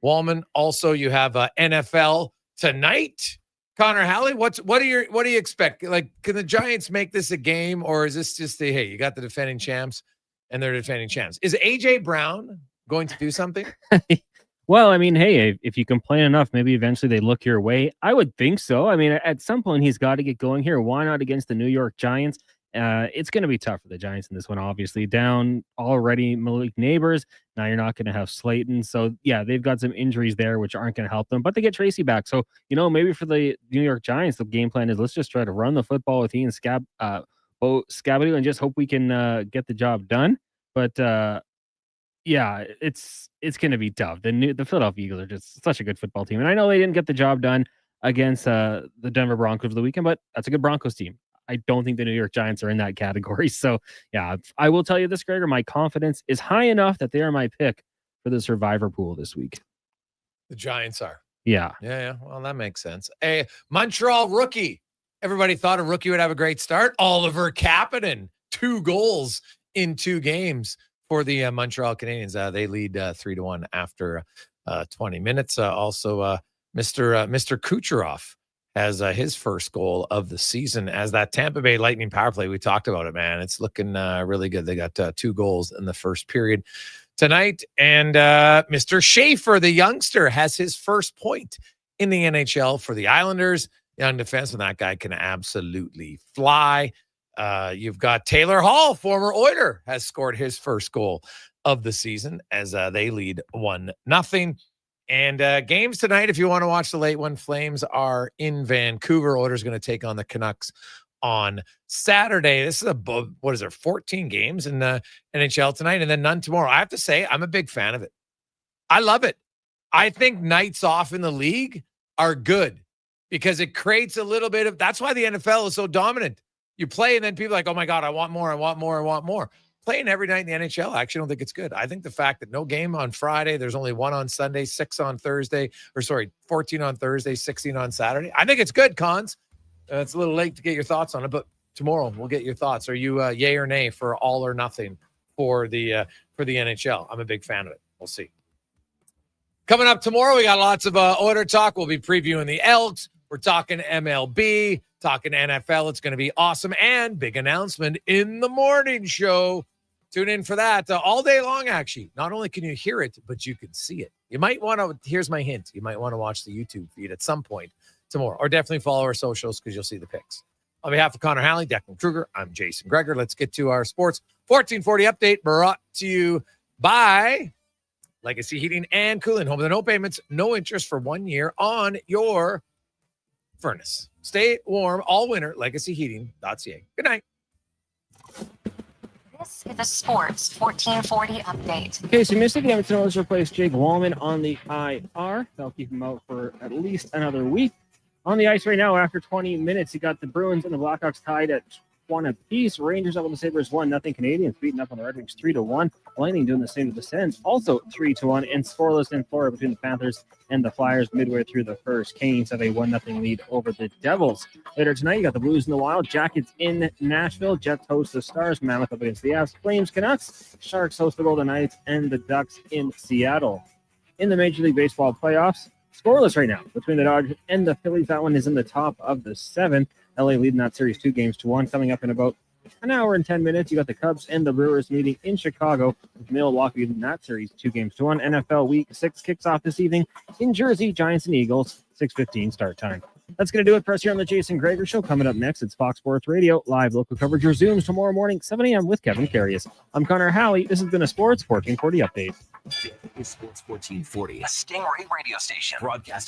Wallman. Also, you have NFL tonight. Connor Halley, what do you expect? Like, can the Giants make this a game, or is this just hey, you got the defending champs and they're defending champs? Is AJ Brown going to do something? Well, I mean, hey, if you complain enough, maybe eventually they look your way. I would think so. I mean, at some point he's got to get going here. Why not against the New York Giants? It's going to be tough for the Giants in this one, obviously. Down already Malik Neighbors. Now you're not going to have Slayton. So, yeah, they've got some injuries there, which aren't going to help them. But they get Tracy back. So, maybe for the New York Giants, the game plan is let's just try to run the football with Ian Scabadoo and just hope we can get the job done. But, yeah, it's going to be tough. The Philadelphia Eagles are just such a good football team. And I know they didn't get the job done against the Denver Broncos for the weekend, but that's a good Broncos team. I don't think the New York Giants are in that category. So, yeah, I will tell you this, Gregor, my confidence is high enough that they are my pick for the survivor pool this week. The Giants are. Yeah. Yeah. Well, that makes sense. A Montreal rookie. Everybody thought a rookie would have a great start. Oliver Kapanen, 2 goals in 2 games for the Montreal Canadiens. They lead 3-1 after 20 minutes. Also, Mr. Kucherov has his first goal of the season as that Tampa Bay Lightning power play. We talked about it, man. It's looking really good. They got 2 goals in the first period tonight. And Mr. Schaefer, the youngster, has his first point in the NHL for the Islanders. Young defenseman, that guy can absolutely fly. You've got Taylor Hall, former Oiler, has scored his first goal of the season as they lead 1-0. And games tonight, if you want to watch the late one, Flames are in Vancouver. Oilers going to take on the Canucks on Saturday. This is 14 games in the NHL tonight, and then none tomorrow. I have to say, I'm a big fan of it. I love it. I think nights off in the league are good because it creates a little bit of, that's why the NFL is so dominant. You play and then people are like, oh my God, I want more, I want more, I want more. Playing every night in the NHL, I actually don't think it's good. I think the fact that no game on Friday, there's only one on Sunday, 6 on Thursday, 14 on Thursday, 16 on Saturday. I think it's good, Cons. It's a little late to get your thoughts on it, but tomorrow we'll get your thoughts. Are you yay or nay for all or nothing for the NHL? I'm a big fan of it. We'll see. Coming up tomorrow, we got lots of Oiler talk. We'll be previewing the Elks. We're talking MLB, talking NFL. It's going to be awesome. And big announcement in the morning show. Tune in for that all day long, actually. Not only can you hear it, but you can see it. You might want to, here's my hint, you might want to watch the YouTube feed at some point tomorrow, or definitely follow our socials because you'll see the pics. On behalf of Connor Halley, Declan Kruger, I'm Jason Gregor. Let's get to our Sports 1440 update brought to you by Legacy Heating and Cooling. Home with the no payments, no interest for 1 year on your furnace. Stay warm all winter. LegacyHeating.ca. Good night. This is a Sports 1440 update. Okay, so Mystic Edmonton Oilers replaced Jake Wallman on the IR. They'll keep him out for at least another week. On the ice right now, after 20 minutes, you got the Bruins and the Blackhawks tied at 1 apiece. Rangers up on the Sabres 1-0. Canadians beating up on the Red Wings 3-1. Lightning doing the same to the Sens, also 3-1, and scoreless in Florida between the Panthers and the Flyers midway through the first. Canes have a 1-0 lead over the Devils. Later tonight, you got the Blues and the Wild. Jackets in Nashville. Jets host the Stars. Mammoth up against the Avs. Flames, Canucks. Sharks host the Golden Knights, and the Ducks in Seattle. In the Major League Baseball playoffs, scoreless right now between the Dodgers and the Phillies. That one is in the top of the 7. LA leading that series 2-1. Coming up in about an hour and 10 minutes, you got the Cubs and the Brewers meeting in Chicago, with Milwaukee in that series 2-1. NFL Week 6 kicks off this evening in Jersey. Giants and Eagles, 6:15 start time. That's going to do it for us here on the Jason Gregor Show. Coming up next, it's Fox Sports Radio. Live local coverage resumes tomorrow morning, 7 a.m. with Kevin Carius. I'm Connor Halley. This has been a Sports 1440 update. Sports 1440, a Stingray radio station broadcast